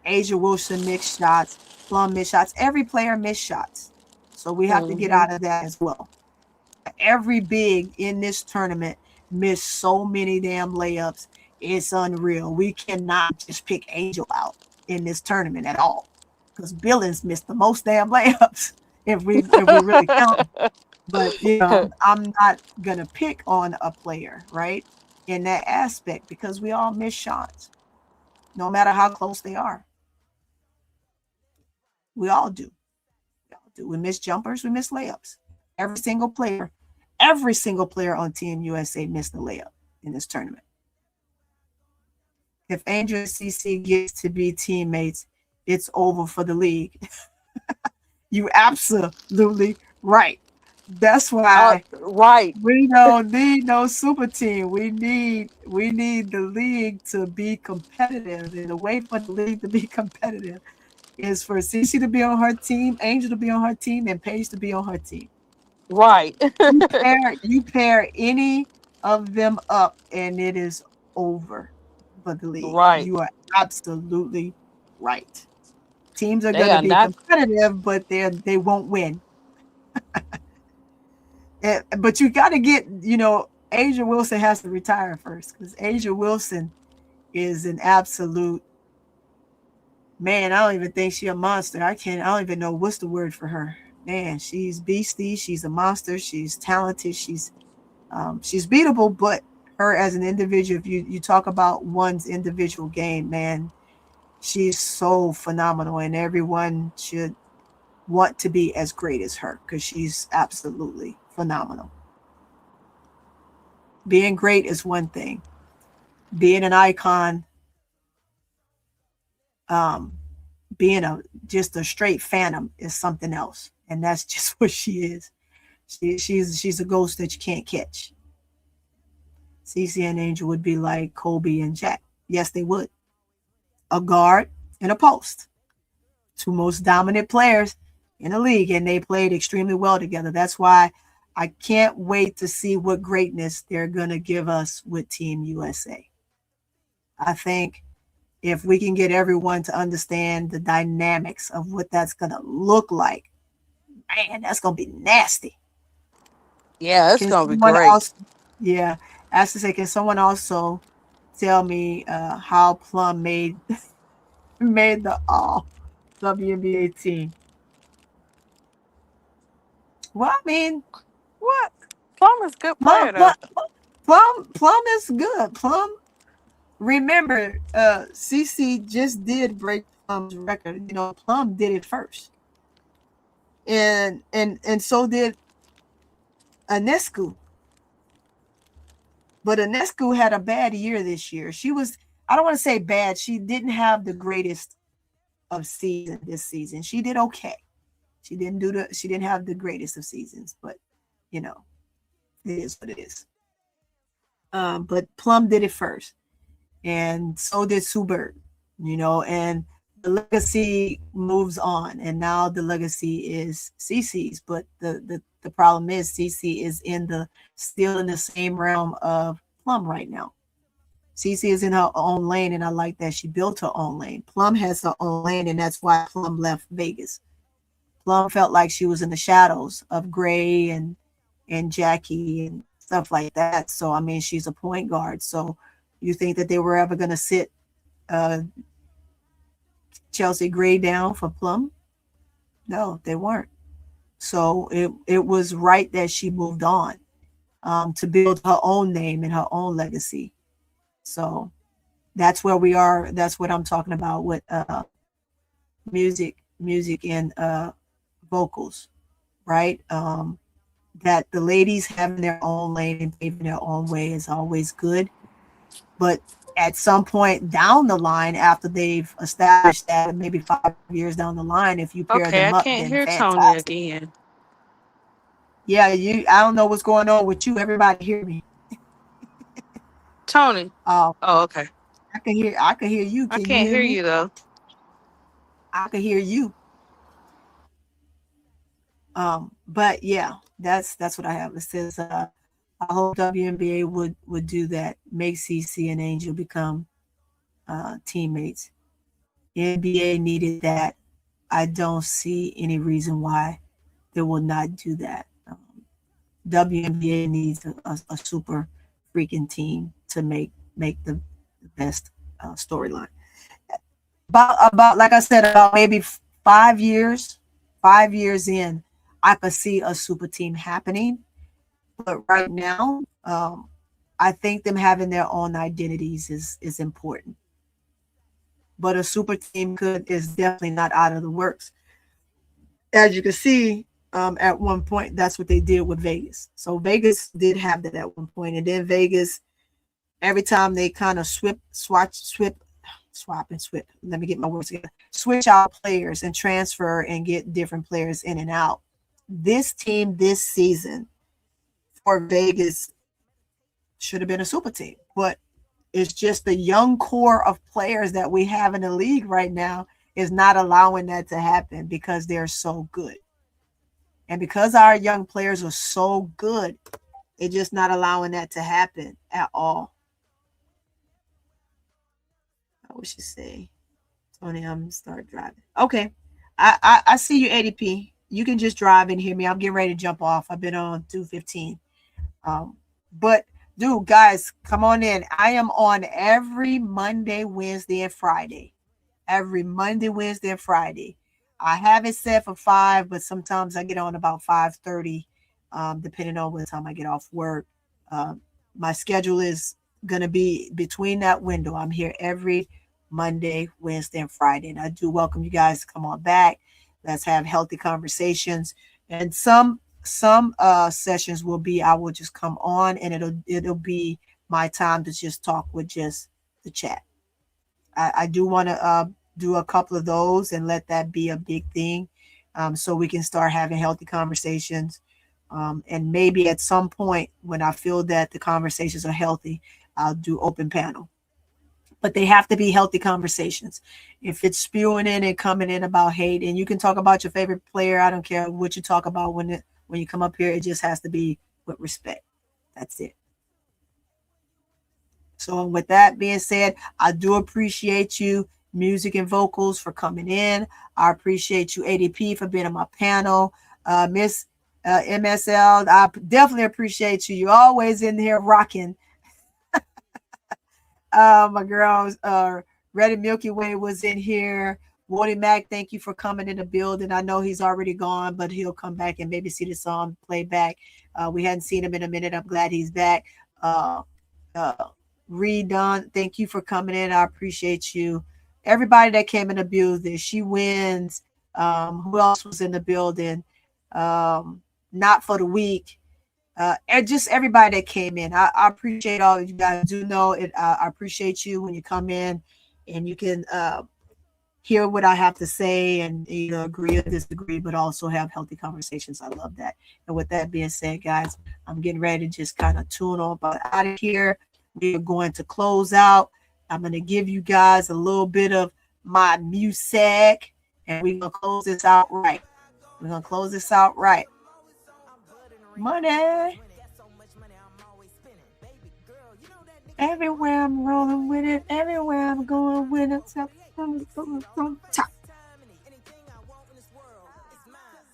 Asia Wilson missed shots, Plum missed shots. Every player missed shots. So we have to get out of that as well. Every big in this tournament missed so many damn layups. It's unreal. We cannot just pick Angel out in this tournament at all. Because Billings missed the most damn layups if we really count. But I'm not gonna pick on a player, right? In that aspect, because we all miss shots, no matter how close they are. We all do. We miss jumpers, we miss layups. Every single player on Team USA missed a layup in this tournament. If Angel and CC gets to be teammates, it's over for the league. You absolutely right. That's why we don't need no super team. We need the league to be competitive. And the way for the league to be competitive is for CC to be on her team, Angel to be on her team, and Paige to be on her team. Right. You pair any of them up and it is over for the league. Right. You are absolutely right. Teams are going to be competitive, but they won't win. But you got to get, Asia Wilson has to retire first because Asia Wilson is an absolute, man, I don't even think she's a monster. I don't even know what's the word for her. Man, she's beastly. She's a monster. She's talented. She's beatable, but her as an individual, if you talk about one's individual game, man, she's so phenomenal, and everyone should want to be as great as her because she's absolutely phenomenal. Being great is one thing. Being an icon, being just a straight phantom is something else. And that's just what she is. She's a ghost that you can't catch. CC and Angel would be like Kobe and Jack. Yes, they would. A guard and a post. Two most dominant players in the league, and they played extremely well together. That's why I can't wait to see what greatness they're going to give us with Team USA. I think if we can get everyone to understand the dynamics of what that's going to look like, man, that's going to be nasty. Yeah, it's going to be great. I have to say, can someone also tell me how Plum made the all WNBA team? Well, I mean, what? Plum is good player, though. Plum is good. Plum, remember, CC just did break Plum's record. Plum did it first. And so did Anescu. But Anescu had a bad year this year. I don't want to say bad. She didn't have the greatest of season this season. She did okay. She didn't have the greatest of seasons, but it is what it is. But Plum did it first. And so did Sue Bird, and the legacy moves on, and now the legacy is CC's. But the problem is CC is still in the same realm of Plum right now. CC is in her own lane, and I like that she built her own lane. Plum has her own lane, and that's why Plum left Vegas. Plum felt like she was in the shadows of Gray and Jackie and stuff like that. So I mean, she's a point guard. So you think that they were ever going to sit Chelsea Gray down for Plum? No, they weren't. So it was right that she moved on to build her own name and her own legacy. So that's where we are. That's what I'm talking about with music and vocals, right? That the ladies having their own lane and paving their own way is always good. But at some point down the line, after they've established that, maybe 5 years down the line, if you pair them up, then fantastic. Again. Yeah, I don't know what's going on with you. Everybody hear me. Tony. Oh, okay. I can hear you. I can't hear you though. I can hear you. But yeah, that's what I have. It says I hope WNBA would do that. Make CC and Angel become teammates. NBA needed that. I don't see any reason why they will not do that. WNBA needs a super freaking team to make the best storyline. About like I said, about maybe 5 years in, I could see a super team happening. But right now, I think them having their own identities is important. But a super team is definitely not out of the works. As you can see, at one point, that's what they did with Vegas. So Vegas did have that at one point, and then Vegas, every time they kind of let me get my words together, switch out players and transfer and get different players in and out. This team this season for Vegas should have been a super team, but it's just the young core of players that we have in the league right now is not allowing that to happen because they're so good. And because our young players are so good, it's just not allowing that to happen at all. What should say? Tony, I'm gonna start driving. Okay. I see you, ADP. You can just drive and hear me. I'm getting ready to jump off. I've been on 2:15. But dude, guys, come on in. I am on every Monday, Wednesday, and Friday. Every Monday, Wednesday, and Friday. I have it set for 5, but sometimes I get on about 5:30, depending on what time I get off work. My schedule is going to be between that window. I'm here every Monday, Wednesday, and Friday. And I do welcome you guys to come on back. Let's have healthy conversations. And some sessions will be, I will just come on and it'll be my time to just talk with just the chat. I do want to do a couple of those and let that be a big thing, so we can start having healthy conversations. And maybe at some point when I feel that the conversations are healthy, I'll do open panel. But they have to be healthy conversations. If it's spewing in and coming in about hate, and you can talk about your favorite player, I don't care what you talk about when you come up here, it just has to be with respect. That's it. So with that being said, I do appreciate you, Music and Vocals, for coming in. I appreciate you, ADP, for being on my panel. Miss MSL, I definitely appreciate you. You're always in here rocking. My girls, Red and Milky Way was in here. Woody Mac, thank you for coming in the building. I know he's already gone, but he'll come back and maybe see the song play back. We hadn't seen him in a minute. I'm glad he's back. Redone, thank you for coming in. I appreciate you. Everybody that came in the building, She Wins. Who else was in the building? Not for the Week. And just everybody that came in. I appreciate all of you guys. Do know it. I appreciate you when you come in and you can hear what I have to say and either agree or disagree, but also have healthy conversations. I love that. And with that being said, guys, I'm getting ready to just kind of tune on out of here. We are going to close out. I'm going to give you guys a little bit of my music, and we're going to close this out right. We're going to close this out right. Money. Everywhere I'm rolling with it. Everywhere I'm going with it. Top.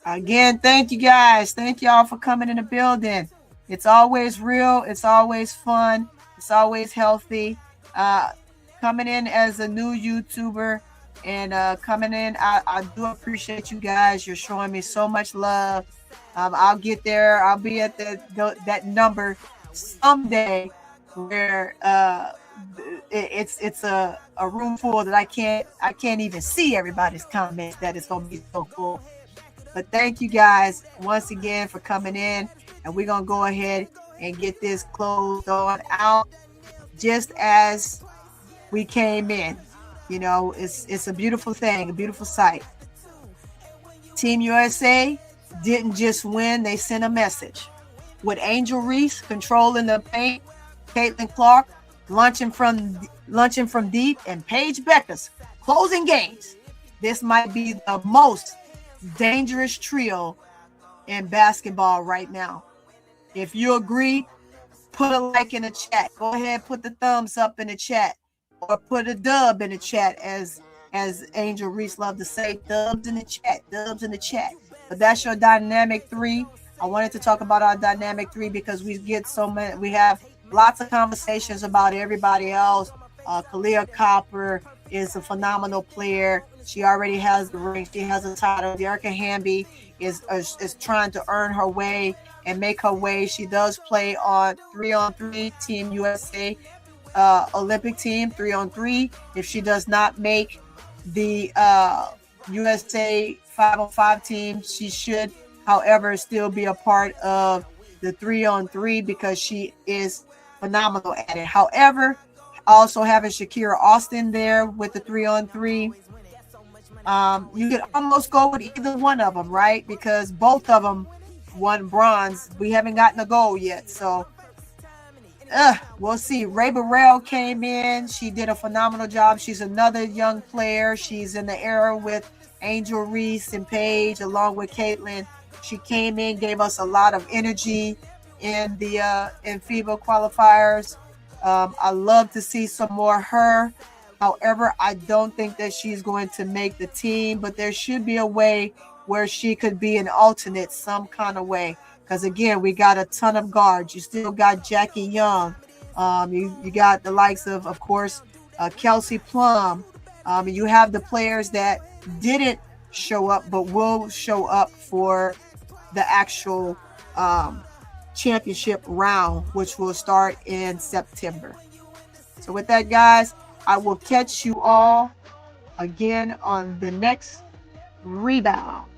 Again, thank you guys. Thank y'all for coming in the building. It's always real. It's always fun. It's always healthy. Coming in as a new YouTuber and coming in, I do appreciate you guys. You're showing me so much love. I'll get there. I'll be at that number someday where it's a room full that I can't even see everybody's comments. That is gonna be so cool. But thank you guys once again for coming in, and we're gonna go ahead and get this closed on out just as we came in. You know, it's a beautiful thing, a beautiful sight. Team USA didn't just win, they sent a message. With Angel Reese controlling the paint, Caitlin Clark launching from deep, and Paige Beckers closing games. This might be the most dangerous trio in basketball right now. If you agree, put a like in the chat. Go ahead, put the thumbs up in the chat, or put a dub in the chat, as Angel Reese loved to say. Dubs in the chat. But that's your dynamic three. I wanted to talk about our dynamic three because we have lots of conversations about everybody else. Kalia Copper is a phenomenal player. She already has the ring. She has a title. Dearica Hamby is trying to earn her way and make her way. She does play on 3-on-3 Team USA Olympic team 3-on-3. If she does not make the USA 5-on-5 team, she should, however, still be a part of the 3-on-3 because she is phenomenal at it. However, also having Shakira Austin there with the 3-on-3, you could almost go with either one of them, right? Because both of them won bronze. We haven't gotten a gold yet, so we'll see. Ray Burrell came in. She did a phenomenal job. She's another young player. She's in the era with Angel Reese and Paige, along with Caitlin. She came in, gave us a lot of energy in the in FIBA qualifiers. I love to see some more of her. However, I don't think that she's going to make the team, but there should be a way where she could be an alternate some kind of way. Because again, we got a ton of guards. You still got Jackie Young. You got the likes of course, Kelsey Plum. You have the players that didn't show up but will show up for the actual championship round, which will start in September. So with that, guys, I will catch you all again on the next rebound.